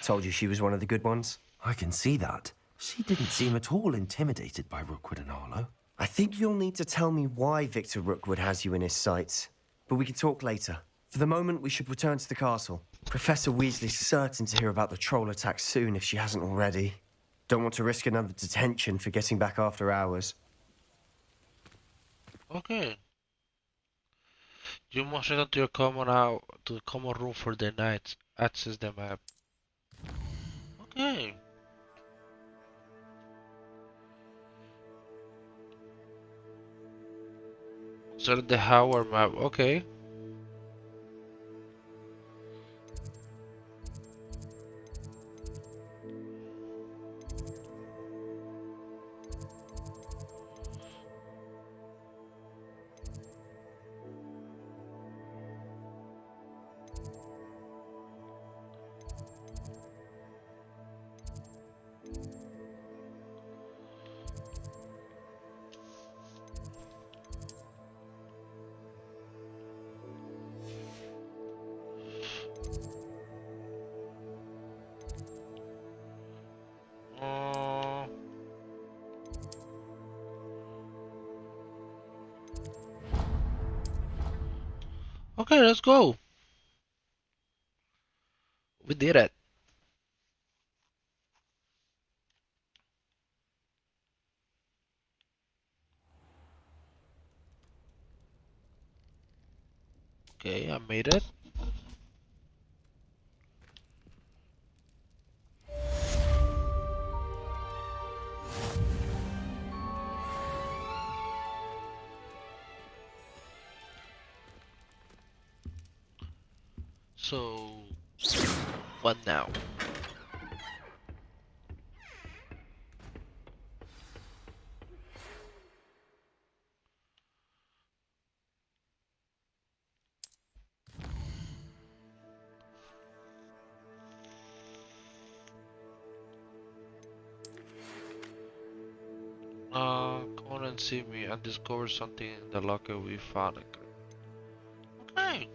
Told you she was one of the good ones. I can see that. She didn't seem at all intimidated by Rookwood and Harlow. I think you'll need to tell me why Victor Rookwood has you in his sights. But we can talk later. For the moment, we should return to the castle. Professor Weasley's certain to hear about the troll attack soon if she hasn't already. Don't want to risk another detention for getting back after hours. Okay. You must return to your common room for the night. Access the map. Okay. So the Howard map. Okay. Okay, let's go. We did it. Okay, I made it. So, what now? Come on and see me and discover something in the locker we found. Okay.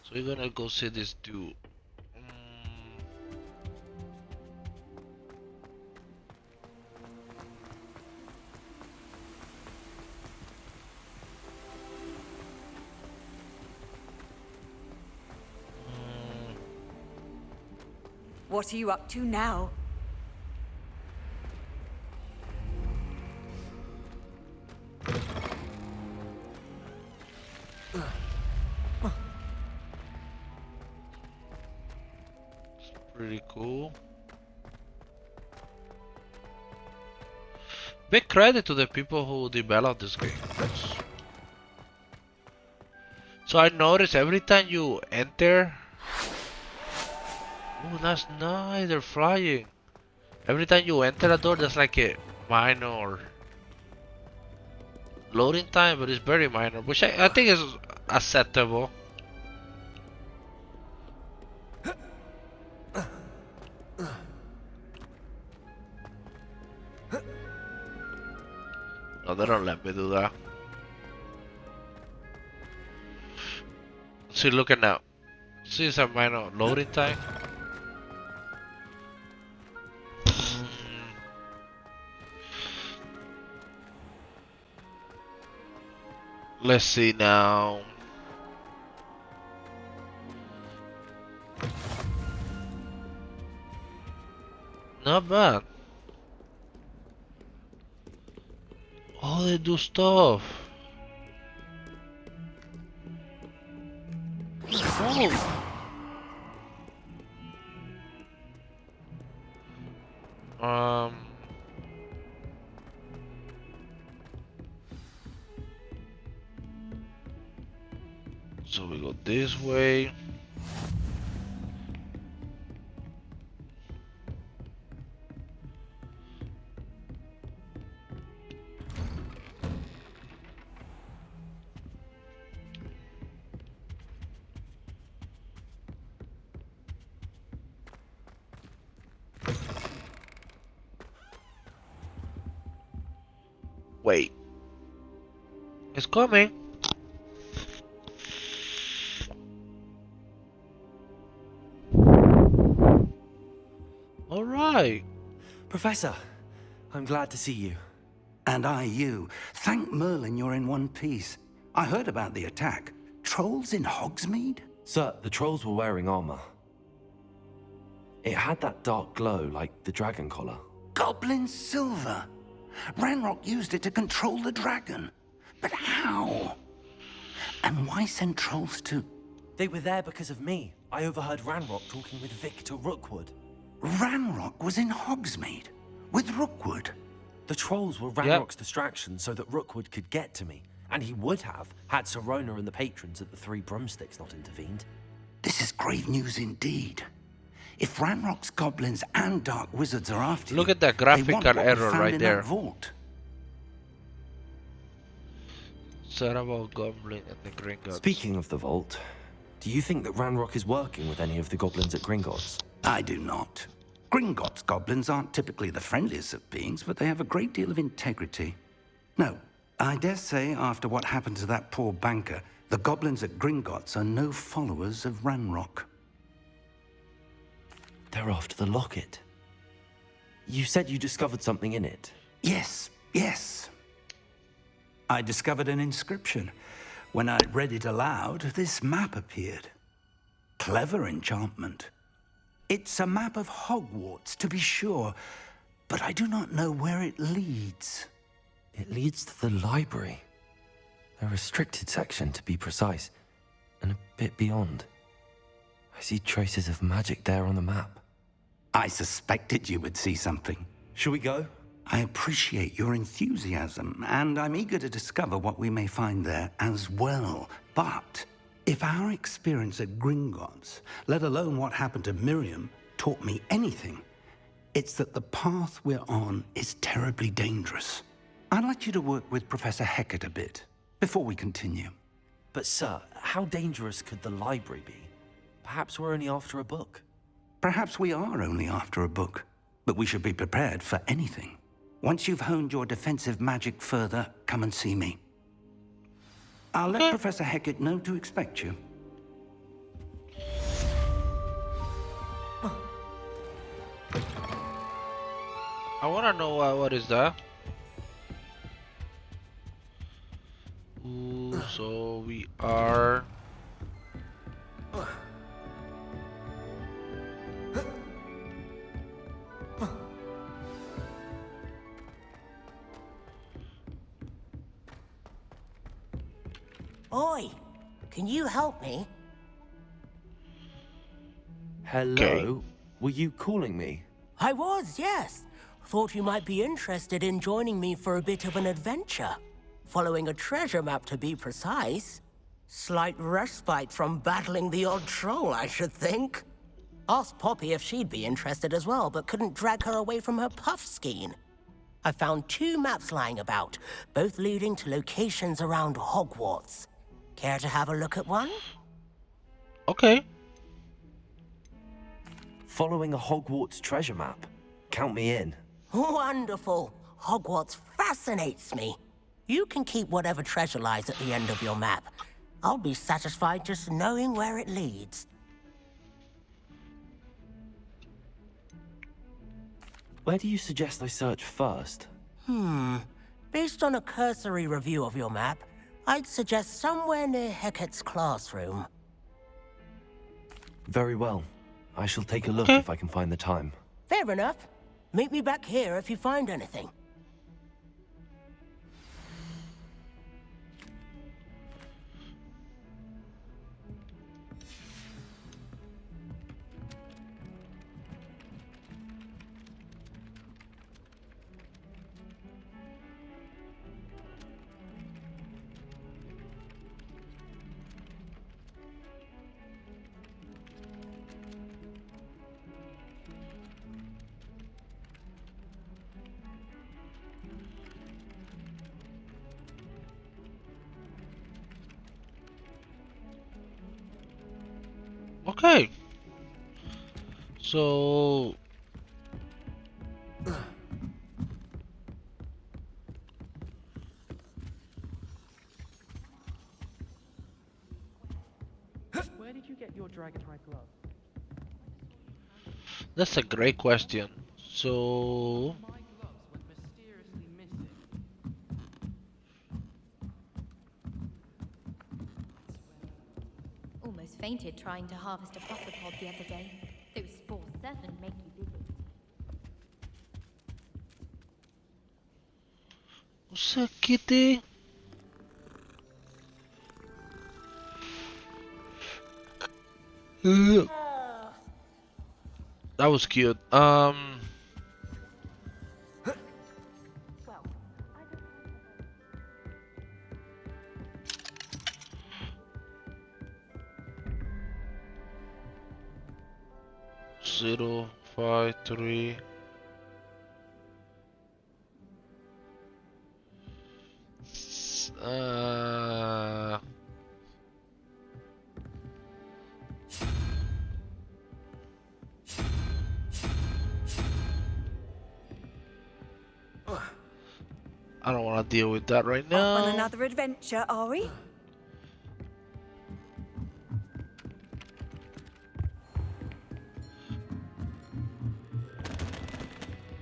So we're gonna go see this dude. What are you up to now? Pretty cool. Big credit to the people who developed this game. So I noticed every time you enter. Oh, that's nice. They're flying. Every time you enter a door, there's like a minor loading time, but it's very minor, which I think is acceptable. No, they don't let me do that. See, look at now. See, it's a minor loading time. Let's see now. Not bad. Oh, they do stuff. Oh. So we go this way. Wait. It's coming. Hi. Professor, I'm glad to see you. And I you. Thank Merlin you're in one piece. I heard about the attack. Trolls in Hogsmeade? Sir, the trolls were wearing armor. It had that dark glow like the dragon collar. Goblin silver. Ranrock used it to control the dragon. But how? And why send trolls to... They were there because of me. I overheard Ranrock talking with Victor Rookwood. Ranrock was in Hogsmeade? With Rookwood? The trolls were Ranrock's distraction so that Rookwood could get to me. And he would have, had Sirona and the patrons at the Three Broomsticks not intervened. This is grave news indeed. If Ranrock's goblins and dark wizards are after Look you, at that graphical error right there. Vault. Cerebral Goblin and the Gringotts. Speaking of the vault, do you think that Ranrock is working with any of the goblins at Gringotts? I do not. Gringotts goblins aren't typically the friendliest of beings, but they have a great deal of integrity. No, I dare say after what happened to that poor banker, the goblins at Gringotts are no followers of Ranrock. They're after the locket. You said you discovered something in it. Yes, yes. I discovered an inscription. When I read it aloud, this map appeared. Clever enchantment. It's a map of Hogwarts, to be sure, but I do not know where it leads. It leads to the library. A restricted section, to be precise, and a bit beyond. I see traces of magic there on the map. I suspected you would see something. Shall we go? I appreciate your enthusiasm, and I'm eager to discover what we may find there as well. But if our experience at Gringotts, let alone what happened to Miriam, taught me anything, it's that the path we're on is terribly dangerous. I'd like you to work with Professor Hecat a bit before we continue. But sir, how dangerous could the library be? Perhaps we're only after a book. Perhaps we are only after a book, but we should be prepared for anything. Once you've honed your defensive magic further, come and see me. I'll let Professor Hecat know to expect you. I wanna know what is that? Ooh, so we are... Oi, can you help me? Hello? Were you calling me? I was, yes. Thought you might be interested in joining me for a bit of an adventure. Following a treasure map, to be precise. Slight respite from battling the odd troll, I should think. Asked Poppy if she'd be interested as well, but couldn't drag her away from her puff skein. I found 2 maps lying about, both leading to locations around Hogwarts. Care to have a look at one? Okay. Following a Hogwarts treasure map. Count me in. Wonderful. Hogwarts fascinates me. You can keep whatever treasure lies at the end of your map. I'll be satisfied just knowing where it leads. Where do you suggest I search first? Based on a cursory review of your map, I'd suggest somewhere near Hecat's classroom. Very well. I shall take a look if I can find the time. Fair enough. Meet me back here if you find anything. Okay. So... Where did you get your Dragonhide glove? That's a great question. So Almost fainted trying to harvest a phosphapod the other day. Those spores certainly make you dizzy. sakit eh. That was cute. 0, 5, 3. I don't want to deal with that right now. On another adventure, are we?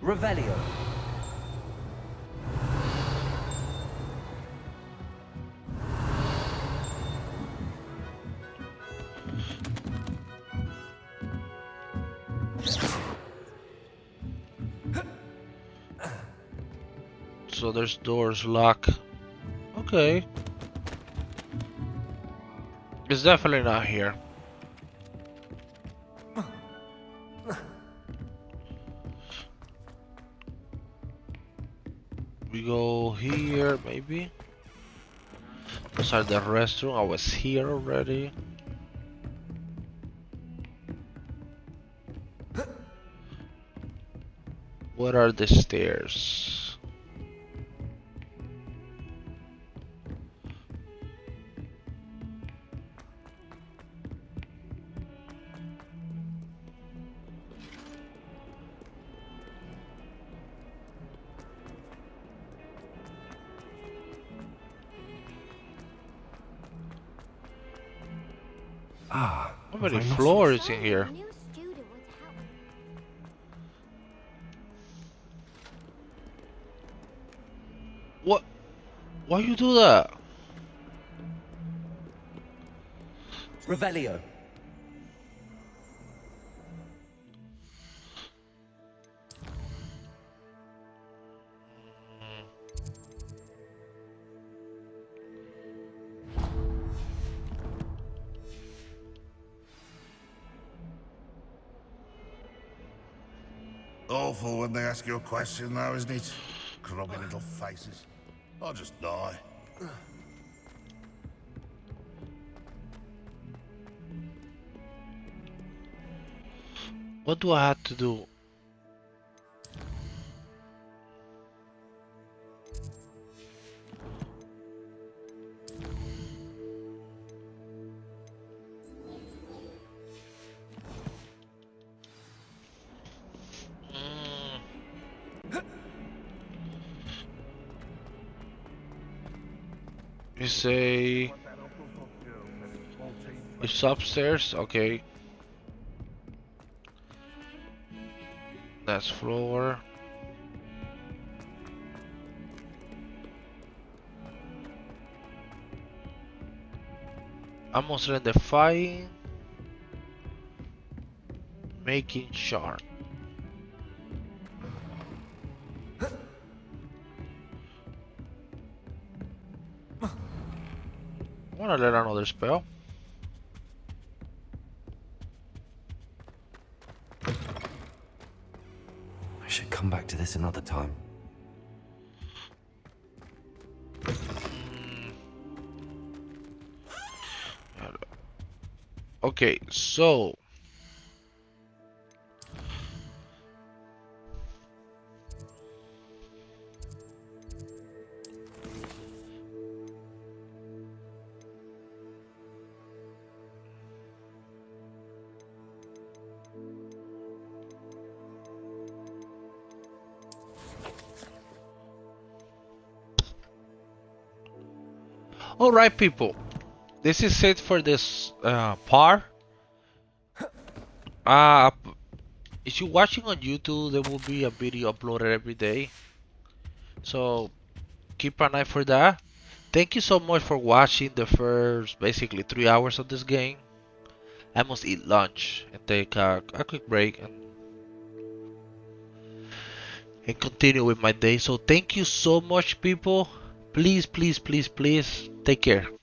Revelio. So there's doors locked. Okay. It's definitely not here. We go here, maybe. Inside the restroom. I was here already. What are the stairs? Ah, how many floors in here? What? Why you do that? Revelio. Awful when they ask you a question, though, isn't it? Groggy little faces. I'll just die. What do I have to do? You say it's upstairs, okay. That's floor. I'm mostly identifying, making sharp. I wanna learn another spell. I should come back to this another time. Okay, so alright people, this is it for this part. if you're watching on YouTube, there will be a video uploaded every day. So keep an eye for that. Thank you so much for watching the first basically 3 hours of this game. I must eat lunch and take a quick break and continue with my day. So thank you so much, people. Please, please, please, please take care.